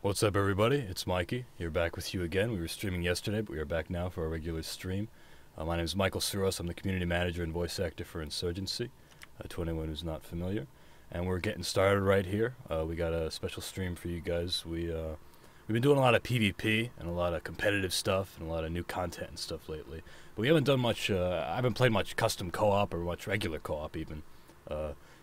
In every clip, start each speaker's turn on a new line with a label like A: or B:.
A: What's up, everybody? It's Mikey. Here back with you again. We were streaming yesterday, but we are back now for our regular stream. My name is Michael Suros. I'm the community manager and voice actor for Insurgency, to anyone who's not familiar. And we're getting started right here. We got a special stream for you guys. We've been doing a lot of PvP and a lot of competitive stuff and a lot of new content and stuff lately. But we haven't done much, I haven't played much custom co-op or much regular co-op even.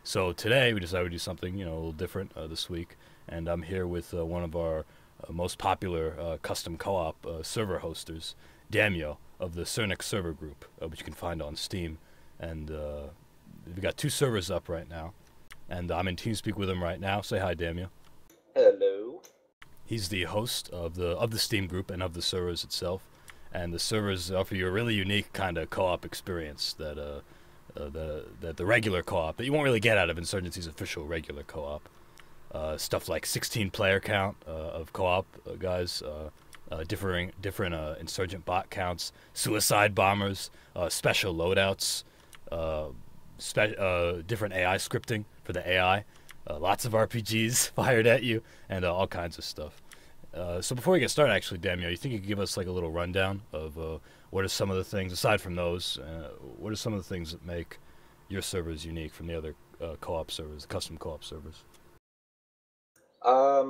A: So today we decided to do something, a little different this week. And I'm here with one of our most popular custom co-op server hosters, Daimyo, of the Sernix server group, which you can find on Steam. And we've got 2 servers up right now. And I'm in TeamSpeak with him right now. Say hi, Daimyo.
B: Hello.
A: He's the host of the Steam group and of the servers itself. And the servers offer you a really unique kind of co-op experience that the regular co-op that you won't really get out of Insurgency's official regular co-op. Stuff like 16 player count of co-op guys, different insurgent bot counts, suicide bombers, special loadouts, different AI scripting for the AI, lots of RPGs fired at you, and all kinds of stuff. So before we get started, actually, Daimyo, you think you could give us like a little rundown of what are some of the things, aside from those, what are some of the things that make your servers unique from the other co-op servers, the custom co-op servers?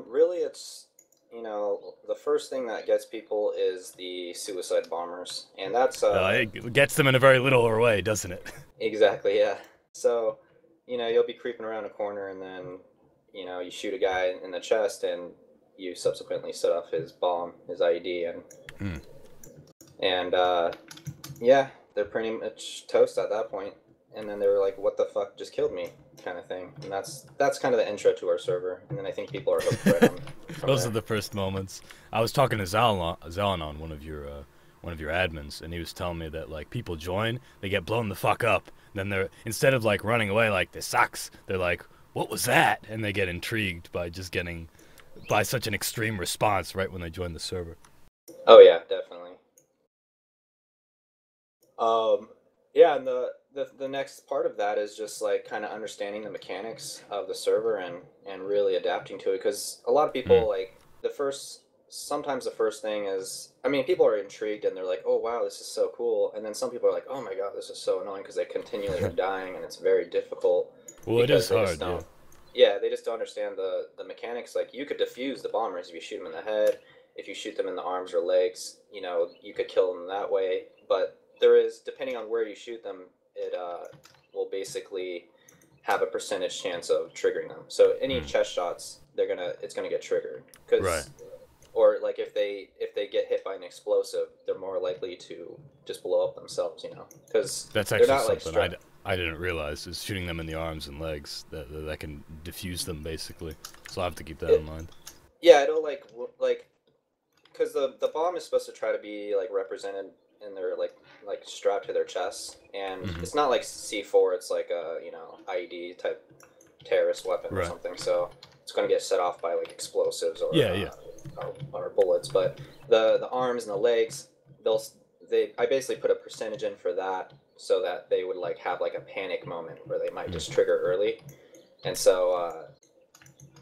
B: Really it's, the first thing that gets people is the suicide bombers, and that's,
A: it gets them in a very literal way, doesn't it?
B: Exactly, yeah. So, you'll be creeping around a corner and then, you shoot a guy in the chest and you subsequently set off his bomb, his IED, and yeah, they're pretty much toast at that point. And then they were like, what the fuck just killed me, kind of thing. And that's kind of the intro to our server. And then I think people are hooked right on
A: Those are the first moments. I was talking to Zalanon, one of your admins, and he was telling me that like people join, they get blown the fuck up. Then they're, instead of like running away like this sucks, they're like, what was that? And they get intrigued by just getting by such an extreme response right when they join the server.
B: Oh yeah, definitely. Yeah, and the next part of that is just like kind of understanding the mechanics of the server and really adapting to it, because a lot of people like sometimes the first thing is, people are intrigued and they're like, oh wow, this is so cool, and then some people are like, oh my god, this is so annoying, because they continually are dying and it's very difficult.
A: Well, it is hard,
B: yeah, they just don't understand the mechanics. Like, you could defuse the bombers if you shoot them in the head. If you shoot them in the arms or legs, you could kill them that way. But there is, depending on where you shoot them, it will basically have a percentage chance of triggering them. So any chest shots, it's gonna get triggered.
A: Right.
B: Or like if they get hit by an explosive, they're more likely to just blow up themselves. Because
A: that's actually something I didn't realize, is shooting them in the arms and legs that can diffuse them basically. So I have to keep that in mind.
B: Yeah, it'll like because the bomb is supposed to try to be like represented in their like strapped to their chest, and it's not like C4. It's like a IED type terrorist weapon or something. So it's going to get set off by like explosives or or bullets. But the arms and the legs, I basically put a percentage in for that, so that they would like have like a panic moment where they might just trigger early. And so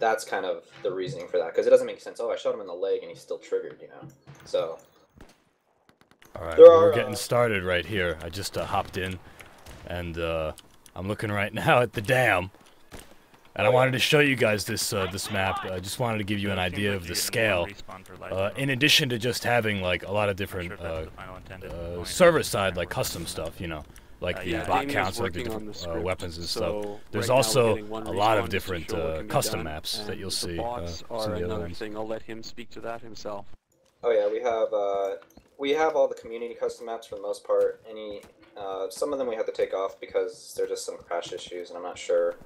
B: that's kind of the reasoning for that, because it doesn't make sense. Oh, I shot him in the leg and he's still triggered, So
A: alright, we're getting started right here. I just hopped in, and I'm looking right now at the dam, and I wanted to show you guys this map. I just wanted to give you an idea of the scale. In addition to just having like a lot of different server side like custom stuff, like the bot counts, like the different weapons and stuff. There's also a lot of different custom maps that you'll see.
C: I'll let him speak to that himself.
B: Oh yeah, we have all the community custom maps for the most part. Some of them we have to take off because there's just some crash issues, and I'm not sure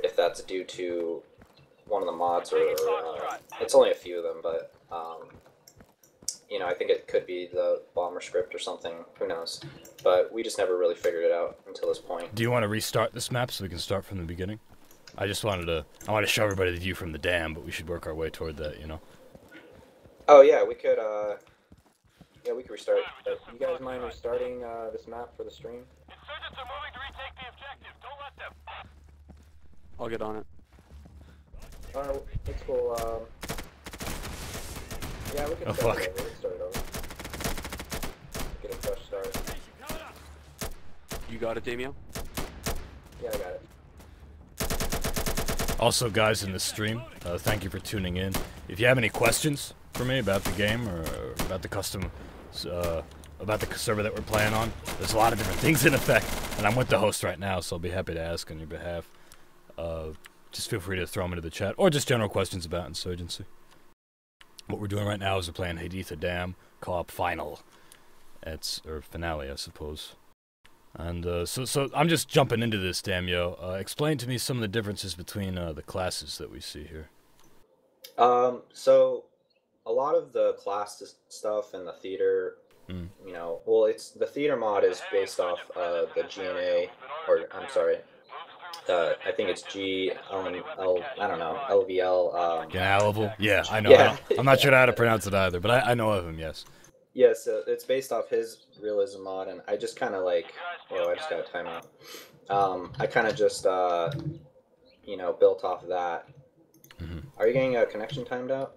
B: if that's due to one of the mods or it's only a few of them, but I think it could be the bomber script or something. Who knows? But we just never really figured it out until this point.
A: Do you want to restart this map so we can start from the beginning? I wanted to show everybody the view from the dam, but we should work our way toward that,
B: Oh yeah, we could restart. You guys mind restarting this map for the stream?
D: Insurgents are moving to retake the objective. Don't let them.
C: I'll get on it.
B: Alright, it's cool. Yeah, we can
A: Oh,
B: start
A: fuck.
B: it over. We can start it over. Get a fresh start.
C: You got it, Daimyo?
B: Yeah, I got it.
A: Also, guys, in the stream, thank you for tuning in. If you have any questions for me about the game or about the custom, about the server that we're playing on, there's a lot of different things in effect, and I'm with the host right now, so I'll be happy to ask on your behalf. Just feel free to throw them into the chat, or just general questions about Insurgency. What we're doing right now is we're playing Haditha Dam co-op final. Or finale, I suppose. And so I'm just jumping into this, Daimyo. Explain to me some of the differences between the classes that we see here.
B: So a lot of the class stuff in the theater, you know, well, the theater mod is based off the GNA, or I'm sorry, I think it's LVL.
A: Gnalavil? Yeah, I know.
B: Yeah.
A: I'm not sure how to pronounce it either, but I know of him, yes.
B: Yeah, so it's based off his realism mod, and I just kind of like, oh, I just got a timeout. I kind of just, you know, built off of that. Are you getting a connection timed out?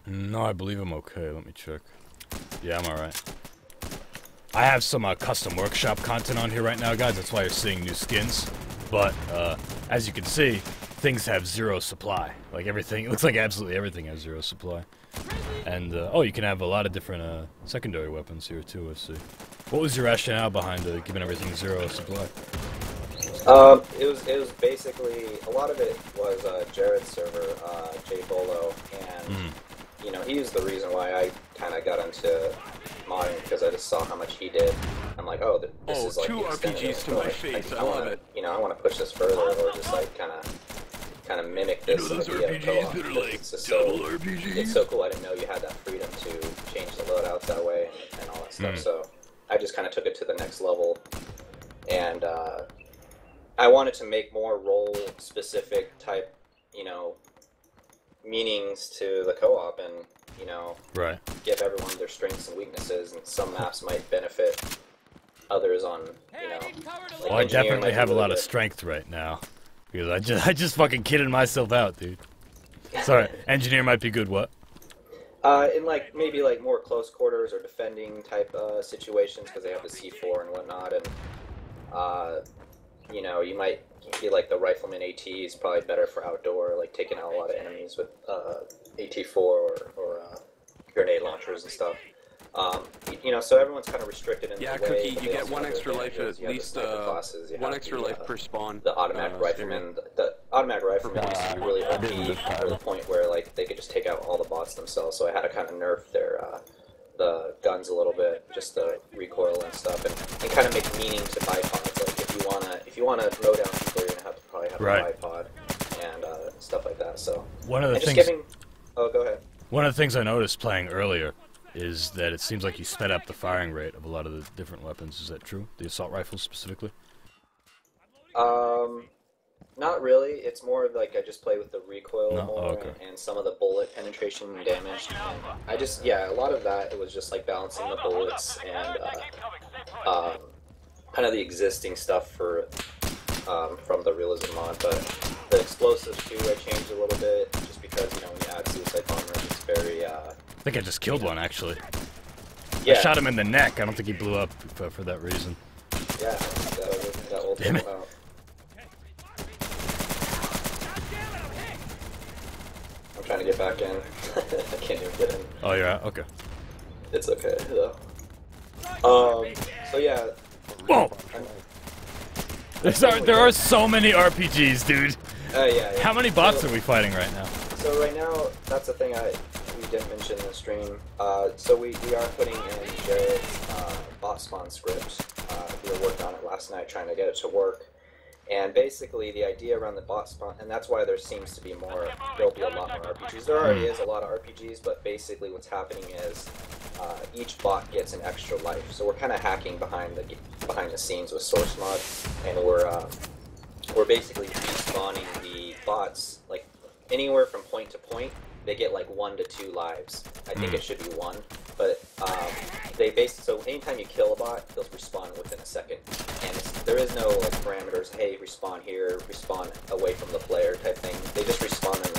A: No, I believe I'm okay. Let me check. Yeah, I'm alright. I have some custom workshop content on here right now, guys. That's why you're seeing new skins. But, as you can see, things have zero supply. Like everything, it looks like absolutely everything has zero supply. And, oh, you can have a lot of different secondary weapons here, too, let's see. What was your rationale behind giving everything zero supply?
B: It was basically, a lot of it was Jared's server, Jay Bolo, and, you know, he was the reason why I kind of got into modding, because I just saw how much he did. I'm like, oh, this is like
C: 2 RPGs to my face, I love it.
B: You know, I want to push this further, or just like kind of mimic this idea of co-op. It's so cool. I didn't know you had that freedom to change the loadouts that way and all that stuff. So I just kind of took it to the next level, and I wanted to make more role-specific type, you know, meanings to the co-op, and you know, give everyone their strengths and weaknesses. And some maps might benefit others on, you know. Like
A: Well, I definitely have a lot of strength right now. Because I just fucking kidded myself out, dude. Sorry, engineer might be good, what?
B: In like, maybe like more close quarters or defending type situations, because they have the C4 and whatnot, and you know, you might feel like the rifleman AT is probably better for outdoor, like taking out a lot of enemies with AT4 or grenade launchers and stuff. You know, so everyone's kind of restricted in the way.
C: Cookie, you get 1 extra life at least,
B: classes,
C: 1 extra life per spawn.
B: The automatic rifleman, the automatic rifleman used to be really OP to the point where like they could just take out all the bots themselves. So I had to kind of nerf their the guns a little bit, just the recoil and stuff, and kind of make meaning to bipods. Like if you wanna mow down people, you're gonna have to probably have a bipod and stuff like that. So
A: one of the things.
B: Oh, go ahead.
A: One of the things I noticed playing earlier is that it seems like you sped up the firing rate of a lot of the different weapons. Is that true? The assault rifles specifically?
B: Not really. It's more like I just play with the recoil more,
A: Oh, okay.
B: and some of the bullet penetration and damage. And I just, yeah, a lot of that, it was just like balancing the bullets and kind of the existing stuff for from the realism mod. But the explosives too, I changed a little bit, just because, you know, when you add suicide bombers, it's very
A: I think I just killed one, actually.
B: Yeah.
A: I shot him in the neck. I don't think he blew up for that reason.
B: Yeah, that will
A: Damn it.
B: out. I'm trying to get back in. I can't even get in.
A: Oh, you're out? Okay.
B: It's okay, though. So yeah.
A: Whoa! There are so many RPGs, dude.
B: Yeah.
A: How many bots are we fighting right now?
B: So right now, that's the thing we didn't mention in the stream. So we are putting in Jared's bot spawn script. We were working on it last night, trying to get it to work. And basically, the idea around the bot spawn, and that's why there seems to be more. There'll be a lot more RPGs. There already is a lot of RPGs, but basically, what's happening is each bot gets an extra life. So we're kind of hacking behind the scenes with source mod, and we're basically respawning the bots like anywhere from point to point. They get like 1 to 2 lives. I think it should be 1, but so anytime you kill a bot, they'll respawn within a second, and there is no like parameters. Hey, respawn here, respawn away from the player type thing. They just respawn in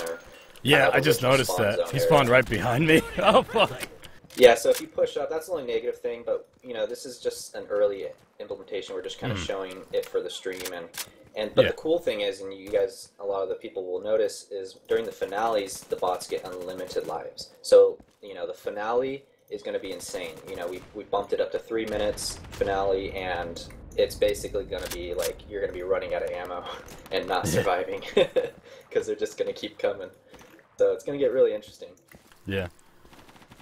A: Yeah, I just
B: original
A: noticed
B: spawn
A: that.
B: zone
A: He
B: area.
A: spawned right behind me. Oh, fuck.
B: Yeah, so if you push up, that's the only negative thing, but, you know, this is just an early implementation. We're just kind of showing it for the stream, but
A: Yeah.
B: the cool thing is, and you guys, a lot of the people will notice, is during the finales, the bots get unlimited lives. So, you know, the finale is going to be insane. You know, we bumped it up to 3 minutes finale, and it's basically going to be like you're going to be running out of ammo and not surviving because they're just going to keep coming. So it's going to get really interesting.
A: Yeah.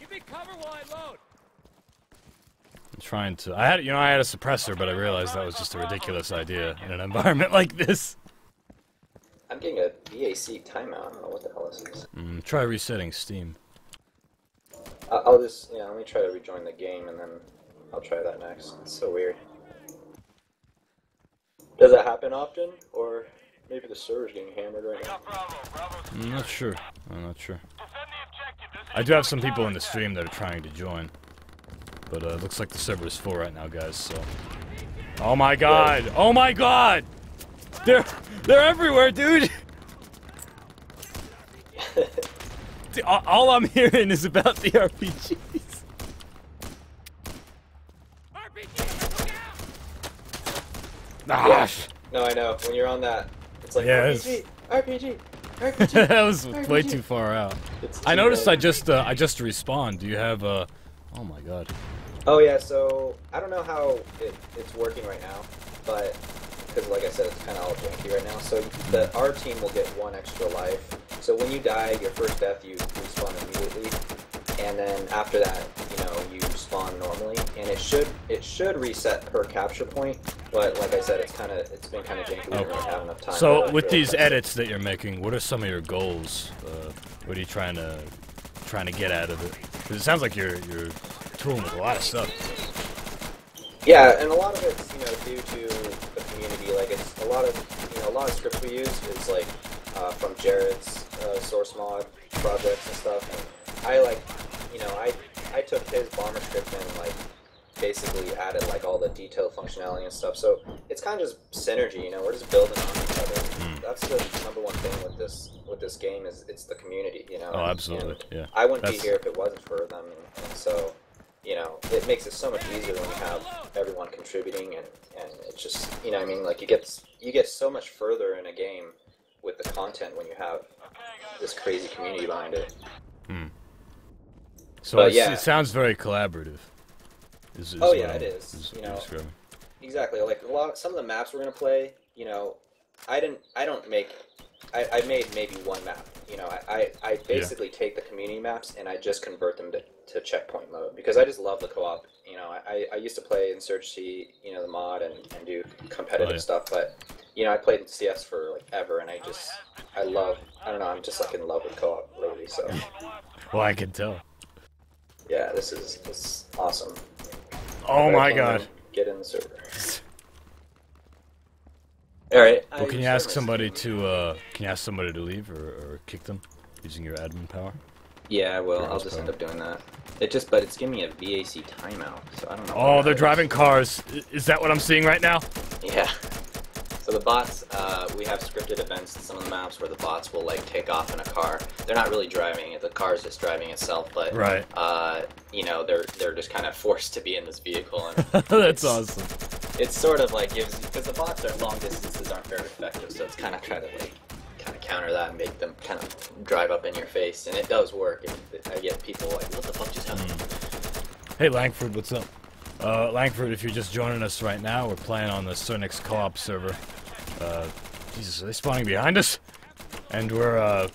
D: Give me cover while I load.
A: I'm trying to... I had a suppressor, but I realized that was just a ridiculous idea in an environment like this.
B: I'm getting a VAC timeout. I don't know what the hell this is.
A: Try resetting Steam.
B: I'll just, yeah, let me try to rejoin the game and then I'll try that next. It's so weird. Does that happen often? Or maybe the server's getting hammered right now?
A: I'm not sure. I do have some people in the stream that are trying to join. But it looks like the server is full right now, guys, so... Oh my god! Oh my god! They're everywhere, dude! All I'm hearing is about the RPGs.
B: Yeah. No, I know. When you're on that, it's like
A: Yeah,
B: RPG, RPG, RPG.
A: That was way too far out. I noticed I just respawned. Do you have Oh my god.
B: Oh yeah, so I don't know how it's working right now, but because like I said, it's kind of all janky right now. So our team will get 1 extra life. So when you die, your first death, you respawn immediately, and then after that, you know, you spawn normally, and it should reset per capture point. But like I said, it's been kind of janky. We don't really have enough time.
A: So
B: to
A: with
B: really
A: these
B: test it.
A: edits that you're making, what are some of your goals? What are you trying to get out of it? Because it sounds like you're tooling with a lot of stuff.
B: Yeah, and a lot of it's, you know, due to the community. Like it's a lot of scripts we use is like from Jared's source mod projects and stuff. And I like, you know, I took his bomber script and like basically added like all the detailed functionality and stuff. So it's kind of just synergy, you know. We're just building on each other. That's the #1 thing with this game is it's the community, you know.
A: Oh, absolutely.
B: And
A: yeah.
B: I wouldn't be here if it wasn't for them, and so. You know, it makes it so much easier when you have everyone contributing, and it's just, you know, I mean, like you get so much further in a game with the content when you have this crazy community behind it.
A: So it sounds very collaborative.
B: Oh yeah, it is. You know, exactly. Like some of the maps we're gonna play. You know, I made maybe 1 map. You know, I basically take the community maps and I just convert them to checkpoint mode because I just love the co-op. You know, I used to play Insurgency, you know, the mod and do competitive stuff, but you know, I played CS for like ever, and I don't know, I'm just like in love with co-op lately. So.
A: Well, I can tell.
B: Yeah, this is awesome.
A: Oh my god.
B: Get in the server. All right.
A: Well, can you ask somebody to leave or kick them using your admin power?
B: Yeah, I will. I'll just end up doing that. But it's giving me a VAC timeout, so I don't know.
A: Oh, they're driving cars. Is that what I'm seeing right now?
B: Yeah. So the bots, we have scripted events in some of the maps where the bots will like take off in a car. They're not really driving it; the car's just driving itself. But you know, they're just kind of forced to be in this vehicle. And
A: that's awesome.
B: It's sort of like because the bots are long distances aren't very effective, so it's kind of trying to like counter that and make them kind of drive up in your face, and it does work. I get people like, what the fuck just happened?
A: Hey Langford, what's up? Langford, if you're just joining us right now, we're playing on the Sernix Coop server. Jesus, are they spawning behind us? And we're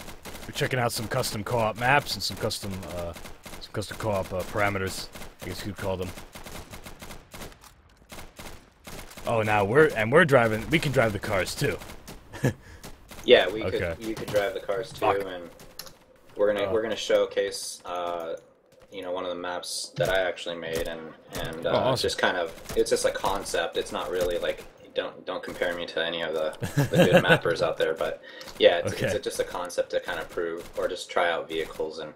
A: checking out some custom co-op maps and some custom co-op parameters, I guess you'd call them. Oh, now we're driving. We can drive the cars too.
B: Yeah, you could drive the cars too, and we're gonna showcase you know, one of the maps that I actually made, and
A: awesome.
B: just kind of it's just a concept. It's not really like don't compare me to any of the good mappers out there, but yeah, it's just a concept to kind of prove or just try out vehicles, and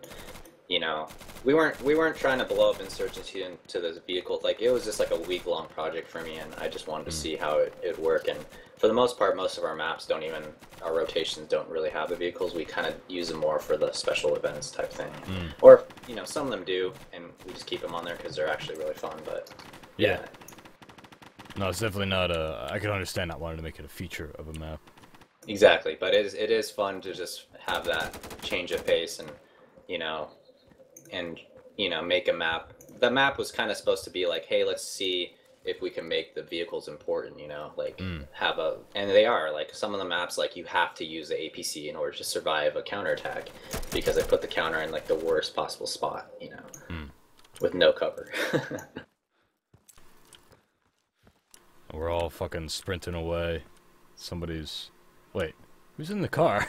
B: you know, we weren't trying to blow up Insurgency into this vehicle. Like, it was just like a week-long project for me, and I just wanted to see how it worked. And for the most part, most of our maps our rotations don't really have the vehicles. We kind of use them more for the special events type thing. Or, you know, some of them do, and we just keep them on there because they're actually really fun, but yeah.
A: No, it's definitely not I can understand not wanting to make it a feature of a map.
B: Exactly, but it is fun to just have that change of pace and, you know, make a map. The map was kind of supposed to be like, hey, let's see if we can make the vehicles important, you know, like and they are, like some of the maps, like you have to use the APC in order to survive a counterattack because they put the counter in like the worst possible spot, you know, with no cover.
A: We're all fucking sprinting away. Wait, who's in the car?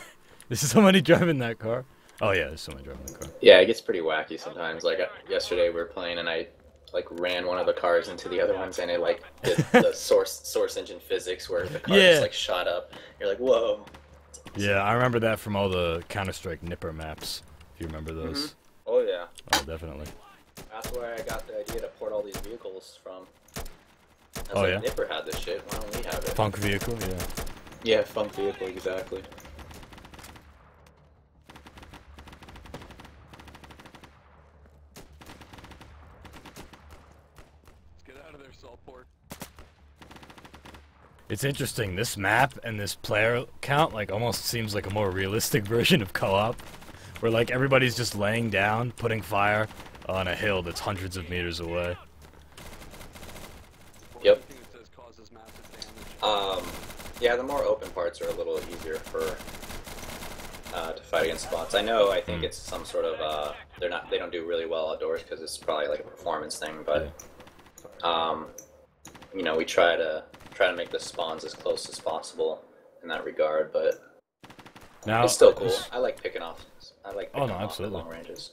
A: Is somebody driving that car? Oh yeah, there's somebody driving the car.
B: Yeah, it gets pretty wacky sometimes. Like yesterday we were playing and I like ran one of the cars into the other ones and it like did the source engine physics where the car just like shot up. You're like, whoa.
A: Yeah, I remember that from all the Counter-Strike Nipper maps. If you remember those.
B: Oh yeah.
A: Oh, definitely.
B: That's where I got the idea to port all these vehicles from. I was
A: Oh
B: like,
A: yeah.
B: Nipper had this shit. Why don't we have it?
A: Funk vehicle, yeah.
B: Yeah, funk vehicle, exactly.
C: Let's get out of there, Saltport.
A: It's interesting. This map and this player count like almost seems like a more realistic version of co-op, where like everybody's just laying down, putting fire on a hill that's hundreds of meters away.
B: Yep.
C: Everything it says causes massive damage.
B: Yeah, the more open parts are a little easier for to fight against bots. I think it's some sort of they don't do really well outdoors because it's probably like a performance thing, but you know, we try to make the spawns as close as possible in that regard, but
A: Now,
B: it's still cool. I like picking off.
A: absolutely.
B: Long ranges.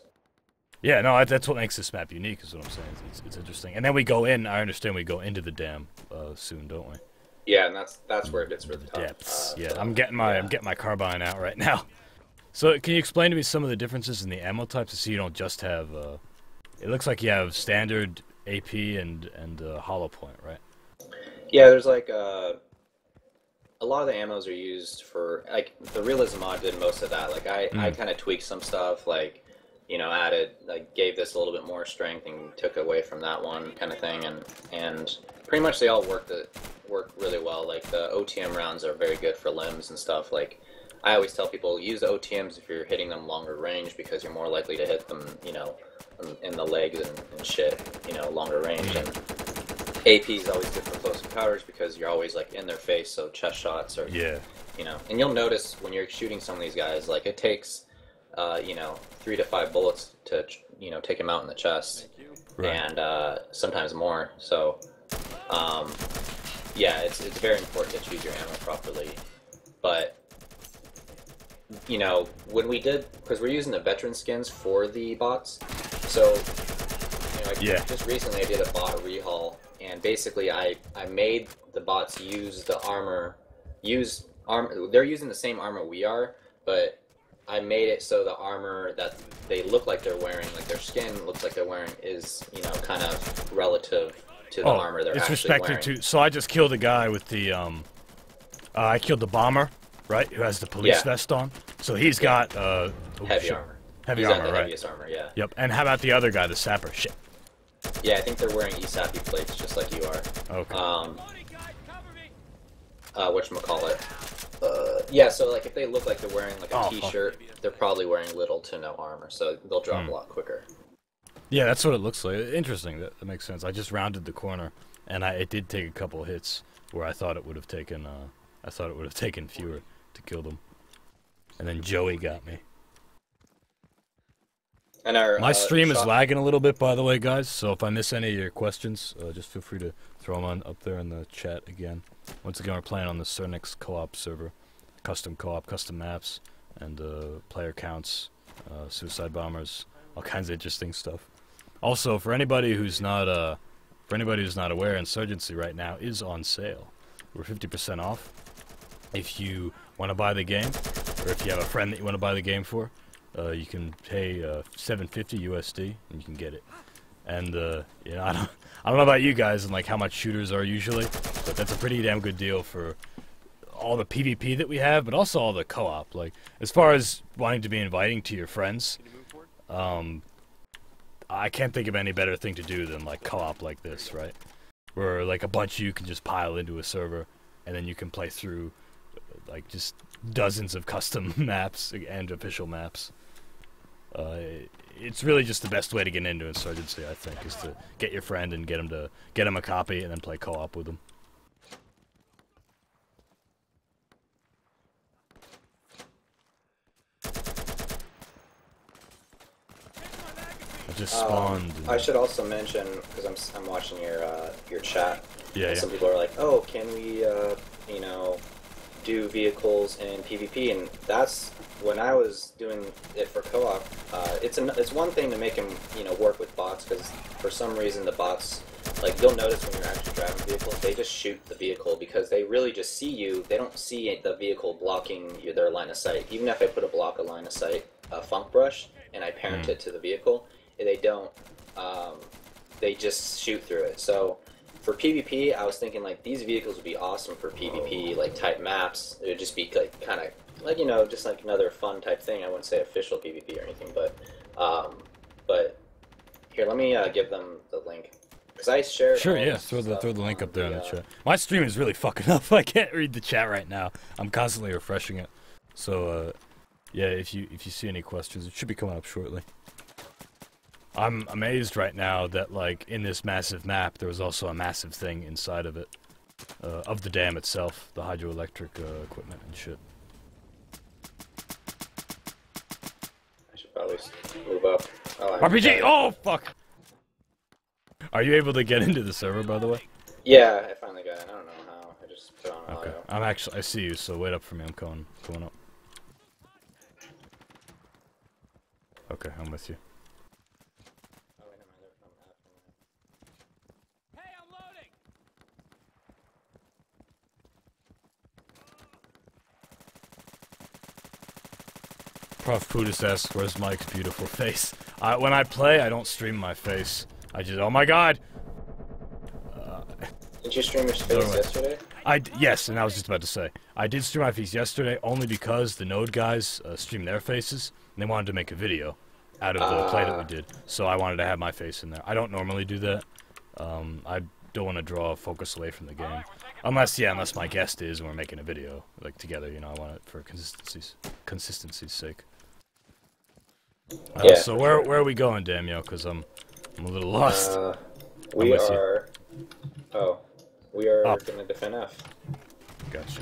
A: Yeah, no, that's what makes this map unique, is what I'm saying. It's interesting. And then we go in. I understand we go into the dam soon, don't we?
B: Yeah, and that's where it gets really tough.
A: Depths. Yeah, I'm getting my carbine out right now. So, can you explain to me some of the differences in the ammo types, so you don't just have? It looks like you have standard AP and hollow point, right?
B: Yeah, there's like a lot of the ammos are used for, like, the realism mod did most of that. Like I kind of tweaked some stuff, like, you know, added, like, gave this a little bit more strength and took away from that one kind of thing, and pretty much they all work really well. Like the OTM rounds are very good for limbs and stuff. Like I always tell people, use the OTMs if you're hitting them longer range because you're more likely to hit them, you know, in the legs and shit, you know, longer range. And AP is always good for close encounters because you're always like in their face, so chest shots are, you know, and you'll notice when you're shooting some of these guys, like it takes, you know, 3 to 5 bullets to, you know, take him out in the chest, and sometimes more. So, yeah, it's very important to choose your ammo properly. But, you know, when we did, because we're using the veteran skins for the bots, so, you know, just recently I did a bot rehaul, and basically I made the bots use the armor, they're using the same armor we are, but I made it so the armor that they look like they're wearing, like their skin looks like they're wearing, is, you know, kind of relative to the armor they're actually wearing.
A: It's respected to. So I just killed a guy with the I killed the bomber, right? Who has the police vest on. So he's got
B: heavy armor.
A: Heavy
B: he's
A: armor,
B: the
A: right?
B: Heaviest armor, yeah.
A: Yep. And how about the other guy, the sapper? Shit.
B: Yeah, I think they're wearing ESAPI plates just like you are.
A: Okay.
B: Whatchamacallit. Yeah, so like if they look like they're wearing like a t-shirt, they're probably wearing little to no armor, so they'll drop a lot quicker.
A: Yeah, that's what it looks like. Interesting. That makes sense. I just rounded the corner, and it did take a couple hits where I thought it would have taken. I thought it would have taken fewer to kill them, and then Joey got me.
B: And
A: my stream is lagging a little bit, by the way, guys. So if I miss any of your questions, just feel free to throw them on up there in the chat again. Once again, we're playing on the Sernix Co-op server, custom co-op, custom maps, and player counts, suicide bombers, all kinds of interesting stuff. Also, for anybody who's not aware, Insurgency right now is on sale. We're 50% off. If you want to buy the game, or if you have a friend that you want to buy the game for, You can pay $750 USD and you can get it. And you know, I don't know about you guys and like how much shooters are usually, but that's a pretty damn good deal for all the PvP that we have, but also all the co-op. Like as far as wanting to be inviting to your friends, I can't think of any better thing to do than like co-op like this, right? Where like a bunch of you can just pile into a server, and then you can play through like just dozens of custom maps and official maps. It's really just the best way to get into Insurgency, I think, is to get your friend and get him a copy and then play co-op with him. I just spawned.
B: I should also mention, because I'm watching your chat.
A: Yeah.
B: Some people are like, "Oh, can we, you know, do vehicles in PvP?" And that's when I was doing it for co-op. It's one thing to make them, you know, work with bots, because for some reason the bots, like, you'll notice when you're actually driving vehicles, they just shoot the vehicle because they really just see you. They don't see the vehicle blocking their line of sight. Even if I put a line of sight funk brush and I parent it to the vehicle, they don't. They just shoot through it. So for PvP, I was thinking like these vehicles would be awesome for PvP like type maps. It would just be like kind of like, you know, just like another fun type thing. I wouldn't say official PvP or anything, but here, let me give them the link. Because I shared.
A: Sure, yeah. Throw the link up there in the chat. My stream is really fucking up. I can't read the chat right now. I'm constantly refreshing it. So, yeah, if you see any questions, it should be coming up shortly. I'm amazed right now that, like, in this massive map, there was also a massive thing inside of it. Of the dam itself, the hydroelectric equipment and shit.
B: I should probably move up. Oh,
A: RPG! Oh, fuck! Are you able to get into the server, by the way?
B: Yeah, I finally got it. I don't know how. I just put on audio.
A: Okay. I see you, so wait up for me. I'm going up. Okay, I'm with you.
B: Oh, wait, never mind. They're from after me.
D: Hey, I'm loading!
A: Prof Pudis asks, where's Mike's beautiful face? When I play, I don't stream my face. I just, oh my god!
B: Did you stream your face yesterday?
A: Yes, and I was just about to say. I did stream my face yesterday only because the Node guys streamed their faces, and they wanted to make a video out of the play that we did. So I wanted to have my face in there. I don't normally do that. I don't want to draw focus away from the game. Unless my guest is and we're making a video, like, together, you know, I want it for consistency's sake.
B: Yeah.
A: So where are we going, Daimyo? Because I'm a little lost.
B: We are gonna defend F.
A: Gotcha.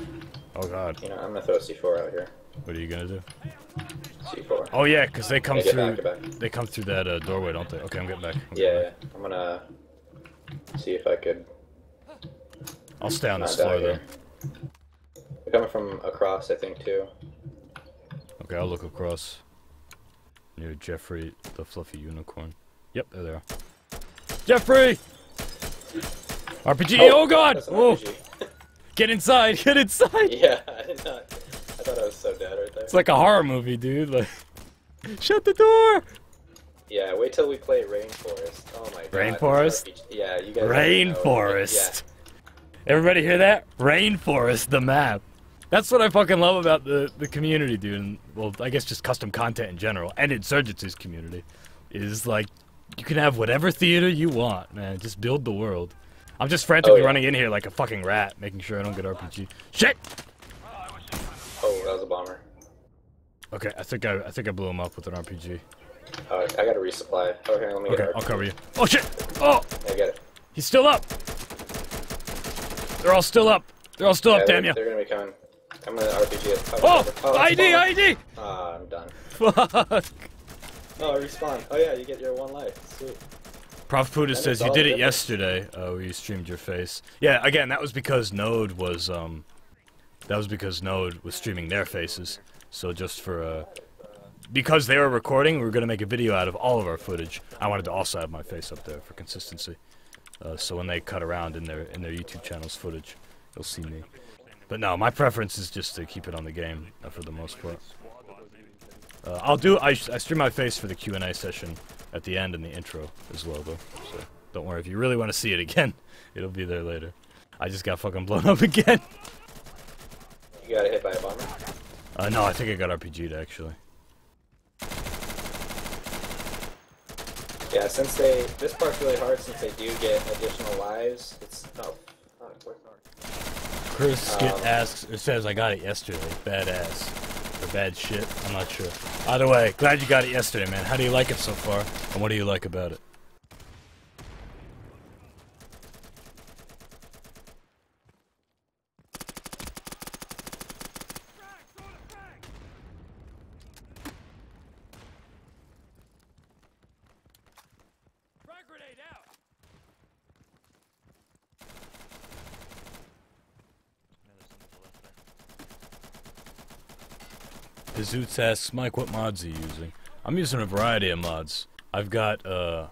A: Oh god.
B: You know, I'm gonna throw a C4 out here.
A: What are you gonna do?
B: C4.
A: Oh yeah, because they come through.
B: Get back.
A: They come through that doorway, don't they? Okay, I'm getting back.
B: Yeah, I'm gonna see if I could.
A: I'll stay on this floor then.
B: They're coming from across, I think, too.
A: Okay, I'll look across. Near Jeffrey, the fluffy unicorn. Yep, there they are. Jeffrey! RPG! Oh god! Whoa!
B: RPG.
A: Get inside! Get inside!
B: Yeah, I did not. I thought I was so dead right there.
A: It's like a horror movie, dude. Like, shut the door!
B: Yeah, wait till we play Rainforest. Oh my god.
A: Rainforest?
B: Yeah, you guys.
A: Rainforest! Everybody hear that? Rainforest, the map. That's what I fucking love about the community, dude. And, well, I guess just custom content in general, and Insurgency's community, is like, you can have whatever theater you want, man. Just build the world. I'm just frantically running in here like a fucking rat, making sure I don't get RPG. Shit!
B: Oh, that was a bomber.
A: Okay, I think I blew him up with an RPG.
B: I gotta resupply. Oh, here, let me get
A: Okay,
B: an
A: I'll
B: RPG.
A: cover you. Oh shit! Oh!
B: I get it.
A: He's still up! They're all still up! They're all still up, damn you!
B: They're gonna be coming. I'm gonna RPG it.
A: Oh! ID! ID!
B: Ah, I'm done.
A: Fuck!
B: Oh, I respawn. Oh yeah, you get your 1 life. Sweet.
A: Prof Puda says you did it yesterday. Where you streamed your face. Yeah, again, that was because Node was streaming their faces. So just for because they were recording, we were gonna make a video out of all of our footage. I wanted to also have my face up there for consistency. So when they cut around in their YouTube channel's footage, you'll see me. But no, my preference is just to keep it on the game for the most part. I stream my face for the Q&A session at the end and the intro as well, though. So don't worry, if you really want to see it again, it'll be there later. I just got fucking blown up again.
B: You got hit by a bomber?
A: No, I think I got RPG'd actually.
B: Yeah, since this part's really hard since they do get additional lives. It's
A: Chris Skit asks or says I got it yesterday. Badass. Or bad shit. I'm not sure. Either way, glad you got it yesterday, man. How do you like it so far? And what do you like about it? Zoots asks, Mike, what mods are you using? I'm using a variety of mods. I've got the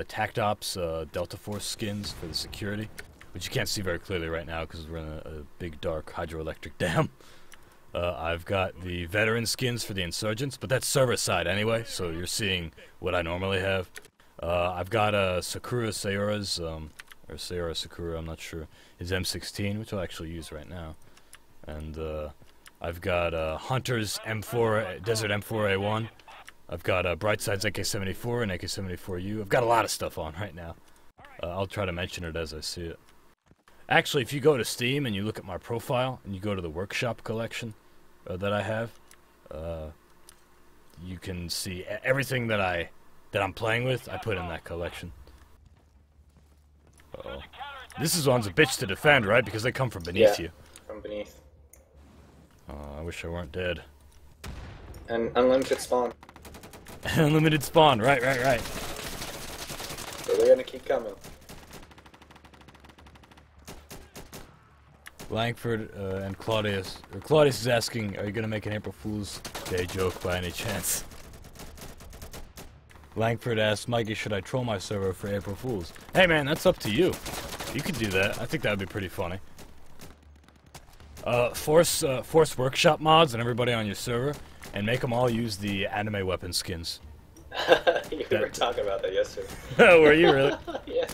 A: Tact Ops Delta Force skins for the security, which you can't see very clearly right now because we're in a big dark hydroelectric dam. I've got the veteran skins for the Insurgents, but that's server side anyway, so you're seeing what I normally have. I've got Sakura Sayura's, or Sayura Sakura, I'm not sure, his M16, which I'll actually use right now. And I've got Hunter's M4, Desert M4A1. I've got Brightside's AK-74 and AK-74U. I've got a lot of stuff on right now. I'll try to mention it as I see it. Actually, if you go to Steam and you look at my profile and you go to the workshop collection that I have, you can see everything that I'm playing with. I put in that collection. This is one's a bitch to defend, right? Because they come from beneath you.
B: From beneath.
A: I wish I weren't dead.
B: And unlimited spawn.
A: Unlimited spawn, right.
B: So they're gonna keep coming.
A: Langford and Claudius. Claudius is asking, are you gonna make an April Fool's Day joke by any chance? Langford asks, Mikey, should I troll my server for April Fool's? Hey man, that's up to you. You could do that. I think that would be pretty funny. Force workshop mods and everybody on your server, and make them all use the anime weapon skins.
B: You were talking about that yesterday.
A: Oh, were you really?
B: Yeah.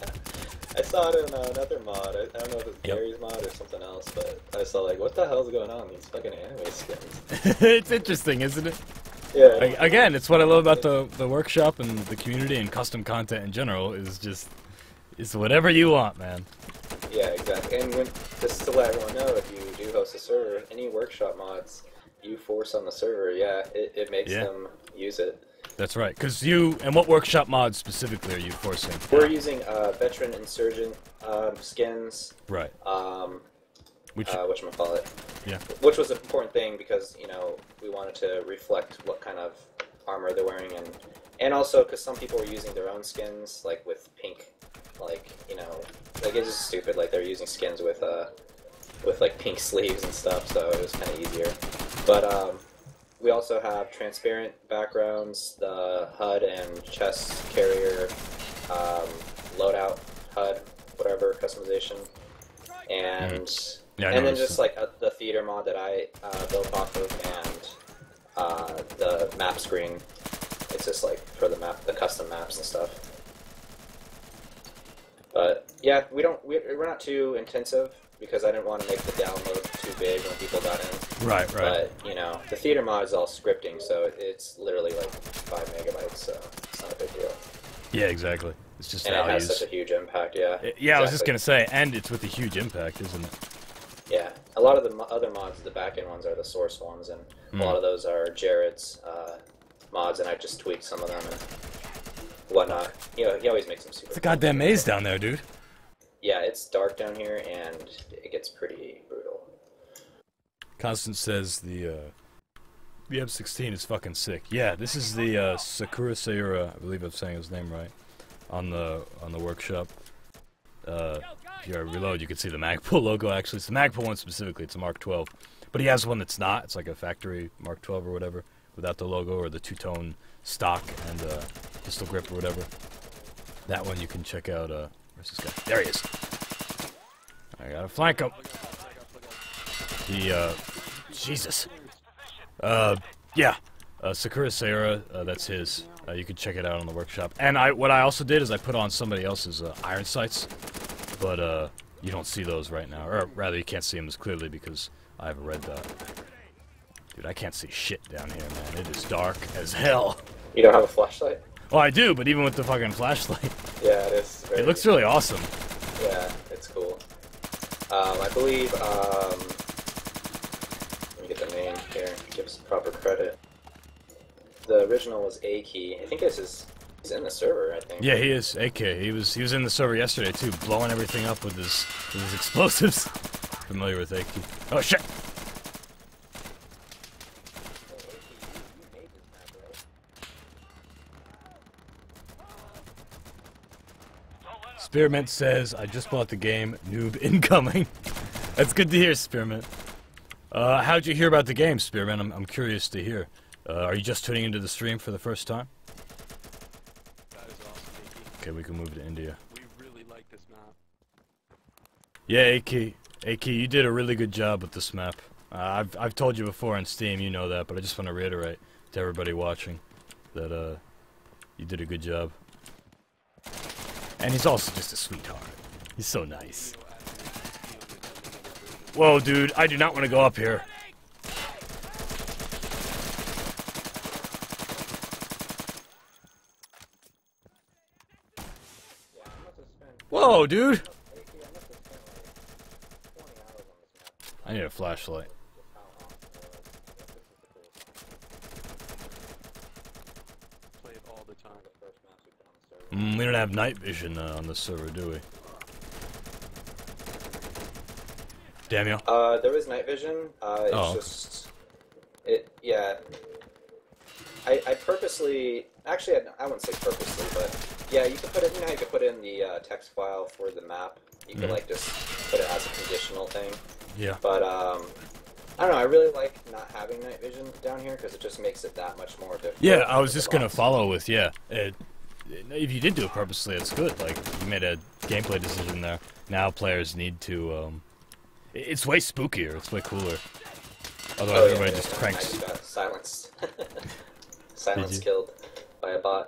B: I saw it in another mod. I don't know if it's Gary's mod or something else, but I saw like, what the hell's going on? These fucking anime skins.
A: It's interesting, isn't it?
B: Yeah.
A: Again, it's what I love about the workshop and the community and custom content in general is just, it's whatever you want, man.
B: Yeah, exactly. And just to let everyone know, if you do host a server, any workshop mods you force on the server, it makes them use it.
A: That's right. Because and what workshop mods specifically are you forcing?
B: We're using veteran insurgent skins.
A: Right.
B: Whatchamacallit.
A: Yeah.
B: Which was an important thing because, we wanted to reflect what kind of armor they're wearing and also because some people were using their own skins, like with pink, like it's just stupid, like they're using skins with like pink sleeves and stuff, so it was kind of easier. But we also have transparent backgrounds, the HUD and chest carrier, loadout HUD, whatever customization, and then just like the theater mod that I built off of, and the map screen. It's just like for the custom maps and stuff. But yeah, we're not too intensive because I didn't want to make the download too big when people got in.
A: Right.
B: But the theater mod is all scripting, so it's literally like 5 megabytes, so it's not a big deal.
A: Yeah, exactly. It's just
B: and it has such a huge impact. Yeah.
A: Exactly. I was just gonna say, and it's with a huge impact, isn't it?
B: Yeah, a lot of the other mods, the back-end ones, are the source ones, and a lot of those are Jared's mods, and I just tweaked some of them and whatnot. He always makes them super.
A: It's a goddamn maze down there, dude.
B: Yeah, it's dark down here, and it gets pretty brutal.
A: Constance says the M16 is fucking sick. Yeah, this is the Sakura Sayura, I believe I'm saying his name right, on the workshop. If you reload, you can see the Magpul logo. Actually, it's the Magpul one specifically. It's a Mark 12, but he has one that's not. It's like a factory Mark 12 or whatever, without the logo or the two-tone stock and pistol grip or whatever. That one you can check out. Where's this guy? There he is. I gotta flank him. He, Jesus. Yeah. Sakura Sayura, that's his. You can check it out on the workshop. And what I also did is I put on somebody else's iron sights, but you don't see those right now. Or rather, you can't see them as clearly because I have a red dot. Dude, I can't see shit down here, man. It is dark as hell.
B: You don't have a flashlight?
A: Oh, I do, but even with the fucking flashlight.
B: Yeah, it is.
A: It looks really awesome.
B: Yeah, it's cool. I believe, let me get the name here, give some proper credit. The original was A-Key. I think he's in the server, I think.
A: Yeah, he is. AK. He was in the server yesterday, too, blowing everything up with his explosives. Familiar with A-Key. Oh, shit! Spearmint says, I just bought the game, noob incoming. That's good to hear, Spearmint. How'd you hear about the game, Spearmint? I'm curious to hear. Are you just tuning into the stream for the first time?
C: That is awesome, Aki.
A: Okay, we can move to India.
C: We really like this map.
A: Yeah, AK, you did a really good job with this map. I've told you before on Steam, you know that, but I just want to reiterate to everybody watching that you did a good job. And he's also just a sweetheart. He's so nice. Whoa, dude, I do not want to go up here. Whoa, dude! I need a flashlight.
C: Play it all the time.
A: We don't have night vision on this server, do we? Daimyo?
B: There is night vision. It's just... yeah. I purposely... Actually, I wouldn't say purposely, but... Yeah, you can put it... You know how you can put in the text file for the map? You can, like, just put it as a conditional thing.
A: Yeah.
B: But, I don't know, I really like not having night vision down here, because it just makes it that much more difficult.
A: Yeah, I was just gonna follow with, yeah. If you did do it purposely, it's good. Like, you made a gameplay decision there. Now players need to, it's way spookier, it's way cooler. Otherwise everybody just cranks.
B: I got silenced. Silence killed by a bot.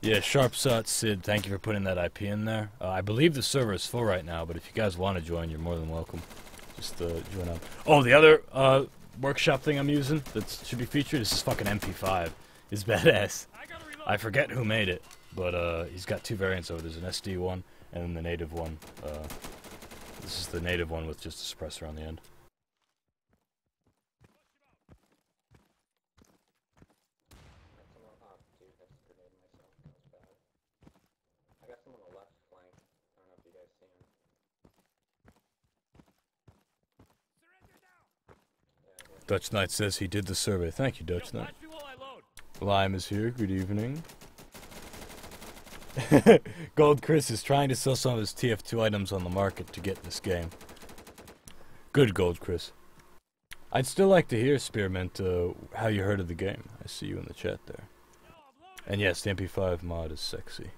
A: Yeah, Sharpshot Sid, thank you for putting that IP in there. I believe the server is full right now, but if you guys want to join, you're more than welcome. Just join up. Oh, the other workshop thing I'm using that should be featured is this fucking MP5. It's badass. I forget who made it, but he's got two variants of it. There's an SD one and then the native one. This is the native one with just a suppressor on the end. Dutch Knight says he did the survey. Thank you, Dutch Knight. Lime is here. Good evening. Gold Chris is trying to sell some of his TF2 items on the market to get this game. Good, Gold Chris. I'd still like to hear, Spearmint, how you heard of the game. I see you in the chat there. And yes, the MP5 mod is sexy.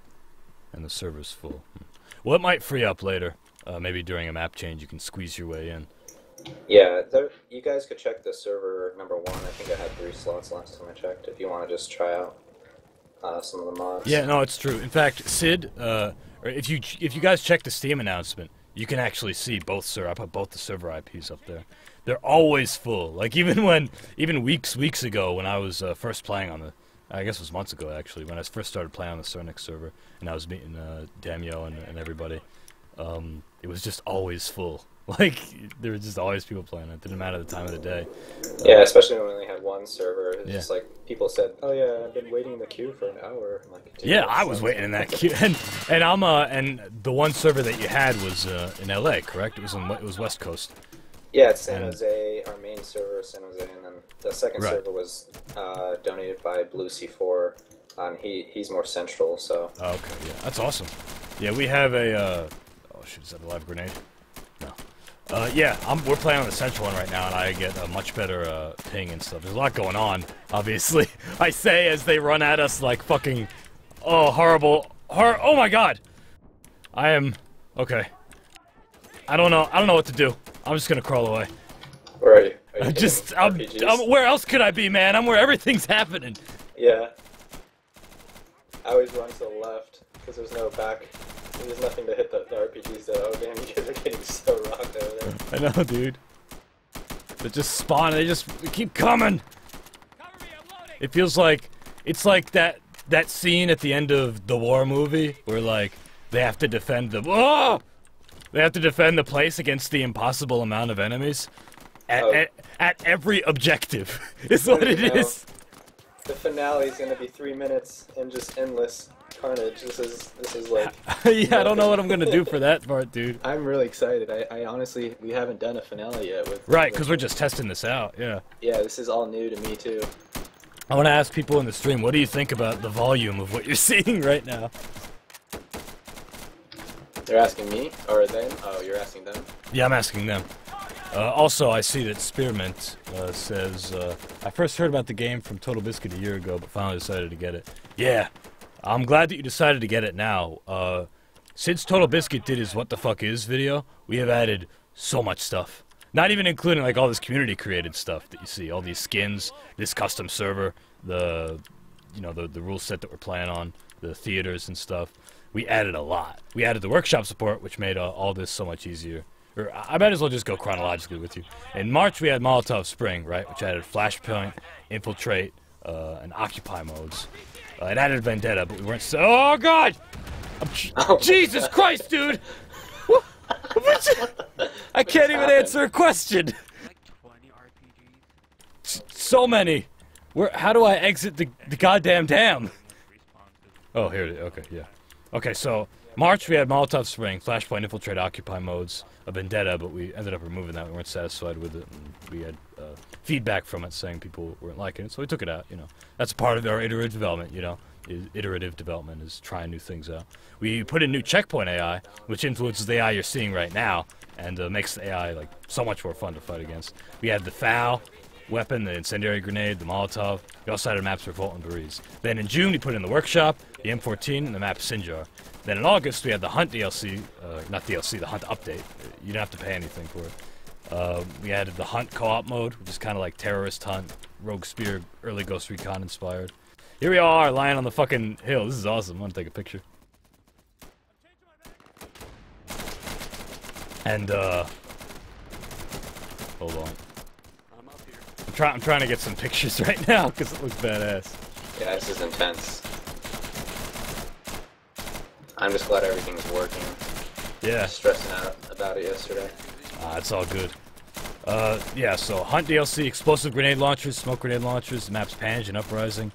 A: And the server's full. Well, it might free up later. Maybe during a map change you can squeeze your way in.
B: Yeah, you guys could check the server #1. I think I had 3 slots last time I checked. If you want to just try out some of the mods.
A: Yeah, no, it's true. In fact, Sid, if you guys check the Steam announcement, you can actually see both server. I put both the server IPs up there. They're always full. Like even weeks ago when I was first playing on the, I guess it was months ago actually, when I first started playing on the Sernix server, and I was meeting Daimyo and everybody. It was just always full. Like, there were just always people playing it. Didn't matter the time of the day.
B: Yeah, especially when we only had one server. It's just like, people said, oh yeah, I've been waiting in the queue for an hour. I'm like,
A: yeah, I was waiting in that queue. And I'm, and the one server that you had was in LA, correct? It was West Coast.
B: Yeah, it's San Jose. Our main server is San Jose, and then the second server was donated by Blue C4. He's more central, so.
A: Oh, okay, yeah, that's awesome. Yeah, we have a, oh shit, is that a live grenade? No. Yeah, we're playing on the central one right now, and I get a much better ping and stuff. There's a lot going on, obviously. I say as they run at us like fucking, oh, horrible, oh my god! I am, okay. I don't know what to do. I'm just gonna crawl away.
B: Where are you? Are you
A: I'm
B: hitting RPGs?
A: where else could I be, man? I'm where everything's happening.
B: Yeah. I always run to the left because there's no back. There's nothing to hit the RPGs though. Oh damn, you guys are getting so rocked over there.
A: I know, dude. They just spawn. They keep coming.
D: Cover me, I'm loading.
A: It feels like it's like that scene at the end of the war movie where like they have to defend they have to defend the place against the impossible amount of enemies at every objective. Is what it is.
B: The finale is gonna be 3 minutes and just endless carnage. This is like.
A: Yeah, I don't know what I'm gonna do for that part, dude.
B: I'm really excited. I honestly, we haven't done a finale yet with.
A: Right, because we're just testing this out. Yeah.
B: Yeah, this is all new to me too.
A: I want to ask people in the stream, what do you think about the volume of what you're seeing right now?
B: They're asking me, or them? Oh, you're asking them?
A: Yeah, I'm asking them. Also, I see that Spearmint says, I first heard about the game from Total Biscuit a year ago, but finally decided to get it. Yeah, I'm glad that you decided to get it now. Since Total Biscuit did his What the Fuck Is video, we have added so much stuff. Not even including like all this community-created stuff that you see, all these skins, this custom server, the rule set that we're playing on, the theaters and stuff. We added a lot. We added the workshop support, which made all this so much easier. Or I might as well just go chronologically with you. In March, we had Molotov Spring, right, which added Flashpoint, Infiltrate, and Occupy modes. It added Vendetta, but we weren't so. Oh God! Jesus Christ, dude! I can't even answer a question.
C: Like 20 RPGs.
A: So many. How do I exit the goddamn dam? Oh, here it is. Okay, yeah. Okay, so March we had Molotov Spring, Flashpoint, Infiltrate, Occupy modes, a Vendetta, but we ended up removing that. We weren't satisfied with it, and we had feedback from it saying people weren't liking it, so we took it out. You know, that's part of our iterative development. You know, iterative development is trying new things out. We put in new checkpoint AI, which influences the AI you're seeing right now, and makes the AI like so much more fun to fight against. We had the FAL weapon, the incendiary grenade, the Molotov. We also had maps Revolt and Breeze. Then in June we put in the workshop, the M14, and the map Sinjar. Then in August we had the Hunt DLC, not DLC, the Hunt update. You don't have to pay anything for it. We added the Hunt co-op mode, which is kind of like Terrorist Hunt, Rogue Spear, early Ghost Recon inspired. Here we are, lying on the fucking hill. This is awesome. I'm gonna take a picture. And hold on.
C: I'm up here.
A: I'm trying to get some pictures right now because it looks badass.
B: Yeah, this is intense. I'm just glad everything's working.
A: Yeah.
B: Stressing out about it yesterday.
A: It's all good. Yeah, so Hunt DLC, explosive grenade launchers, smoke grenade launchers, maps Pange and Uprising.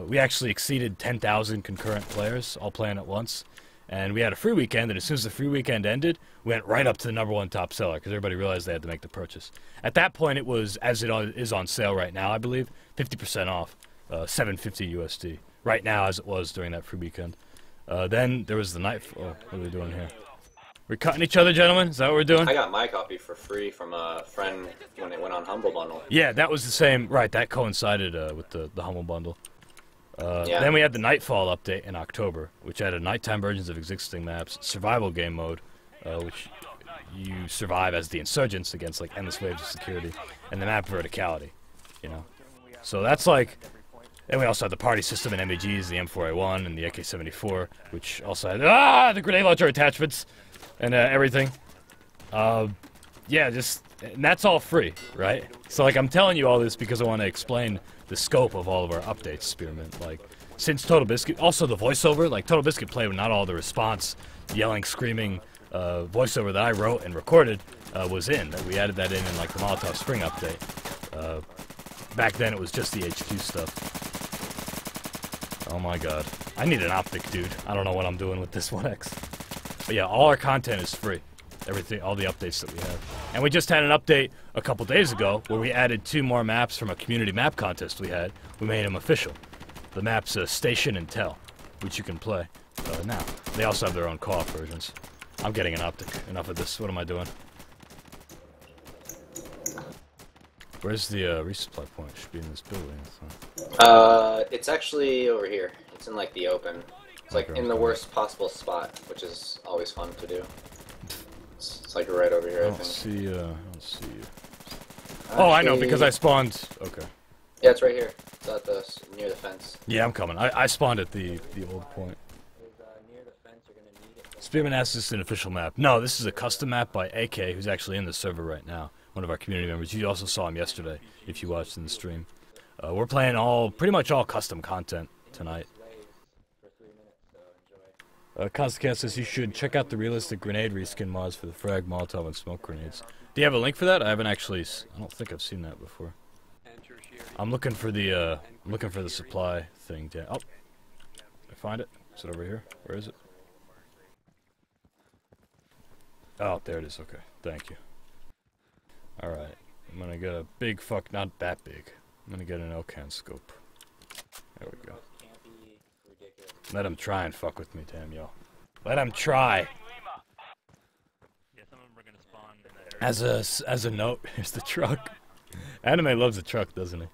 A: We actually exceeded 10,000 concurrent players, all playing at once. And we had a free weekend, and as soon as the free weekend ended, we went right up to the #1 top seller, because everybody realized they had to make the purchase. At that point, it was, as it is on sale right now, I believe, 50% off, $750 USD. Right now, as it was during that free weekend. Then there was the Nightfall. Oh, what are we doing here? We're cutting each other, gentlemen? Is that what we're doing?
B: I got my copy for free from a friend when it went on Humble Bundle.
A: Yeah, that was the same. Right, that coincided with the Humble Bundle.
B: Yeah.
A: Then we had the Nightfall update in October, which added nighttime versions of existing maps, survival game mode, which you survive as the insurgents against like endless waves of security, and the map verticality, you know. So that's like. Then we also had the party system and MAGs, the M4A1 and the AK-74, which also had the grenade launcher attachments and everything. Yeah, and that's all free, right? So like I'm telling you all this because I want to explain the scope of all of our updates, Spearmint. Like, since Total Biscuit, also the voiceover, like Total Biscuit played with not all the response, yelling, screaming voiceover that I wrote and recorded was in. We added that in like the Molotov Spring update. Back then it was just the HQ stuff. Oh my god. I need an optic, dude. I don't know what I'm doing with this 1X. But yeah, all our content is free. Everything, all the updates that we have. And we just had an update a couple days ago where we added 2 more maps from a community map contest we had. We made them official. The maps Station and Tell, which you can play now. They also have their own co-op versions. I'm getting an optic. Enough of this. What am I doing? Where's the resupply point? It should be in this building. So.
B: It's actually over here. It's in like the open. It's like in the worst possible spot, which is always fun to do. It's like right over here, I think.
A: I don't see you. Oh, I know, because I spawned... Okay.
B: Yeah, it's right here. It's at near the fence.
A: Yeah, I'm coming. I spawned at the old point.
B: Near the fence, you're gonna need it.
A: Spearman asks this is an official map. No, this is a custom map by AK, who's actually in the server right now. One of our community members. You also saw him yesterday, if you watched in the stream. We're playing pretty much all custom content tonight. Constantcat says you should check out the realistic grenade reskin mods for the frag, molotov, and smoke grenades. Do you have a link for that? I haven't actually. I don't think I've seen that before. I'm looking for the supply thing. Oh, I find it. Is it over here? Where is it? Oh, there it is. Okay, thank you. All right, I'm gonna get a big not that big. I'm gonna get an Elcan scope. There we go. Let him try and fuck with me, Daimyo. Let him try.
C: Yeah, some of them are gonna spawn in that area.
A: As a note, here's the truck. Anime loves the truck, doesn't he?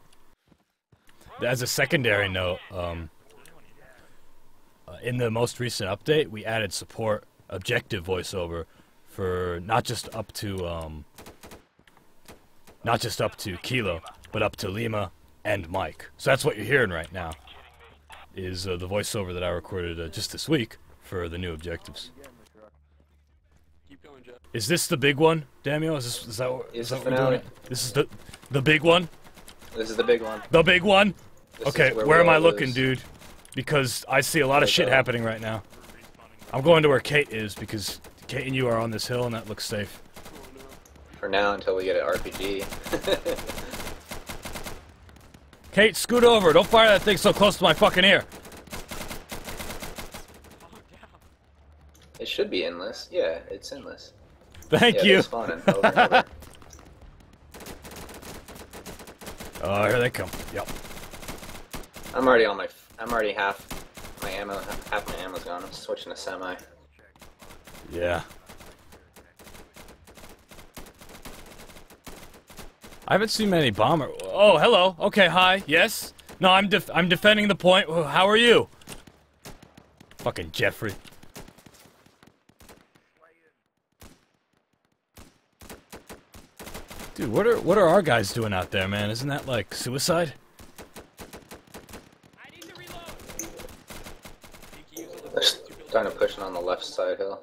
A: As a secondary note, in the most recent update, we added support objective voiceover for not just up to Kilo, but up to Lima and Mike. So that's what you're hearing right now. Is the voiceover that I recorded just this week for the new objectives. Is this the big one, Daimyo? Is that what we're doing? This is the big one?
B: This is the big one.
A: The big one?
B: This
A: Okay, where am I looking, dude? Because I see a lot of shit happening right now. I'm going to where Kate is, because Kate and you are on this hill, and that looks safe.
B: For now, until we get an RPG.
A: Kate, scoot over. Don't fire that thing so close to my fucking ear.
B: It should be endless. Yeah, it's endless.
A: Thank you.
B: They're spawning over and over.
A: Oh, here they come. Yep.
B: I'm already half my ammo. Half my ammo's gone. I'm switching to semi.
A: Yeah. I haven't seen many bomber. Oh, hello. Okay, hi. Yes. No, I'm defending the point. How are you? Fucking Jeffrey. Dude, what are our guys doing out there, man? Isn't that like suicide?
D: I need to reload.
B: They're starting to push on the left side hill.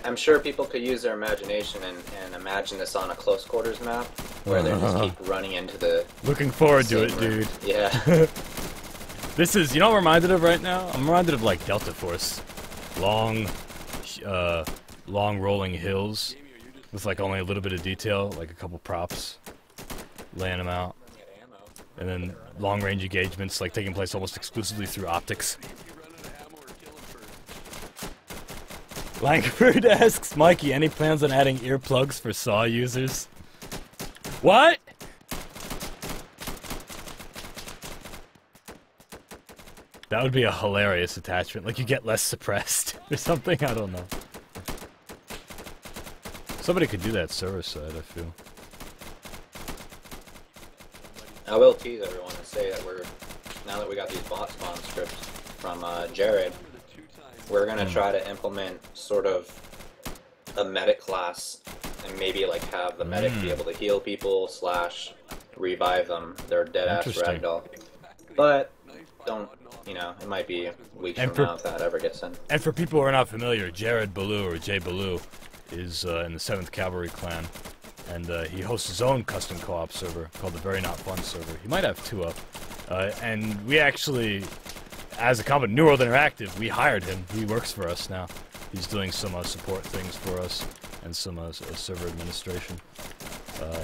B: I'm sure people could use their imagination and imagine this on a close quarters map, where they just keep running into the...
A: Looking forward to it,
B: room.
A: dude.
B: Yeah.
A: This is, you know what I'm reminded of right now? I'm reminded of like Delta Force. Long rolling hills with like only a little bit of detail, like a couple props, laying them out. And then long range engagements like taking place almost exclusively through optics. Langford asks Mikey, any plans on adding earplugs for SAW users? What? That would be a hilarious attachment. Like you get less suppressed or something. I don't know. Somebody could do that server side, I feel.
B: I will tease everyone and say that now that we got these bot spawn scripts from Jared, we're gonna try to implement sort of a medic class and maybe like have the medic be able to heal people / revive them. They're dead ass ragdoll. But don't, you know, it might be weeks from now if that ever gets in.
A: And for people who are not familiar, Jared Ballou or Jay Ballou is in the 7th Cavalry Clan, and he hosts his own custom co-op server called the Very Not Fun server. He might have 2 up. And we actually, as a company, New World Interactive, we hired him. He works for us now. He's doing some support things for us and some server administration.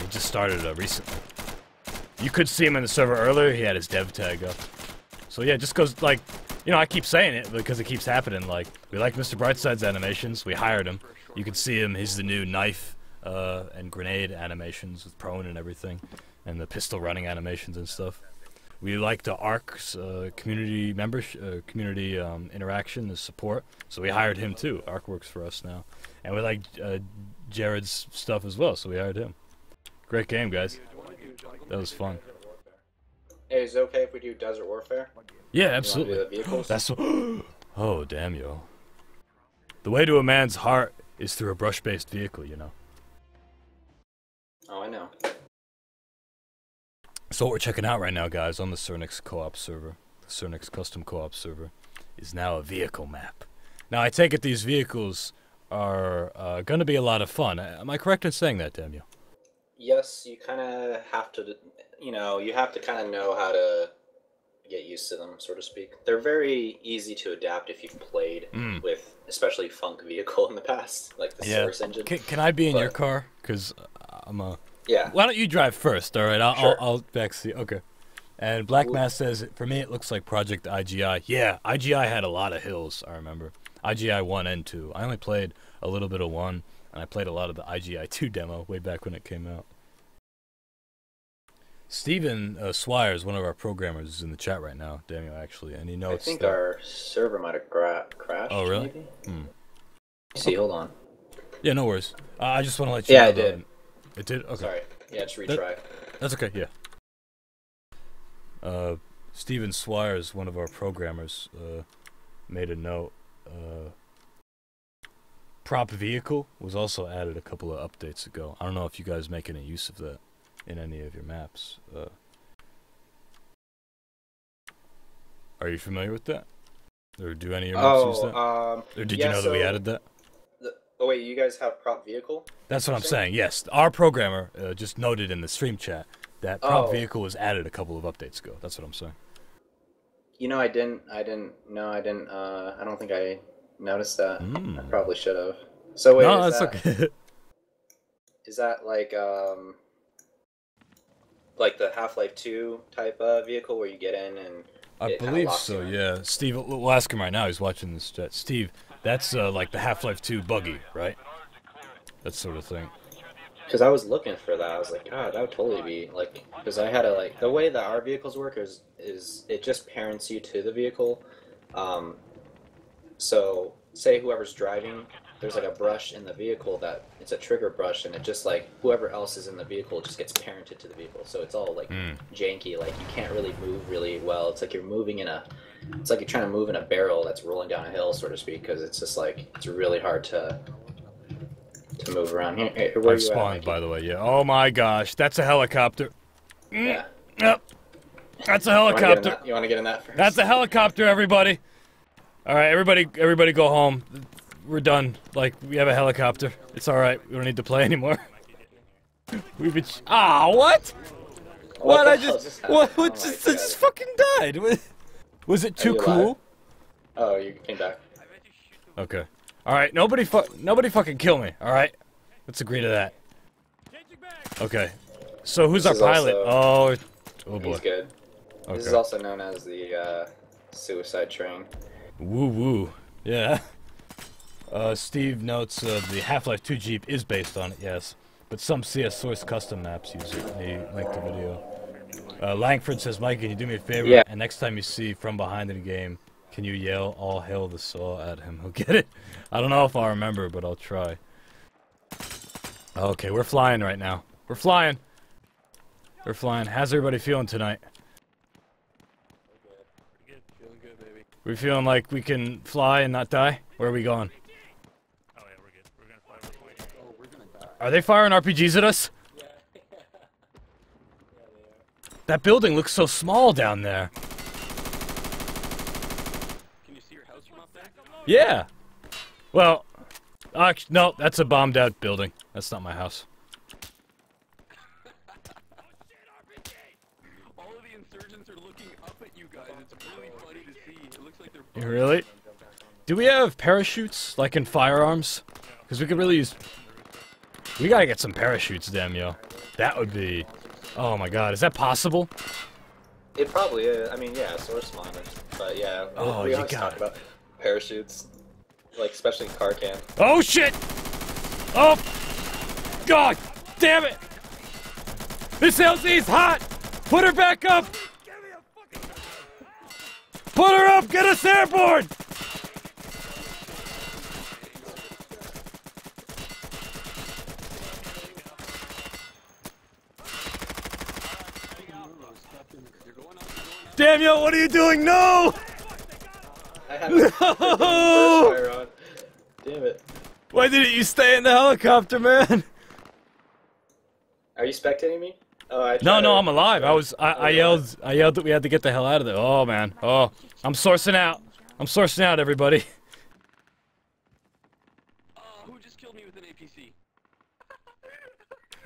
A: He just started recently. You could see him in the server earlier. He had his dev tag up. So yeah, just goes like, you know, I keep saying it because it keeps happening. Like, we like Mr. Brightside's animations. We hired him. You can see him. He's the new knife and grenade animations with prone and everything, and the pistol running animations and stuff. We like the ARC's community interaction, the support, so we hired him too. ARC works for us now. And we like Jared's stuff as well, so we hired him. Great game, guys. That was fun.
B: Hey, is it okay if we do Desert Warfare?
A: Yeah, absolutely.
B: You wanna do the vehicles?
A: That's oh, damn, yo. The way to a man's heart is through a brush-based vehicle, you know.
B: Oh, I know.
A: So what we're checking out right now, guys, on the Sernix Co-op server, the Sernix Custom Co-op server, is now a vehicle map. Now, I take it these vehicles are going to be a lot of fun. Am I correct in saying that, Daimyo?
B: Yes, you kind of have to, you have to kind of know how to get used to them, so to speak. They're very easy to adapt if you've played with, especially Funk Vehicle in the past, like the Source engine.
A: Can I be in your car? Because I'm a...
B: Yeah.
A: Why don't you drive first, all right?
B: Sure.
A: I'll backseat. Okay. And Black Mass says, for me, it looks like Project IGI. Yeah, IGI had a lot of hills, I remember. IGI 1 and 2. I only played a little bit of 1, and I played a lot of the IGI 2 demo way back when it came out. Steven Swires, one of our programmers, is in the chat right now, Daimyo, actually, and he notes
B: I think our server might have crashed.
A: Oh, really?
B: Maybe? See, hold on.
A: Yeah, no worries. I just want to let you know.
B: Yeah, it did.
A: It did? Okay.
B: Sorry. Yeah, just retry.
A: That's okay, yeah. Steven Swires, one of our programmers, made a note. Prop vehicle was also added a couple of updates ago. I don't know if you guys make any use of that in any of your maps. Are you familiar with that? Or do any of your maps use that? Or did you know that we added that?
B: Oh wait, you guys have prop vehicle?
A: That's what I'm saying, yes. Our programmer just noted in the stream chat that prop vehicle was added a couple of updates ago. That's what I'm saying.
B: I don't think I noticed that. I probably should have. So wait,
A: no, that's okay.
B: Is that like the Half-Life 2 type vehicle where you get in and
A: I believe so, yeah. Steve, we'll ask him right now. He's watching this chat. Steve, that's like the Half-Life 2 buggy, right? That sort of thing.
B: Because I was looking for that. I was like, God, that would totally be like, because I had to like, the way that our vehicles work is it just parents you to the vehicle. So say whoever's driving, there's like a brush in the vehicle that it's a trigger brush, and it just like whoever else is in the vehicle just gets parented to the vehicle. So it's all like janky, like you can't really move really well. It's like you're moving it's like you're trying to move in a barrel that's rolling down a hill, so to speak, because it's just like it's really hard to move around. Here, where
A: I've spawned, by the way. Yeah. Oh my gosh, that's a helicopter.
B: Yeah.
A: Yep. That's a helicopter.
B: You want to get in that first?
A: That's a helicopter, everybody. All right, everybody, go home. We're done. Like, we have a helicopter. It's all right. We don't need to play anymore. We've been. What? What? I just. What? I just fucking died. Was it too cool?
B: Oh, you came back.
A: Okay. All right. Nobody fucking kill me. All right. Let's agree to that. Okay. So who's our pilot? Oh boy.
B: He's good.
A: Okay.
B: This is also known as the suicide train.
A: Woo woo. Yeah. Steve notes the Half-Life 2 Jeep is based on it, yes. But some CS Source custom maps use it. He linked the video. Langford says, Mike, can you do me a favor?
B: Yeah.
A: And next time you see From Behind in the game, can you yell, all hail the saw at him? He'll get it. I don't know if I'll remember, but I'll try. Okay, we're flying right now. We're flying. We're flying. How's everybody feeling tonight?
C: Feeling good, baby.
A: We feeling like we can fly and not die? Where are we going?
C: Oh yeah, we're good. We're gonna fly over point. Oh, we're gonna die.
A: Are they firing RPGs at us?
C: Yeah. Yeah, they are.
A: That building looks so small down there.
C: Can you see your house from up there?
A: Yeah. Well, no, that's a bombed out building. That's not my house.
C: All of the insurgents are looking up at you guys. It's really funny to see. It looks like they're
A: Really? Do we have parachutes, like in firearms? Because we could really use... We gotta get some parachutes, Daimyo. That would be... Oh my god, is that possible?
B: It probably is. I mean, yeah, source monitor. But yeah,
A: Oh,
B: we
A: you
B: always
A: got
B: talk
A: it.
B: about parachutes. Like, especially car camp.
A: Oh shit! Oh! God! Damn it! This LZ's hot! Put her back up! Put her up! Get us airborne! Daimyo, what are you doing? No!
B: I had the first fire on. Damn it.
A: Why didn't you stay in the helicopter, man?
B: Are you spectating me? Oh, I
A: No,
B: tried
A: no,
B: to-
A: I'm alive. I yelled that we had to get the hell out of there. Oh man. Oh, I'm sourcing out. I'm sourcing out, everybody.
C: Who just killed me with an APC?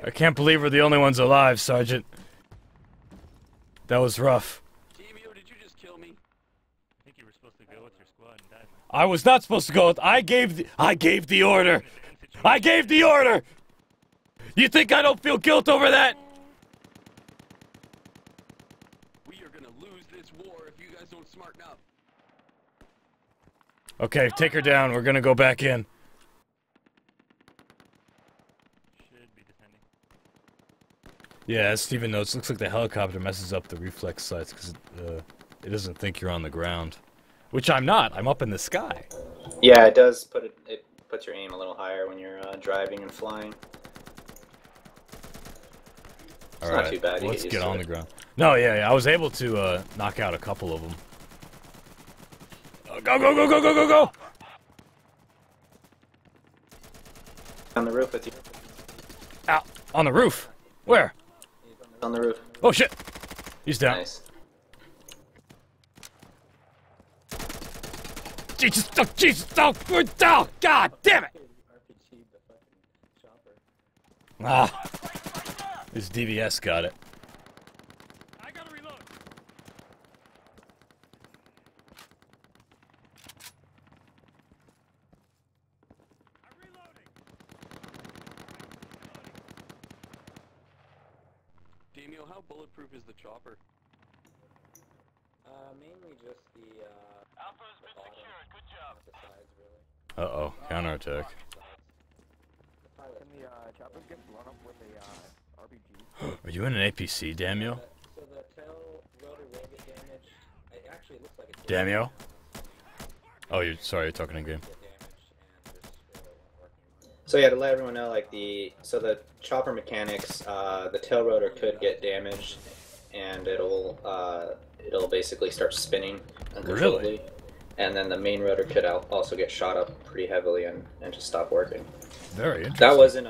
A: I can't believe we're the only ones alive, Sergeant. That was rough.
C: Daimyo, did you just kill me?
E: I think you were supposed to go with your squad and die.
A: I was not supposed to go. I gave the order. I gave the order. You think I don't feel guilt over that?
C: We are gonna lose this war if you guys don't smarten up.
A: Okay, take her down. We're gonna go back in.
E: Should be defending.
A: Yeah, as Steven notes, looks like the helicopter messes up the reflex sights because it doesn't think you're on the ground. Which I'm not. I'm up in the sky.
B: Yeah, it does put it. It puts your aim a little higher when you're driving and flying. It's not too bad. You
A: Let's
B: get
A: get
B: used to
A: on
B: it.
A: the ground. No, yeah, I was able to knock out a couple of them. Go, go, go, go, go, go, go!
B: On the roof with you.
A: Out on the roof. Where?
B: On the roof.
A: Oh shit! He's down.
B: Nice.
A: Jesus! Oh, Jesus! Oh, God damn it! Ah, this DVS got it.
D: I gotta reload. I'm reloading.
C: Daimyo, how bulletproof is the chopper?
B: Mainly just the
D: Alpha's been secured. Good job.
B: the sides, really.
A: Uh-oh, counterattack.
F: Can the choppers get blown up with a RPG?
A: Are you in an APC, Daimyo?
B: So the tail rotor will get damaged. It actually looks like it's
A: Daimyo? Oh, you're talking in game.
B: So yeah, to let everyone know, like the chopper mechanics, the tail rotor could get damaged, and it'll basically start spinning uncontrollably.
A: Really?
B: And then the main rotor could also get shot up pretty heavily and just stop working.
A: Very interesting.
B: That wasn't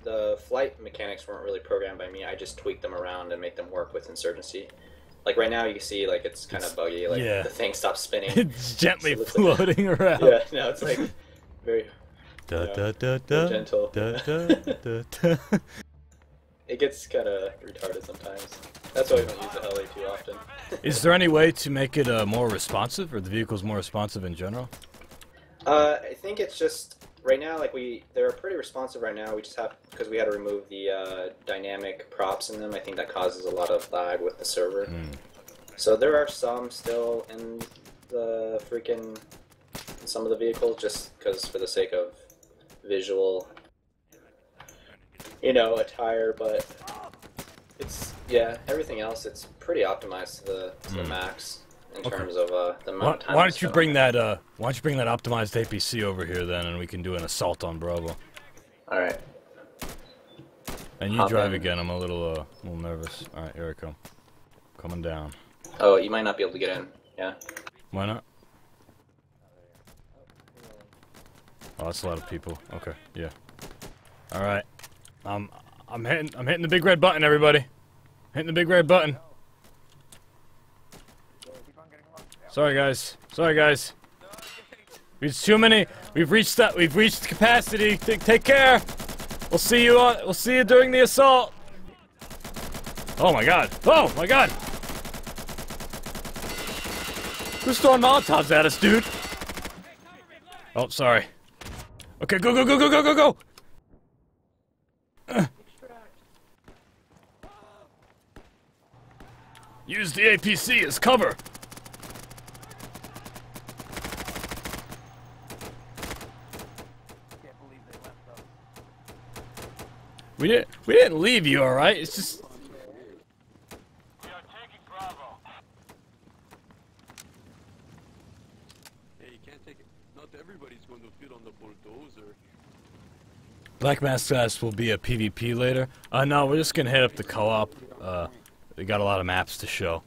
B: the flight mechanics weren't really programmed by me. I just tweaked them around and make them work with Insurgency. Like right now, you can see like it's kind of buggy. Like
A: yeah.
B: the thing stops spinning.
A: It's gently
B: So it looks like-
A: floating around.
B: Yeah, no, it's like very
A: Da,
B: Yeah.
A: da, da, da,
B: gentle.
A: da, da, da, da.
B: It gets kind of retarded sometimes. That's why we don't use the heli too often.
A: Is there any way to make it more responsive, or the vehicle's more responsive in general?
B: I think it's just right now, like they're pretty responsive right now. We just have because we had to remove the dynamic props in them. I think that causes a lot of lag with the server.
A: Mm.
B: So there are some still in the some of the vehicles, just because for the sake of visual, attire. But it's everything else. It's pretty optimized to the max in terms of the amount of time.
A: Why don't you bring that optimized APC over here then, and we can do an assault on Bravo.
B: All right.
A: And you
B: Hop
A: drive
B: in.
A: again. I'm a little nervous. All right, here I come. Coming down.
B: Oh, you might not be able to get in. Yeah.
A: Why not? Oh, that's a lot of people. Okay, yeah. All right. I'm hitting the big red button, everybody. Hitting the big red button. Sorry, guys. Sorry, guys. It's too many. We've reached capacity. Take care. We'll see you during the assault. Oh my God. Oh my God. Who's throwing Molotovs at us, dude? Oh, sorry. Okay, go, go, go, go, go, go, go! Use the APC as cover! We didn't leave you, alright? It's just...
D: We are taking Bravo.
C: Hey, you can't take it. Not everybody's going to fit on the bulldozer.
A: Black Mask Class will be a PvP later. No, we're just gonna head up the co-op. We got a lot of maps to show.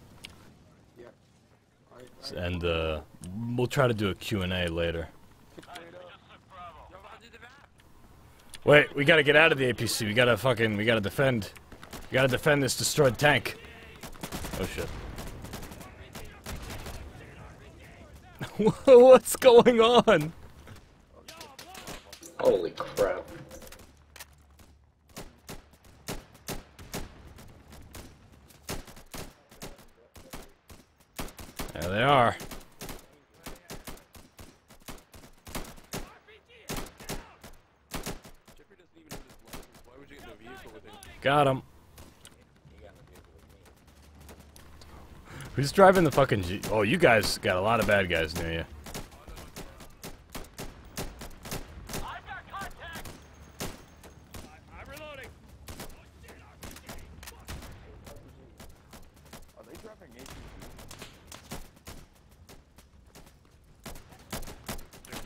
A: And, we'll try to do a Q&A later. Wait, we gotta get out of the APC. We gotta defend. We gotta defend this destroyed tank. Oh shit. What's going on?
B: Holy crap.
A: There they are.
C: Jeffrey doesn't even have his license. Why would you get in a vehicle with him?
A: Got him. Who's driving the fucking Jeep? Oh, you guys got a lot of bad guys near you.
D: I've got contact! I'm reloading!
F: Are they driving APC?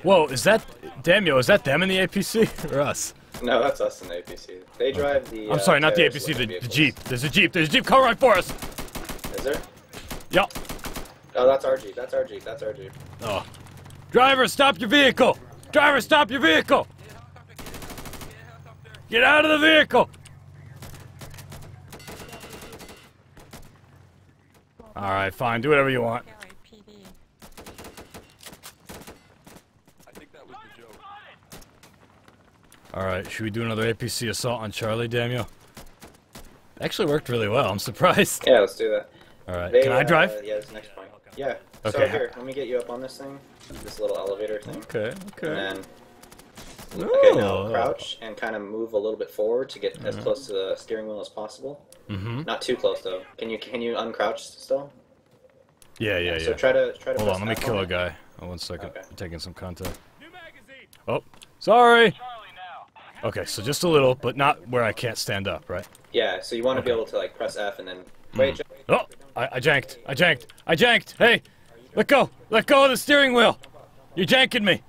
A: Whoa, is that Daimyo? Is that them in the APC or us?
B: No, that's us in the APC. They drive the.
A: I'm sorry, not the
B: terrorist
A: APC. The
B: vehicles.
A: Jeep. There's a Jeep. There's a Jeep coming right for us.
B: Is there?
A: Yup.
B: Oh, that's our Jeep. That's our Jeep. That's our Jeep.
A: Oh. Driver, stop your vehicle! Driver, stop your vehicle! Get out of the vehicle! Alright, fine. Do whatever you want.
C: I think that was the joke.
A: Alright, should we do another APC assault on Charlie, Daimyo? Actually worked really well. I'm surprised.
B: Yeah, let's do that.
A: Alright,
B: They,
A: can I drive?
B: Yeah, this next point. Yeah.
A: Okay.
B: So here, let me get you up on this thing. This little elevator thing.
A: Okay, okay.
B: And then, okay, now
A: Oh.
B: crouch and kind of move a little bit forward to get as close to the steering wheel as possible.
A: Mm-hmm.
B: Not too close though. Can you uncrouch still?
A: Yeah, yeah,
B: So
A: yeah.
B: try to
A: Hold
B: press
A: on, let me
B: F
A: kill
B: on
A: a
B: it.
A: guy. Oh, 1 second.
B: Okay.
A: I'm taking some contact.
D: New magazine!
A: Oh, sorry!
D: Charlie now.
A: Okay, so just a little, but not where I can't stand up, right?
B: Yeah, so you want to be
A: Okay.
B: able to like press F and then wait.
A: Oh! I janked! I janked! I janked! Hey! Let go! Let go of the steering wheel! You're janking me!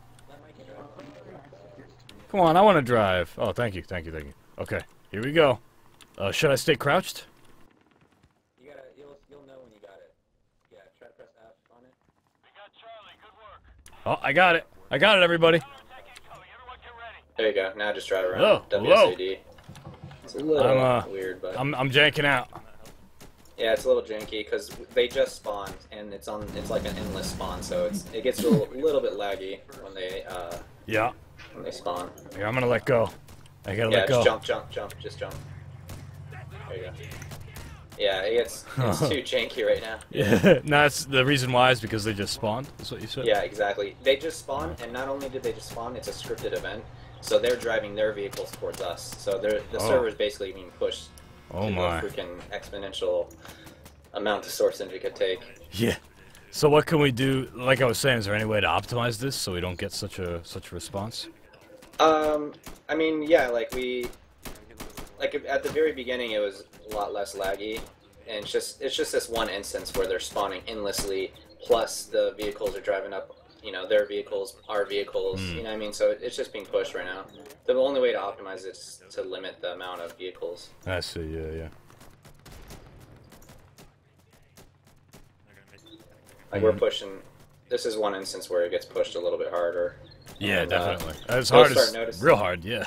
A: Come on, I want to drive. Oh, thank you, thank you, thank you. Okay, here we go. Should I stay crouched?
B: You'll know when you got it. Yeah, try to press F on it.
D: We got Charlie, good work.
A: Oh, I got it! I got it, everybody!
D: Attack incoming, everyone get ready.
B: There you go. Now just drive around.
A: Oh, hello.
B: WSAD. It's a little weird, but
A: I'm janking out.
B: yeah, it's a little janky because they just spawned and it's like an endless spawn, so it gets a little bit laggy when they
A: Yeah.
B: spawn.
A: Here, I'm gonna let go. I gotta
B: Yeah,
A: let go.
B: just jump, just jump. There you go. Yeah, it's too janky right now.
A: Yeah, no, that's the reason why is because they just spawned. That's what you said.
B: Yeah, exactly. They just spawn, and not only did they just spawn, it's a scripted event. So they're driving their vehicles towards us. So the
A: Oh.
B: server is basically being pushed
A: Oh
B: to
A: my.
B: a freaking exponential amount of source engine could take.
A: Yeah. So what can we do? Like I was saying, is there any way to optimize this so we don't get such a response?
B: I mean, yeah, like at the very beginning, it was a lot less laggy, and it's just this one instance where they're spawning endlessly. Plus, the vehicles are driving up. You know, their vehicles, our vehicles. You know what I mean? So it's just being pushed right now. The only way to optimize it is to limit the amount of vehicles.
A: I see. Yeah, yeah.
B: Like we're pushing. This is one instance where it gets pushed a little bit harder.
A: Yeah,
B: And,
A: definitely. As
B: you'll
A: hard
B: start
A: as
B: noticing-
A: real hard. Yeah.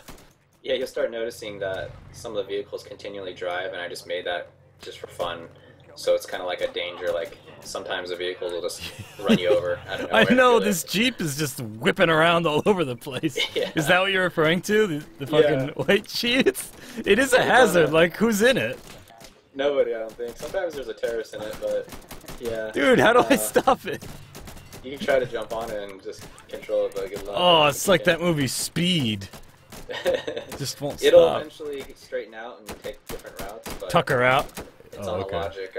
B: Yeah, you'll start noticing that some of the vehicles continually drive, and I just made that just for fun. So it's kind of like a danger. Like sometimes the vehicles will just run you over. I don't know.
A: I know this Jeep is just whipping around all over the place.
B: Yeah.
A: Is that what you're referring to? The fucking
B: Yeah.
A: white Jeep? It is a hazard. Like, who's in it?
B: Nobody, I don't think. Sometimes there's a terrorist in it, but yeah.
A: Dude, how do I stop it?
B: You can try to jump on it and just control it, but good luck.
A: Oh, it's like that movie Speed. Just won't
B: It'll
A: stop.
B: eventually straighten out and take different routes, but
A: Tuck her out.
B: it's
A: Oh,
B: on
A: okay.
B: a logic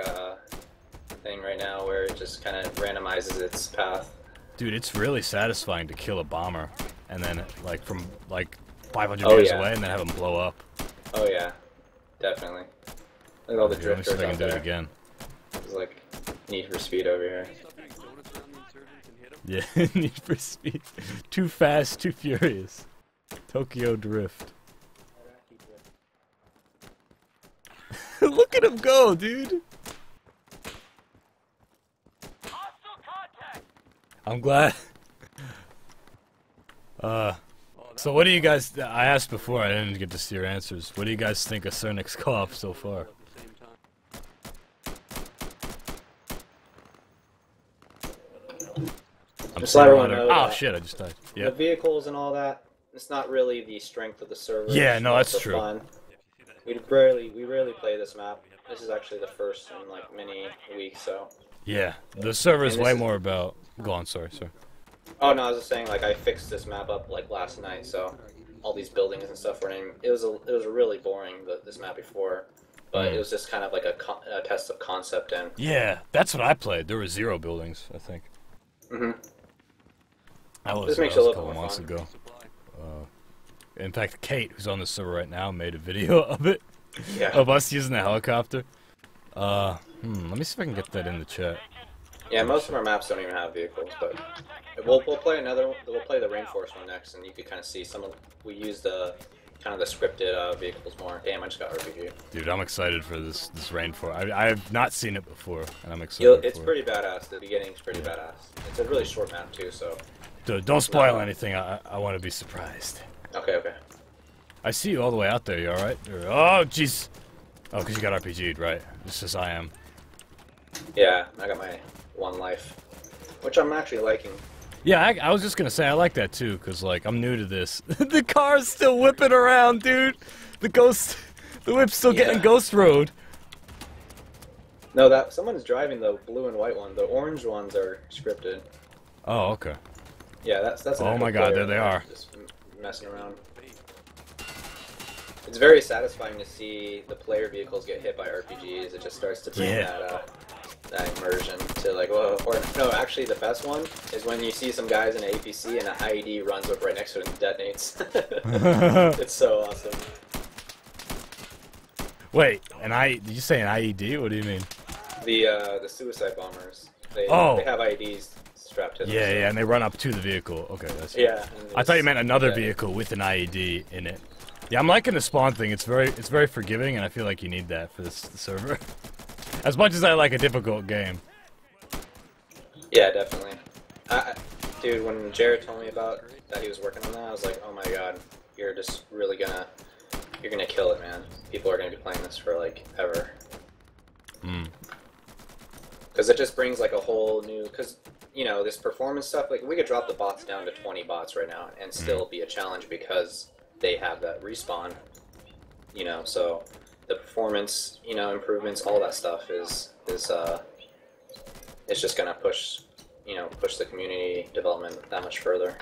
B: thing right now where it just kind of randomizes its path.
A: Dude, it's really satisfying to kill a bomber and then like from like 500
B: Oh,
A: meters
B: yeah.
A: away and then have them blow up.
B: Oh yeah, definitely. Look at all the
A: Here, let me see
B: drifters
A: if I can
B: out
A: do it
B: there.
A: again.
B: It's like Need for Speed over here.
C: Stop doing donuts around the insurgents and hit them.
A: Yeah, Need for Speed. Too fast, too furious. Tokyo Drift. Look at him go, dude.
D: Hostile contact!
A: I'm glad.
C: Oh,
A: So what do you guys? I asked before. I didn't get to see your answers. What do you guys think of Sernix Coop so far?
C: At the same time.
A: I'm
B: Just let
A: seeing a
B: everyone
A: lot of-
B: know
A: Oh
B: that
A: shit! I just died.
B: The
A: Yeah.
B: vehicles and all that, it's not really the strength of the server.
A: Yeah,
B: it's
A: no,
B: more
A: that's
B: for
A: true.
B: Fun.
E: If you see that,
B: We rarely play this map. This is actually the first in like many weeks, so.
A: Yeah. The server is
B: And this
A: way
B: is-
A: more about. Go on. Sorry, sir.
B: Oh no, I was just saying like I fixed this map up like last night, so all these buildings and stuff were in. It was really boring this map before, but it was just kind of like a test of concept and.
A: Yeah, that's what I played. There were 0 buildings, I think.
B: Mhm.
A: That was,
B: This makes
A: that
B: it a
A: was a
B: little
A: couple
B: more
A: months
B: fun.
A: ago.
C: Supply.
A: In fact, Kate, who's on the server right now, made a video of it,
B: Yeah.
A: of us using the helicopter. Let me see if I can get that in the chat.
B: Yeah, most of our maps don't even have vehicles, but we'll play another. We'll play the rainforest one next, and you can kind of see some of. We use the kind of the scripted vehicles more. Damn, I just got RPG.
A: Dude, I'm excited for this rainforest. I have not seen it before, and I'm excited
B: It's
A: for
B: pretty badass. The beginning's pretty badass. It's a really short map too, so.
A: it. Dude, don't spoil anything. I want to be surprised.
B: Okay.
A: I see you all the way out there. You alright? Oh, jeez. Oh, because you got RPG'd, right? Just as I am.
B: Yeah, I got my 1 life, which I'm actually liking.
A: Yeah, I was just gonna say I like that too, cause like I'm new to this. The car's still whipping around, dude. The whip's still getting
B: Yeah.
A: ghost road.
B: No, that someone's driving the blue and white one. The orange ones are scripted.
A: Oh, okay.
B: Yeah, that's. An
A: Oh
B: actual
A: my God,
B: player
A: there they are.
B: Just messing around. It's very satisfying to see the player vehicles get hit by RPGs. It just starts to bring
A: Yeah.
B: that immersion to like, whoa. Or no, actually, the best one is when you see some guys in an APC and an IED runs up right next to it and detonates. It's so awesome.
A: Wait, did you say an IED? What do you mean?
B: The suicide bombers. They
A: Oh.
B: have IEDs strapped to them.
A: Yeah,
B: so-
A: yeah, and they run up to the vehicle. Okay, that's
B: Yeah.
A: I thought you meant another
B: yeah.
A: vehicle with an IED in it. Yeah, I'm liking the spawn thing. It's very forgiving, and I feel like you need that for this server. As much as I like a difficult game.
B: Yeah, definitely. Dude, when Jared told me about that he was working on that, I was like, oh my god, you're just really gonna kill it, man. People are gonna be playing this for like ever. Because it just brings like a whole new, because you know this performance stuff. Like we could drop the bots down to 20 bots right now and still be a challenge because they have that respawn. You know, so the performance, you know, improvements, all that stuff is it's just gonna push the community development that much further.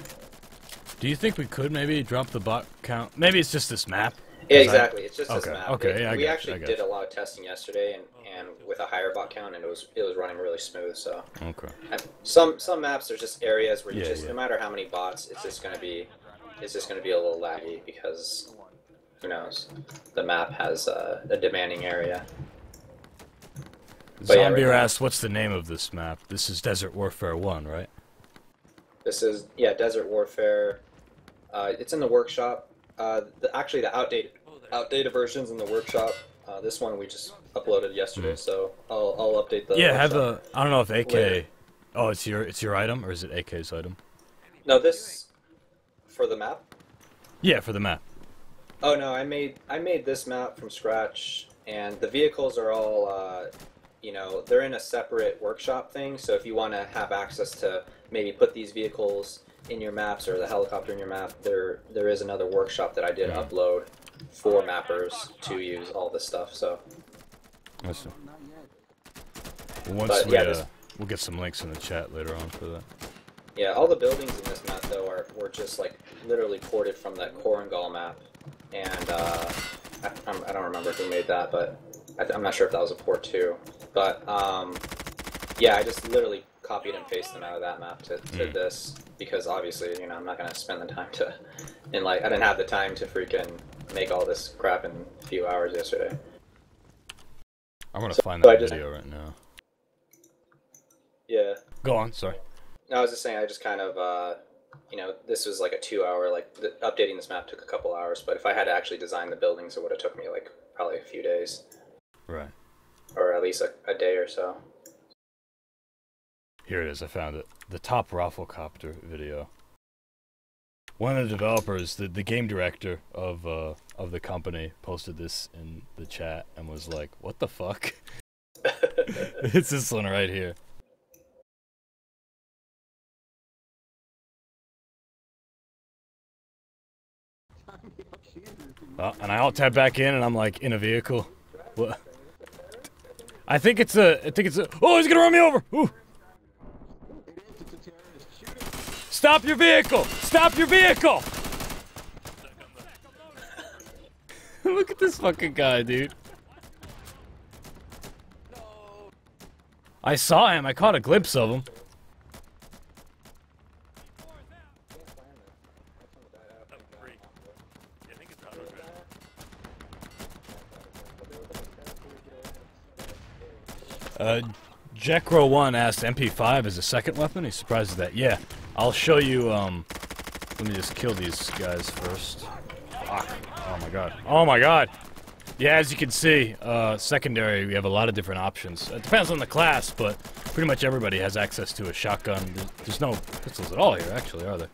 A: Do you think we could maybe drop the bot count? Maybe it's just this map.
B: Yeah,
A: 'Cause
B: exactly. It's just
A: Okay,
B: this map.
A: okay, yeah, I
B: we
A: got you,
B: actually
A: I got
B: did
A: you.
B: a lot of testing yesterday, and with a higher bot count, and it was running really smooth. So
A: Okay.
B: and some maps there's just areas where you
A: Yeah,
B: just
A: yeah.
B: no matter how many bots, it's just gonna be a little laggy because who knows, the map has a demanding area. But yeah,
A: Zombie
B: right now-
A: asks, what's the name of this map? This is Desert Warfare 1, right?
B: This is Desert Warfare. It's in the workshop. Actually, the outdated versions in the workshop. This one we just uploaded yesterday, so I'll update the.
A: Yeah,
B: workshop.
A: I don't know if AK.
B: Later.
A: Oh, it's your item, or is it AK's item?
B: No, this for the map.
A: Yeah, for the map.
B: Oh no, I made this map from scratch, and the vehicles are all, they're in a separate workshop thing. So if you want to have access to maybe put these vehicles in your maps or the helicopter in your map, there is another workshop that I did upload for mappers to use all this stuff. So.
A: I see. Well, once
B: But,
A: we
B: yeah,
A: we'll get some links in the chat later on for that.
B: Yeah, all the buildings in this map though were just like literally ported from that Korangal map, and I don't remember who made that, but I'm not sure if that was a port too. But yeah, I just literally copied and pasted them out of that map to this because obviously I'm not gonna spend the time to, and like I didn't have the time to freaking make all this crap in a few hours yesterday.
A: I'm gonna find
B: so
A: that
B: I just-
A: video right now.
B: Yeah.
A: Go on, sorry.
B: No, I was just saying, I just kind of, this was like a 2-hour, updating this map took a couple hours, but if I had to actually design the buildings, it would have took me, probably a few days.
A: Right.
B: Or at least a day or so.
A: Here it is, I found it. The top Rafflecopter video. One of the developers, the game director of the company, posted this in the chat and was like, "What the fuck?" It's this one right here. And I alt tab back in, and I'm like in a vehicle. What? I think it's a. Oh, he's gonna run me over! Ooh. Stop your vehicle! Stop your vehicle! Look at this fucking guy, dude. I saw him. I caught a glimpse of him. Jekro1 asked MP5 as a second weapon. He's surprised at that. Yeah, I'll show you. Let me just kill these guys first. Fuck. Oh my god. Oh my god. Yeah, as you can see, secondary, we have a lot of different options. It depends on the class, but pretty much everybody has access to a shotgun. There's no pistols at all here, actually, are there?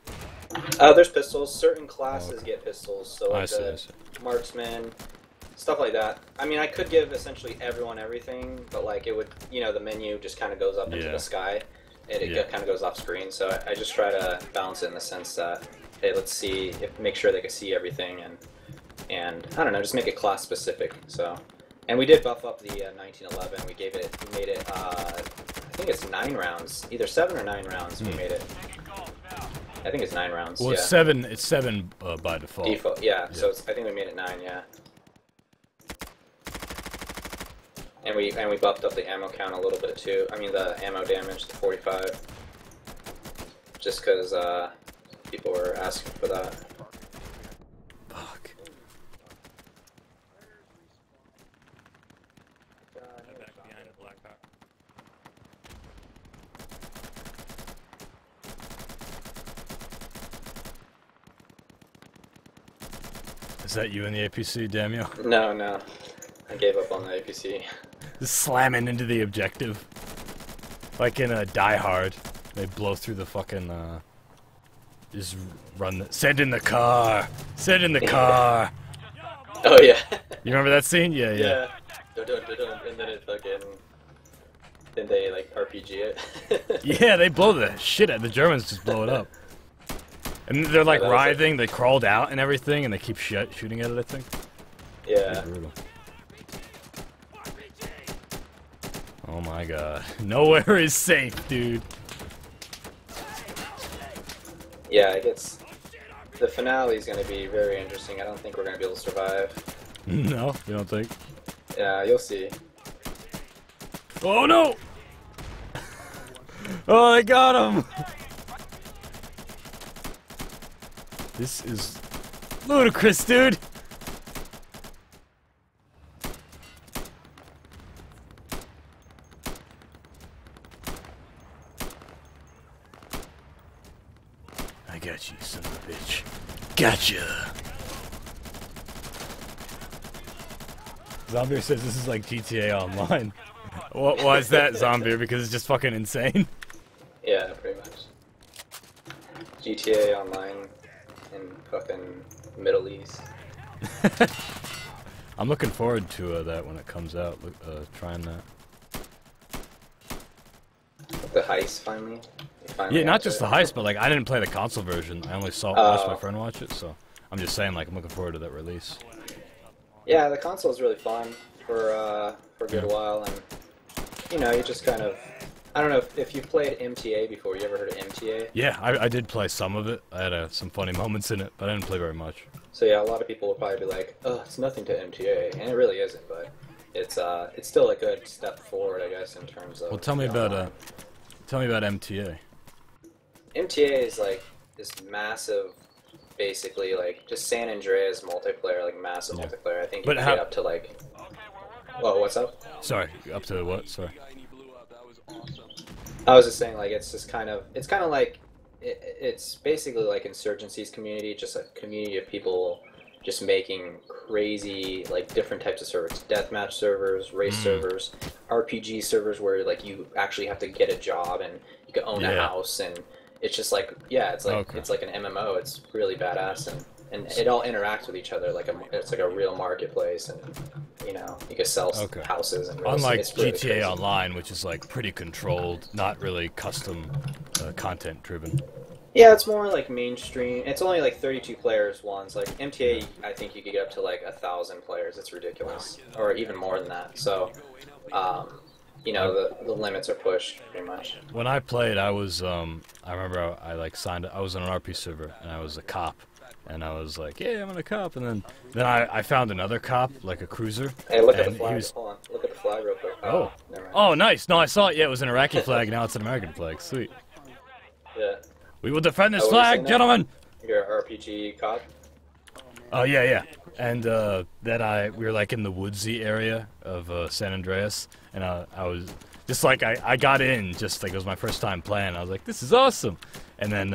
B: There's pistols. Certain classes get pistols, so like the marksman, stuff like that. I mean, I could give essentially everyone everything, but like it would, you know, the menu just kind of goes up into the sky, and it kind of goes off screen. So I just try to balance it in the sense that, hey, let's see, make sure they can see everything, and I don't know, just make it class specific. So, and we did buff up the 1911. We made it. I think it's 9 rounds, either 7 or 9 rounds. We made it. I think it's 9 rounds.
A: Well,
B: yeah.
A: it's 7. It's 7 by default.
B: Default, yeah. So I think we made it 9, yeah. And we buffed up the ammo count a little bit too. I mean the ammo damage to 45. Just because people were asking for that.
A: Fuck.
E: Back behind the black car.
A: Is that you in the APC, Daimyo?
B: No. I gave up on the APC.
A: Just slamming into the objective. Like in a Die Hard. They blow through the fucking, just run send in the car! Send in the car!
B: Oh yeah.
A: You remember that scene? Yeah.
B: Yeah. And then it fucking... Then they like RPG it.
A: Yeah, they blow the shit out. The Germans just blow it up. And they're like writhing, they crawled out and everything, and they keep shooting at it, I think.
B: Yeah.
A: Brutal. Oh my god. Nowhere is safe, dude.
B: Yeah, it gets... The finale is going to be very interesting. I don't think we're going to be able to survive.
A: No, you don't think?
B: Yeah, you'll see.
A: Oh no! Oh, they got him! This is ludicrous, dude! I got you, son of a bitch. Gotcha! Zombie says this is like GTA Online. Why is that, Zombie? Because it's just fucking insane.
B: Yeah, pretty much. GTA Online in fucking Middle East.
A: I'm looking forward to that when it comes out. Trying that.
B: The heist finally.
A: Yeah, not just the heist, but like I didn't play the console version. I only watched my friend watch it, so I'm just saying like I'm looking forward to that release.
B: Yeah, the console is really fun for a good while, and you know, you just kind of. I don't know if you've played MTA before. You ever heard of MTA?
A: Yeah, I did play some of it. I had some funny moments in it, but I didn't play very much.
B: So yeah, a lot of people will probably be like, "Oh, it's nothing to MTA," and it really isn't. But it's still a good step forward, I guess, in terms of.
A: Well, tell me about MTA.
B: MTA is like this massive, basically like just San Andreas multiplayer, like massive multiplayer. I think you can get up to like. Whoa, what's up?
A: Sorry, up to what? Sorry.
B: I was just saying, like, it's kind of like, it's basically like Insurgency's community, just a community of people just making crazy, like, different types of servers. Deathmatch servers, race servers, RPG servers where, like, you actually have to get a job and you can own a house and it's just like, yeah, it's like
A: Okay.
B: it's like an MMO. It's really badass, and it all interacts with each other. It's like a real marketplace, and you know, you can sell
A: Okay.
B: houses and real
A: Unlike
B: it's really
A: GTA
B: crazy.
A: Online, which is like pretty controlled, not really custom content driven.
B: Yeah, it's more like mainstream. It's only like 32 players once. Like MTA, I think you could get up to like 1,000 players. It's ridiculous, or even more than that. So, you know, the limits are pushed pretty much.
A: When I played, I was I remember I like signed. I was on an RP server and I was a cop, and I was like, yeah, I'm a cop. And then I found another cop, like a cruiser.
B: Hey, look at
A: and
B: the flag.
A: he was-
B: Hold on, look at the flag real quick.
A: Oh.
B: Never mind.
A: Oh, nice. No, I saw it. Yeah, it was an Iraqi flag. Now it's an American flag. Sweet.
B: Yeah.
A: We will defend this
B: Oh, what were you
A: flag,
B: saying now?
A: gentlemen.
B: You're an RPG cop.
A: Oh yeah. And then we were like in the woodsy area of San Andreas, and I was just like I got in just like it was my first time playing. I was like, this is awesome, and then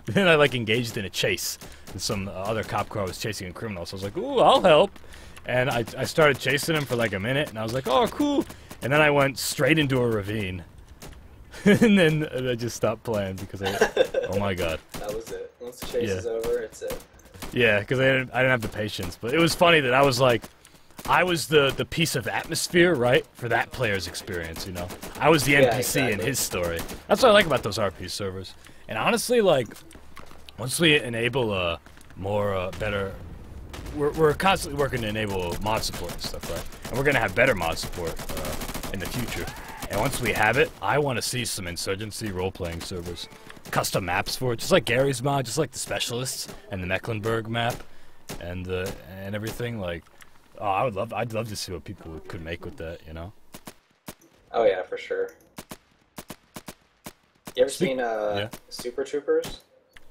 A: then I like engaged in a chase, and some other cop car was chasing a criminal. So I was like, ooh, I'll help, and I started chasing him for like a minute, and I was like, oh cool, and then I went straight into a ravine, and then I just stopped playing because oh my god.
B: That was it. Once the chase
A: Yeah.
B: is over, it's it.
A: Yeah, because I didn't have the patience. But it was funny that I was like, I was the piece of atmosphere, right, for that player's experience, you know? I was the
B: Yeah,
A: NPC in
B: exactly.
A: his story. That's what I like about those RP servers. And honestly, like, once we enable better... We're constantly working to enable mod support and stuff, right? And we're going to have better mod support in the future. And once we have it, I want to see some Insurgency role-playing servers. Custom maps for it, just like Gary's mod, just like the Specialists and the Mecklenburg map, and everything. Like, oh, I'd love to see what people could make with that, you know?
B: Oh yeah, for sure. You ever seen
A: yeah.
B: Super Troopers?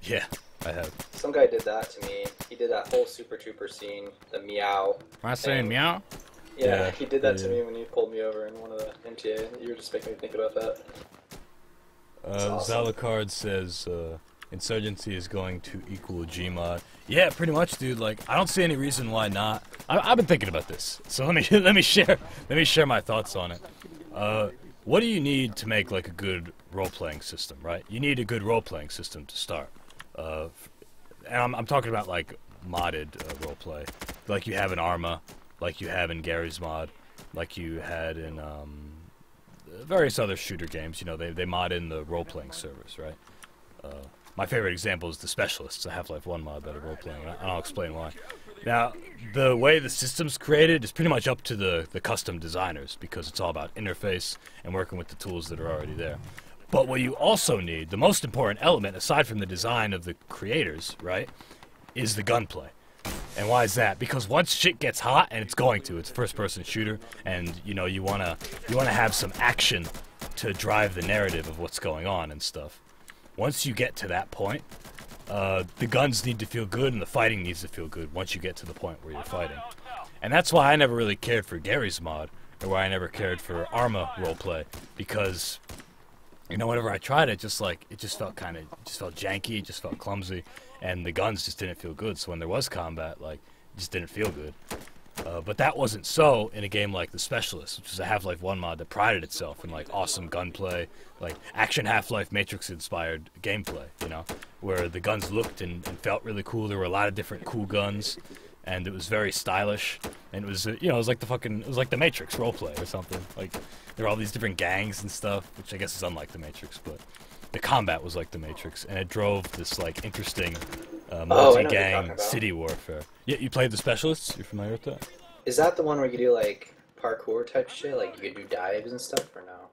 A: Yeah, I have.
B: Some guy did that to me. He did that whole Super Trooper scene, the meow.
A: Am I saying
B: And-
A: meow?
B: Yeah,
A: Yeah,
B: he did that to
A: yeah.
B: me when he pulled me over in one of the MTA. You were just making me think about that. awesome.
A: Zalakard says Insurgency is going to equal Gmod. Yeah, pretty much, dude. Like, I don't see any reason why not. I've been thinking about this, so let me share my thoughts on it. What do you need to make like a good role-playing system, right? You need a good role-playing system to start. And I'm talking about like modded roleplay, like you have in Arma, like you have in Gary's mod, like you had in various other shooter games. You know, they mod in the role-playing servers, right? My favorite example is the Specialists, a Half-Life 1 mod that are role-playing, and I'll explain why. Now, the way the system's created is pretty much up to the custom designers, because it's all about interface and working with the tools that are already there. But what you also need, the most important element, aside from the design of the creators, right, is the gunplay. And why is that? Because once shit gets hot, and it's a first-person shooter, and you know you wanna have some action to drive the narrative of what's going on and stuff. Once you get to that point, the guns need to feel good, and the fighting needs to feel good. Once you get to the point where you're fighting, and that's why I never really cared for Gary's mod, or why I never cared for Arma roleplay, because you know whenever I tried it, just felt janky, it just felt clumsy. And the guns just didn't feel good, so when there was combat, like, it just didn't feel good. But that wasn't so in a game like The Specialist, which is a Half-Life 1 mod that prided itself in, like, awesome gunplay, like, action Half-Life Matrix-inspired gameplay, you know, where the guns looked and felt really cool. There were a lot of different cool guns, and it was very stylish, and it was, you know, it was like the Matrix roleplay or something. Like, there were all these different gangs and stuff, which I guess is unlike the Matrix, but the combat was like the Matrix, and it drove this like interesting
B: I know what you're
A: multi-gang
B: talking about.
A: city warfare. Yeah, you played the Specialists? You're familiar with that?
B: Is that the one where you do like parkour type shit? Like you could do dives and stuff, or no?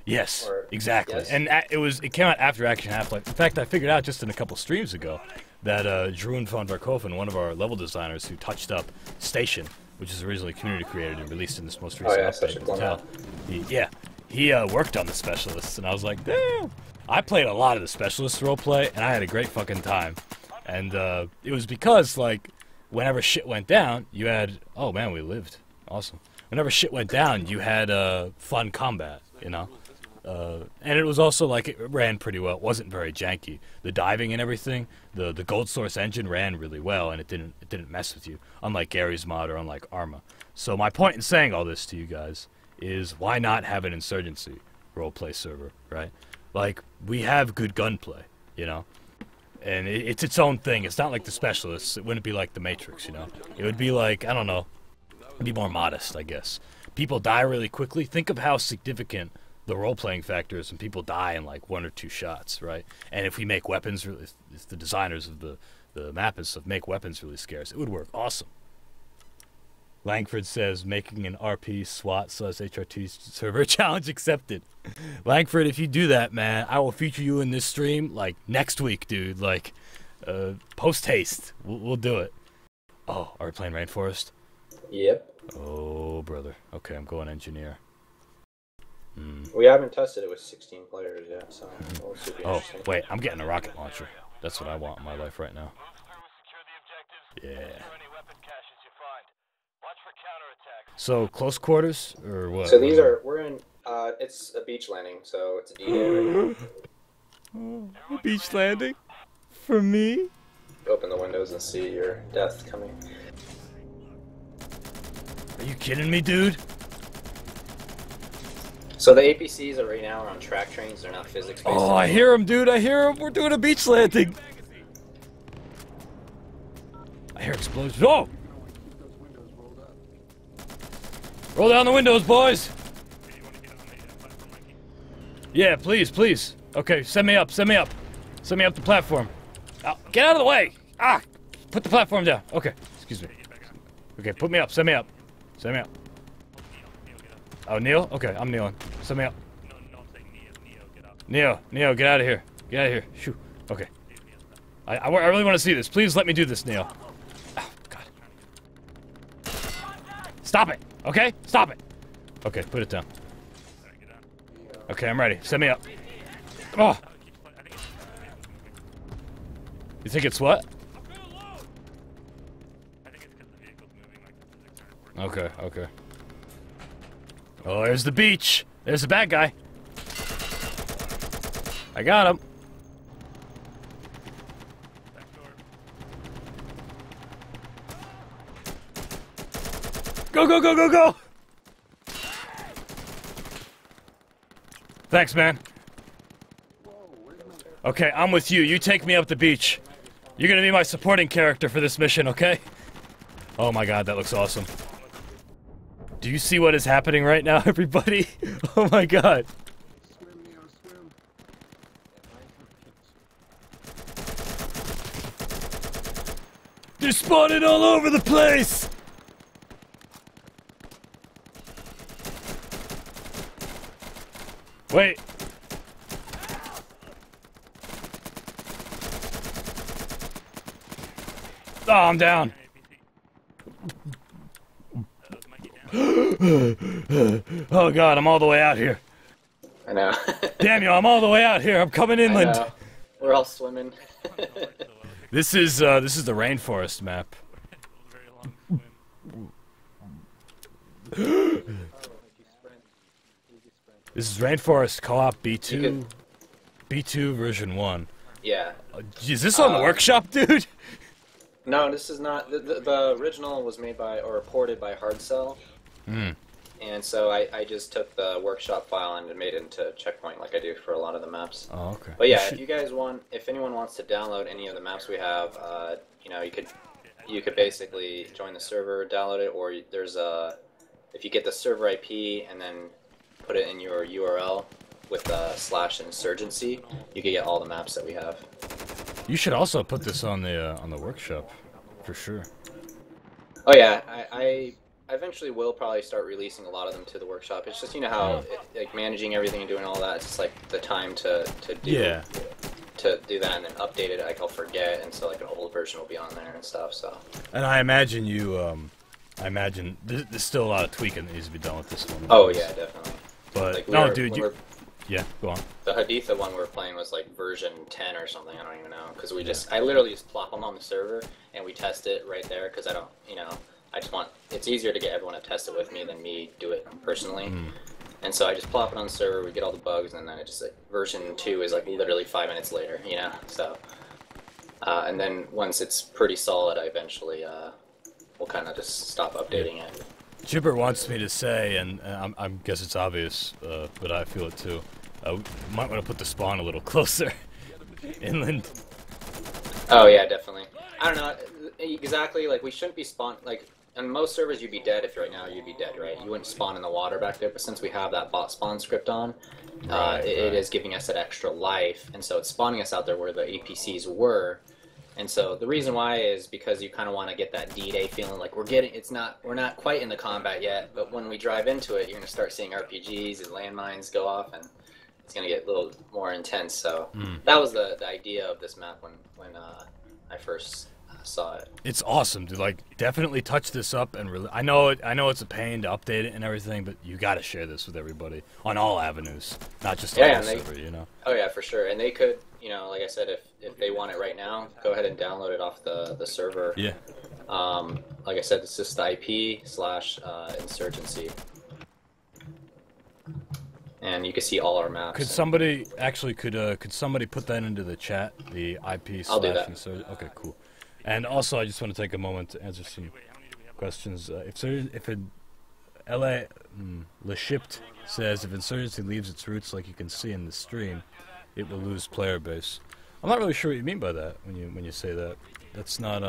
A: Yes,
B: Or-
A: exactly.
B: yes?
A: And it came out after Action Half-Life. In fact, I figured out just in a couple streams ago that Jeroen van Verkoven, one of our level designers who touched up Station, which is originally community created and released in this most recent
B: yeah,
A: update,
B: Station
A: to tell, he worked on the Specialists, and I was like, damn. I played a lot of the Specialists roleplay, and I had a great fucking time. And it was because, like, whenever shit went down, you had... Oh, man, we lived. Awesome. Whenever shit went down, you had fun combat, you know? And it was also, like, it ran pretty well. It wasn't very janky. The diving and everything, the Gold Source engine ran really well, and it didn't mess with you, unlike Gary's mod or unlike Arma. So my point in saying all this to you guys is why not have an Insurgency roleplay server, right? Like, we have good gunplay, you know? And it's its own thing. It's not like the Specialists. It wouldn't be like the Matrix, you know? It would be like, I don't know, be more modest, I guess. People die really quickly. Think of how significant the role-playing factor is when people die in like 1 or 2 shots, right? And if we make weapons, really, if the designers of the map and stuff make weapons really scarce, it would work awesome. Langford says, making an RP SWAT / HRT server challenge accepted. Langford, if you do that, man, I will feature you in this stream, like, next week, dude. Like, post-haste. We'll do it. Oh, are we playing Rainforest?
B: Yep.
A: Oh, brother. Okay, I'm going engineer.
B: We haven't tested it with 16 players yet, so we'll see.
A: Oh, wait, I'm getting a rocket launcher. That's what I want in my life right now. Yeah. So, close quarters, or what?
B: So these are, we're in, it's a beach landing, so it's a D-Day right now.
A: Oh, beach landing? For me?
B: Open the windows and see your death coming.
A: Are you kidding me, dude?
B: So the APCs are right now on track trains, they're not physics-based.
A: Oh, I hear him, dude, I hear him. We're doing a beach landing. I hear explosions. Oh! Roll down the windows, boys! Yeah, please, please. Okay, send me up, send me up. Send me up the platform. Get out of the way! Ah! Put the platform down. Okay, excuse me. Okay, put me up, send me up. Send me up. Oh, Neil? Okay, I'm kneeling. Send me up. Neo, get out of here. Get out of here. Shoo. Okay. I really want to see this. Please let me do this, Neo. Oh, God. Stop it! Okay? Stop it! Okay, put it down. Okay, I'm ready. Send me up. Oh! You think it's what? Okay, okay. Oh, there's the beach. There's the bad guy. I got him. Go, go, go, go, go! Thanks, man. Okay, I'm with you. You take me up the beach. You're gonna be my supporting character for this mission, okay? Oh my god, that looks awesome. Do you see what is happening right now, everybody? Oh my god. They're spawning all over the place! Wait. Oh, I'm down. Oh god, I'm all the way out here.
B: I know.
A: Daimyo, I'm all the way out here. I'm coming inland.
B: I know. We're all swimming.
A: This is the rainforest map. This is Rainforest Co-op B2. B2 version 1.
B: Yeah.
A: Is this on the workshop, dude?
B: No, this is not. The original was made by, or ported by Hard Cell.
A: Hmm.
B: And so I just took the workshop file and made it into Checkpoint like I do for a lot of the maps.
A: Oh, okay.
B: But yeah, if you guys want, if anyone wants to download any of the maps we have, you know, you could basically join the server, download it, or there's a, if you get the server IP and then put it in your URL with /Insurgency, you can get all the maps that we have.
A: You should also put this on the workshop, for sure.
B: Oh yeah, I eventually will probably start releasing a lot of them to the workshop. It's just, you know how like managing everything and doing all that, it's just like the time to do to do that and then update it, like I'll forget, and so like an old version will be on there and stuff. So. And
A: I imagine you, there's still a lot of tweaking that needs to be done with this one.
B: Oh yeah, definitely.
A: But
B: like
A: no, dude, yeah, go on.
B: The Haditha one we were playing was like version 10 or something. I don't even know, because we I literally just plop them on the server and we test it right there, because I don't, you know. I just want, it's easier to get everyone to test it with me than me do it personally. And so I just plop it on the server, we get all the bugs, and then it just, like, version 2 is like literally 5 minutes later, you know? So, and then once it's pretty solid, I eventually, we'll kind of just stop updating it.
A: Jibber wants me to say, and I guess it's obvious, but I feel it too. We might want to put the spawn a little closer inland.
B: Oh yeah, definitely. I don't know exactly. Like we shouldn't be like on most servers you'd be dead if right now you'd be dead, right? You wouldn't spawn in the water back there. But since we have that bot spawn script on, it is giving us that extra life, and so it's spawning us out there where the APCs were. And so the reason why is because you kind of want to get that D-Day feeling, like we're not quite in the combat yet, but when we drive into it, you're gonna start seeing RPGs and landmines go off, and it's gonna get a little more intense. So that was the idea of this map when I first saw it.
A: It's awesome to like definitely touch this up and really. I know it's a pain to update it and everything, but you got to share this with everybody on all avenues, not just on the server, you know.
B: Oh yeah, for sure. And they could, you know, like I said, if they want it right now, go ahead and download it off the server.
A: Yeah.
B: Like I said, it's just the IP/Insurgency. And you can see all our maps.
A: Could somebody put that into the chat? The IP/Insurgency.
B: I'll do that.
A: Okay, cool. And also, I just want to take a moment to answer some questions. If Le Shipped says if Insurgency leaves its roots, like you can see in the stream, it will lose player base. I'm not really sure what you mean by that when you say that. That's not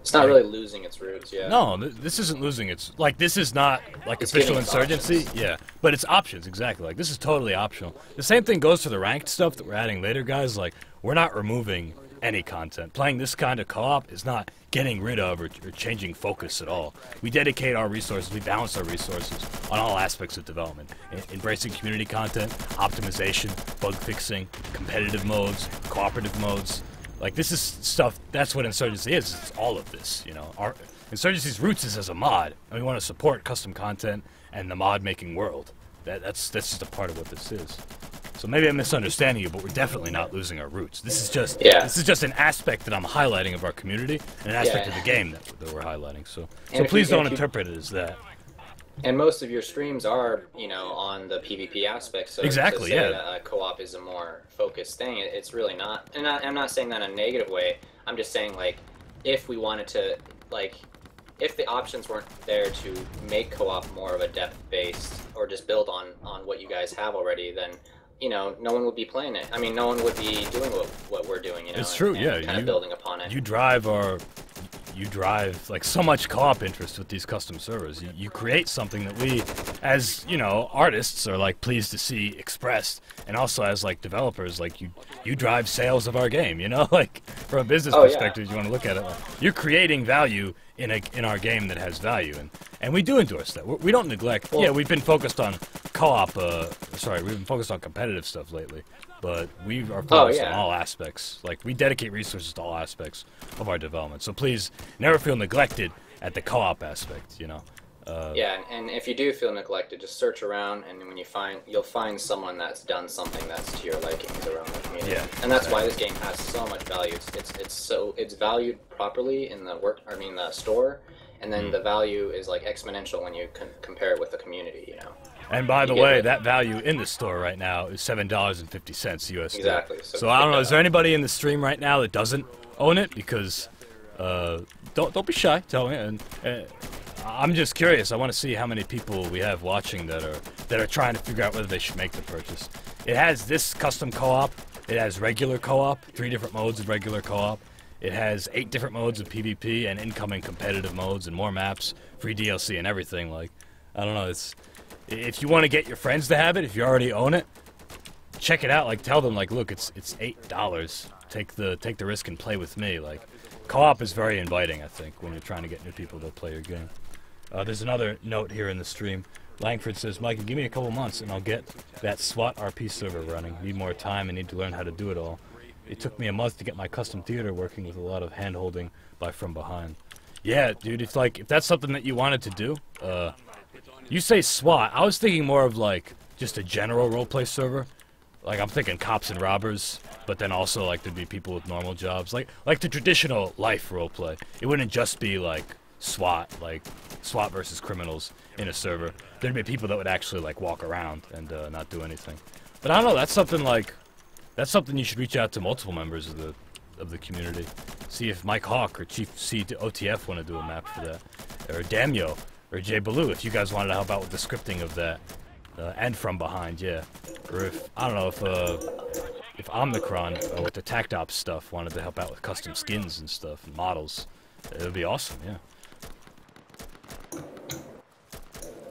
B: It's not really losing its roots, yeah.
A: No, this isn't losing its... Like, this is not, like, it's official Insurgency. Options. Yeah, but it's options, exactly. Like, this is totally optional. The same thing goes for the ranked stuff that we're adding later, guys. Like, we're not removing any content. Playing this kind of co-op is not getting rid of or changing focus at all. We dedicate our resources, we balance our resources on all aspects of development. Embracing community content, optimization, bug fixing, competitive modes, cooperative modes. Like, this is stuff, that's what Insurgency is. It's all of this, you know. Our Insurgency's roots is as a mod, and we want to support custom content and the mod-making world. That's just a part of what this is. So maybe I'm misunderstanding you, but we're definitely not losing our roots. This is just an aspect that I'm highlighting of our community, and an aspect of the game that we're highlighting. So please don't interpret it as that.
B: And most of your streams are, you know, on the PvP aspect. So
A: exactly,
B: to say that co-op is a more focused thing, it's really not. And I'm not saying that in a negative way. I'm just saying, like, if we wanted to, like, if the options weren't there to make co-op more of a depth-based, or just build on what you guys have already, then, you know, no one would be playing it. I mean, no one would be doing what we're doing, you know.
A: It's true,
B: and kind of building upon it.
A: You drive like so much co-op interest with these custom servers. You create something that we, as you know, artists are like pleased to see expressed, and also as like developers, like you drive sales of our game. You know, like from a business perspective, you want to look at it. Like, you're creating value in our game that has value, and we do endorse that. We don't neglect. Well, yeah, we've been focused on co-op. We've been focused on competitive stuff lately. But we are focused on all aspects. Like, we dedicate resources to all aspects of our development. So please, never feel neglected at the co-op aspect, you know.
B: Yeah, and if you do feel neglected, just search around, and when you'll find someone that's done something that's to your likings around the community.
A: Yeah,
B: and that's why this game has so much value. It's valued properly in the store, and then the value is like exponential when you compare it with the community, you know.
A: And by the way, that value in the store right now is $7.50 USD.
B: Exactly.
A: So I don't know. Is there anybody in the stream right now that doesn't own it? Because don't be shy. Tell me. And I'm just curious. I want to see how many people we have watching that are trying to figure out whether they should make the purchase. It has this custom co-op. It has regular co-op. 3 different modes of regular co-op. It has 8 different modes of PvP and incoming competitive modes and more maps, free DLC and everything. Like, I don't know. If you want to get your friends to have it, if you already own it, check it out. Like, tell them, like, look, it's $8. Take the risk and play with me. Like, co-op is very inviting, I think, when you're trying to get new people to play your game. There's another note here in the stream. Langford says, Mikey, give me a couple months and I'll get that SWAT RP server running. Need more time and need to learn how to do it all. It took me a month to get my custom theater working with a lot of hand-holding by From Behind. Yeah, dude, if that's something that you wanted to do, you say SWAT. I was thinking more of like just a general roleplay server. Like I'm thinking cops and robbers, but then also like there'd be people with normal jobs, like the traditional life roleplay. It wouldn't just be like SWAT versus criminals in a server. There'd be people that would actually like walk around and not do anything. But I don't know. That's something you should reach out to multiple members of the community. See if Mike Hawk or Chief C OTF want to do a map for that, or Daimyo. Or Jay Baloo, if you guys wanted to help out with the scripting of that. and from behind, yeah. Or if, I don't know, if Omnicron, with the Tact Ops stuff, wanted to help out with custom skins and stuff, and models, it would be awesome, yeah.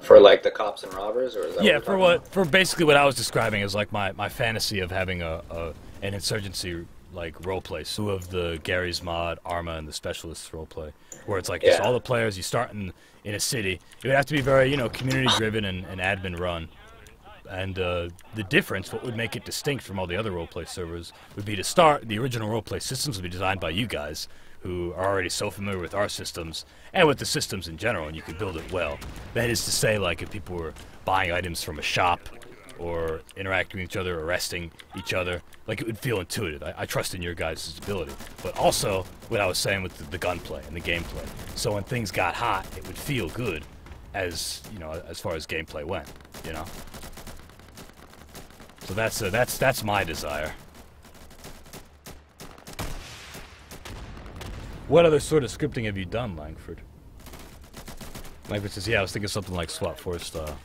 B: For like the cops and robbers, or is that
A: Yeah,
B: for
A: basically what I was describing as like my fantasy of having an insurgency like roleplay, so of the Gary's mod, Arma, and the specialists roleplay, where it's like just all the players. You start in a city. It would have to be very community driven and admin run. And the difference, what would make it distinct from all the other roleplay servers, would be to start the original roleplay systems would be designed by you guys, who are already so familiar with our systems and with the systems in general, and you could build it well. That is to say, like if people were buying items from a shop or interacting with each other, arresting each other, like it would feel intuitive. I trust in your guys' ability. But also, what I was saying with the gunplay and the gameplay. So when things got hot, it would feel good as, as far as gameplay went, So that's my desire. What other sort of scripting have you done, Langford? Langford says, yeah, I was thinking something like SWAT 4 style.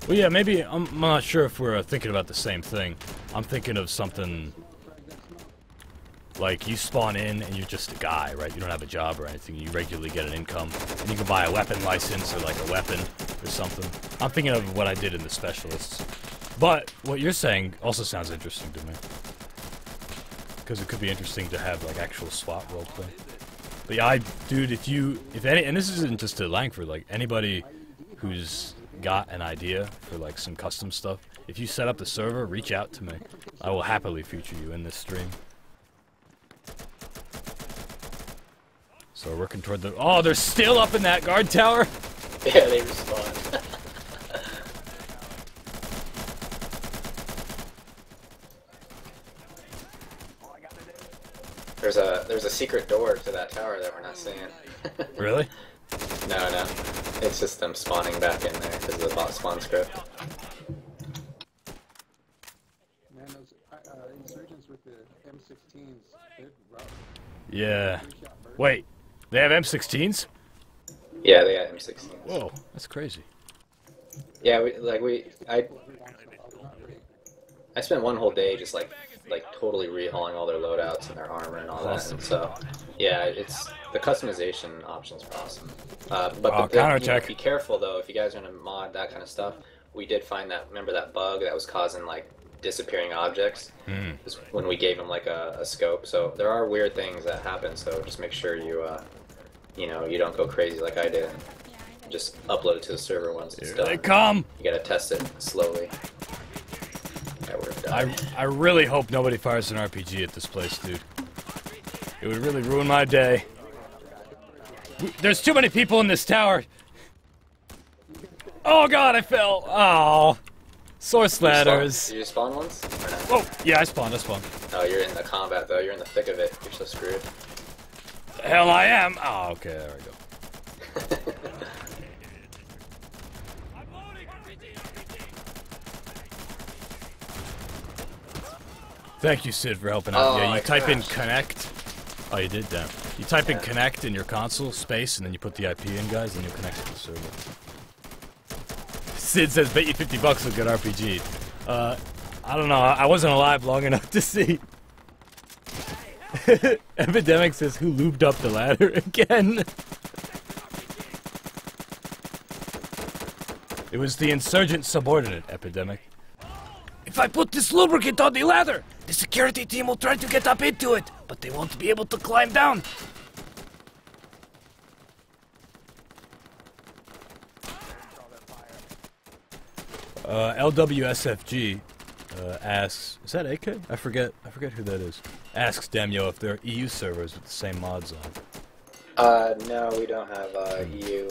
A: Well, yeah, maybe, I'm not sure if we're thinking about the same thing. I'm thinking of something like you spawn in and you're just a guy, right? You don't have a job or anything. You regularly get an income. And you can buy a weapon license or like a weapon or something. I'm thinking of what I did in the Specialists. But what you're saying also sounds interesting to me. Because it could be interesting to have like actual SWAT roleplay. But yeah, dude, if any, and this isn't just to Langford, like anybody who's got an idea for like some custom stuff, if you set up the server, reach out to me. I will happily feature you in this stream. So we're working toward the, oh, they're still up in that guard tower?
B: Yeah, they respawn. There's a secret door to that tower that we're not seeing.
A: Really?
B: No. It's just them spawning back in there because of the bot spawn script.
F: Man, those insurgents with the M16s, they're rough.
A: Yeah. Wait, they have M16s?
B: Yeah, they got M16s.
A: Whoa, that's crazy.
B: Yeah, I spent one whole day just like totally rehauling all their loadouts and their armor and all that. And so, yeah, it's the customization options are awesome. But be careful though if you guys are gonna mod that kind of stuff. We did find that. Remember that bug that was causing like disappearing objects? Just when we gave them like a scope. So there are weird things that happen. So just make sure you you don't go crazy like I did. Just upload it to the server once it's done.
A: Here they come.
B: You gotta test it slowly.
A: I really hope nobody fires an RPG at this place, dude. It would really ruin my day. There's too many people in this tower. Oh god, I fell. Oh. Source ladders.
B: Did you spawn once? Or not?
A: Oh, yeah, I spawned.
B: Oh, you're in the combat though. You're in the thick of it. You're so screwed.
A: The hell I am. Oh, okay, there we go. Thank you, Sid, for helping out.
B: Oh,
A: yeah, you type in
B: crashed.
A: connect. Oh, you did that. You type in connect in your console space, and then you put the IP in, guys, and you'll connect to the server. Sid says, bet you $50 will get RPG. I don't know. I wasn't alive long enough to see. Epidemic says, who lubed up the ladder again? It was the insurgent subordinate, Epidemic. If I put this lubricant on the ladder, the security team will try to get up into it, but they won't be able to climb down. LWSFG asks, is that AK? I forget who that is. Asks Daimyo if there are EU servers with the same mods on.
B: No, we don't have EU.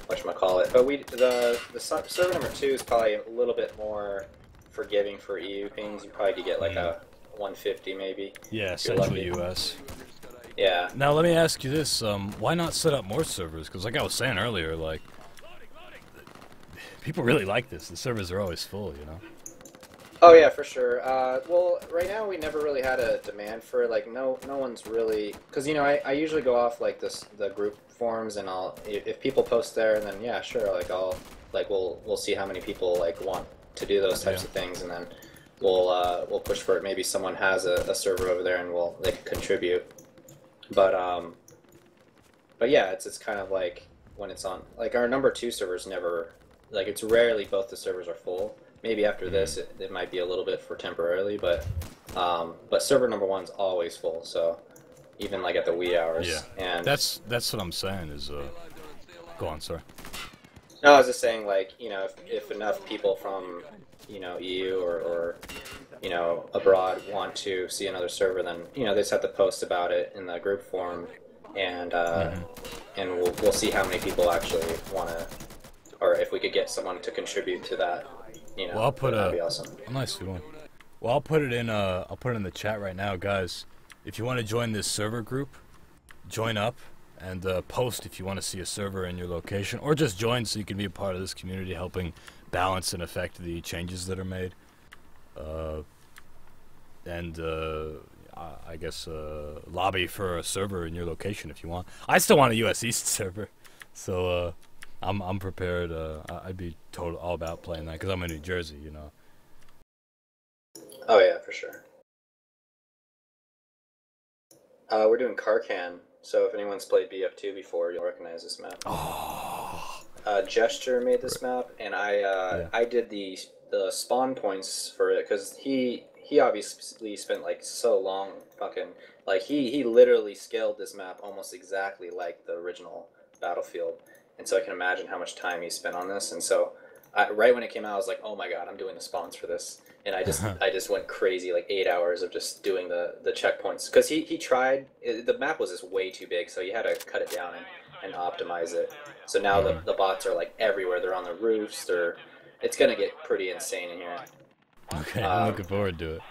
B: Whatchamacallit. But the server number 2 is probably a little bit more forgiving for EU pings. You probably could get like a 150 maybe.
A: Yeah, Central US.
B: Yeah.
A: Now let me ask you this: why not set up more servers? Because like I was saying earlier, like people really like this. The servers are always full, you know.
B: Oh yeah, for sure. Well, right now we never really had a demand for it. Like, no one's really, because you know, I usually go off like the group forums, and if people post there, then yeah, sure, like we'll see how many people like want to do those types of things, and then we'll push for it. Maybe someone has a server over there, and they can contribute. But yeah, it's kind of like when it's on, like our number 2 servers never, like it's rarely both the servers are full. Maybe after this, it might be a little bit for temporarily, but server number 1's always full. So even like at the wee hours.
A: Yeah.
B: And
A: That's what I'm saying is. Go on, sorry.
B: no, I was just saying, like, you know, if enough people from, you know, EU or you know, abroad want to see another server, then you know they just have to post about it in the group forum, and we'll see how many people actually want to, or if we could get someone to contribute to that. You know,
A: Well, I'll put
B: that'd be awesome.
A: a nice one. Well, I'll put it in the chat right now, guys. If you want to join this server group, join up and post if you want to see a server in your location, or just join so you can be a part of this community, helping balance and affect the changes that are made. I guess lobby for a server in your location if you want. I still want a US East server, so I'm prepared. I'd be all about playing that because I'm in New Jersey, you know.
B: Oh yeah, for sure. We're doing Karkan, so if anyone's played BF2 before, you'll recognize this map.
A: Oh.
B: Gesture made this map, and I did the spawn points for it because he obviously spent like so long fucking, like he literally scaled this map almost exactly like the original Battlefield, and so I can imagine how much time he spent on this. And so right when it came out, I was like, oh my god, I'm doing the spawns for this, and I just went crazy, like 8 hours of just doing the checkpoints because he tried. The map was just way too big, so you had to cut it down and optimize it. So now the bots are like everywhere. They're on the roofs. It's gonna get pretty insane in here.
A: Okay, I'm looking forward to it.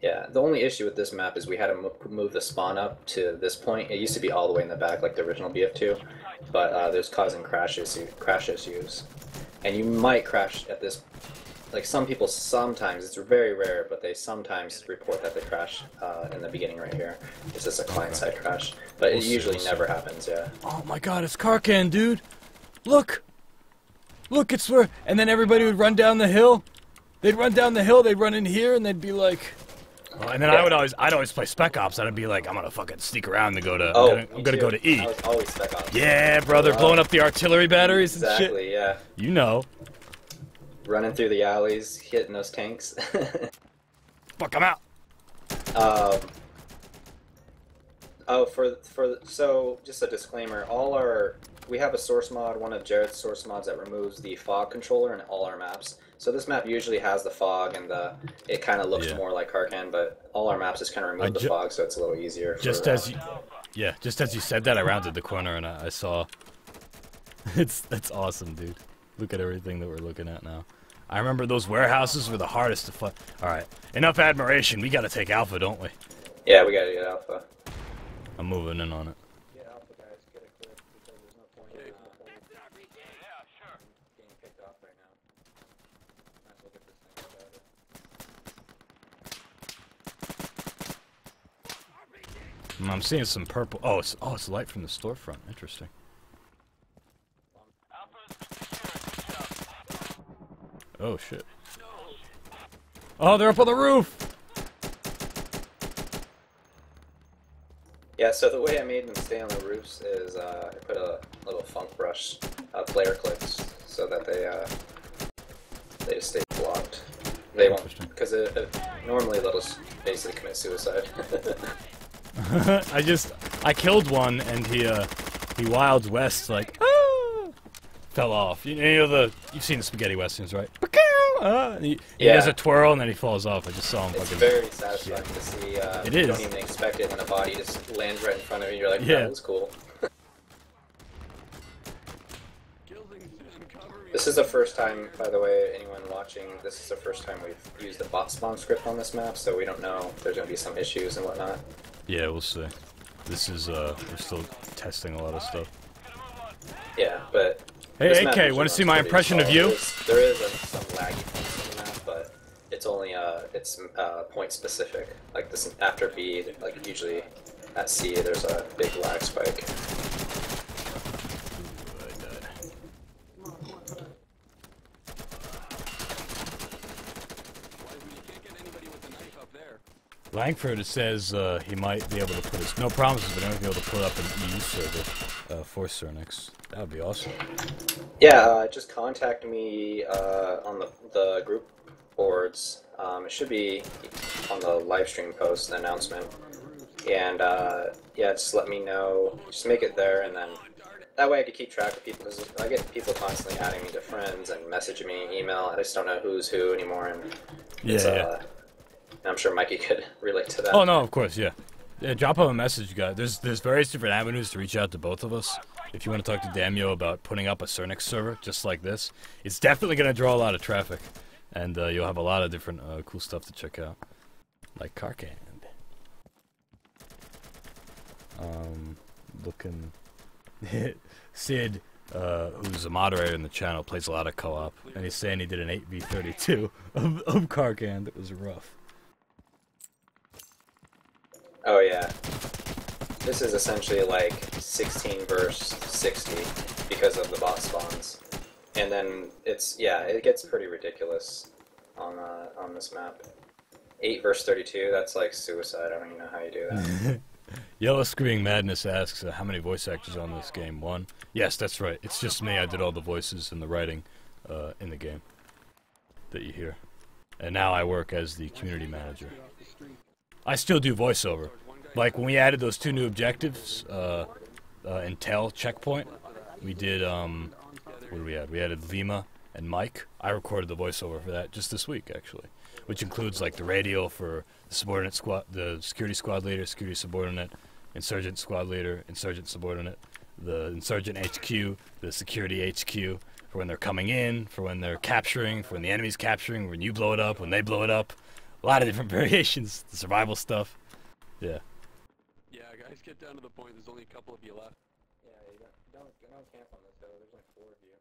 B: Yeah, the only issue with this map is we had to move the spawn up to this point. It used to be all the way in the back like the original BF2, but there's causing crash issues. And you might crash at this, like some people sometimes, it's very rare, but they sometimes report that they crash in the beginning right here. It's just a client-side crash, but it usually never happens, yeah.
A: Oh my god, it's Karkan, dude! Look! Look, it's where... And then everybody would run down the hill. They'd run down the hill, they'd run in here, and they'd be like... Oh, and then I'd always play Spec Ops, and I'd be like, I'm gonna fucking sneak around and go to... I'm gonna go to E.
B: I was always Spec Ops.
A: Yeah, brother, blowing up the artillery batteries and shit.
B: Exactly, yeah.
A: You know.
B: Running through the alleys, hitting those tanks.
A: Fuck, I'm out!
B: So just a disclaimer, we have a source mod, one of Jared's source mods that removes the fog controller in all our maps. So this map usually has the fog and it kind of looks more like Karkan, but all our maps just kind of remove the fog, so it's a little easier.
A: Just as you said that, I rounded the corner and I saw. That's awesome, dude. Look at everything that we're looking at now. I remember those warehouses were the hardest to find. All right, enough admiration. We gotta take Alpha, don't we?
B: Yeah, we gotta get Alpha.
A: I'm moving in on it.
F: Get Alpha, guys. Get it clear because there's no point in getting picked off right now. Might as well get this thing started.
A: I'm seeing some purple. Oh, it's light from the storefront. Interesting. Oh shit. Oh, they're up on the roof.
B: Yeah, so the way I made them stay on the roofs is I put a little funk brush, player clips, so that they just stay blocked. They won't, because normally they'll just basically commit suicide.
A: I killed one and he Wild West like fell off. You know you've seen the spaghetti westerns, right? And he does a twirl and then he falls off. I just saw him.
B: It's very satisfying to see.
A: It
B: you
A: is.
B: don't even expect it when a body just lands right in front of you. You're like, yeah, that was cool. This is the first time, by the way, anyone watching, this is the first time we've used the bot spawn script on this map, so we don't know if there's going to be some issues and whatnot.
A: Yeah, we'll see. This is, we're still testing a lot of stuff.
B: Yeah, but...
A: Hey, AK, want to see my impression of you?
B: There is some laggy points in the map, but it's only it's point specific. Like this after B, like usually at C, there's a big lag spike.
A: Langford, it says he might be able to put his, no promises, but he might be able to put up an EU server for Sernix. That would be awesome.
B: Yeah, just contact me on the group boards. It should be on the Livestream post, the announcement. And yeah, just let me know. Just make it there, and then that way I can keep track of people. Because I get people constantly adding me to friends and messaging me, email. I just don't know who's who anymore. And it's, I'm sure Mikey could relate to that.
A: Oh no, of course, yeah. Yeah, drop him a message, guys. There's various different avenues to reach out to both of us. If you want to talk to Daimyo about putting up a Sernix server just like this, it's definitely going to draw a lot of traffic, and you'll have a lot of different cool stuff to check out, like Karkand. Looking, Sid, who's a moderator in the channel, plays a lot of co-op, and he's saying he did an 8v32 of Karkand. It was rough.
B: Oh yeah. This is essentially like 16 versus 60 because of the bot spawns. And then it's, yeah, it gets pretty ridiculous on this map. 8 versus 32, that's like suicide. I don't even know how you do that.
A: Yellow Screaming Madness asks, how many voice actors on this game? 1? Yes, that's right. It's just me. I did all the voices and the writing in the game that you hear. And now I work as the community manager. I still do voiceover. Like when we added those 2 new objectives, Intel checkpoint, we did, what did we add? We added Lima and Mike. I recorded the voiceover for that just this week, actually, which includes like the radio for the subordinate squad, the security squad leader, security subordinate, insurgent squad leader, insurgent subordinate, the insurgent HQ, the security HQ, for when they're coming in, for when they're capturing, for when the enemy's capturing, when you blow it up, when they blow it up. A lot of different variations, the survival stuff. Yeah.
C: Yeah, guys, get down to the point. There's only a couple of you left.
B: Yeah, you don't camp on this server. There's like 4 of you.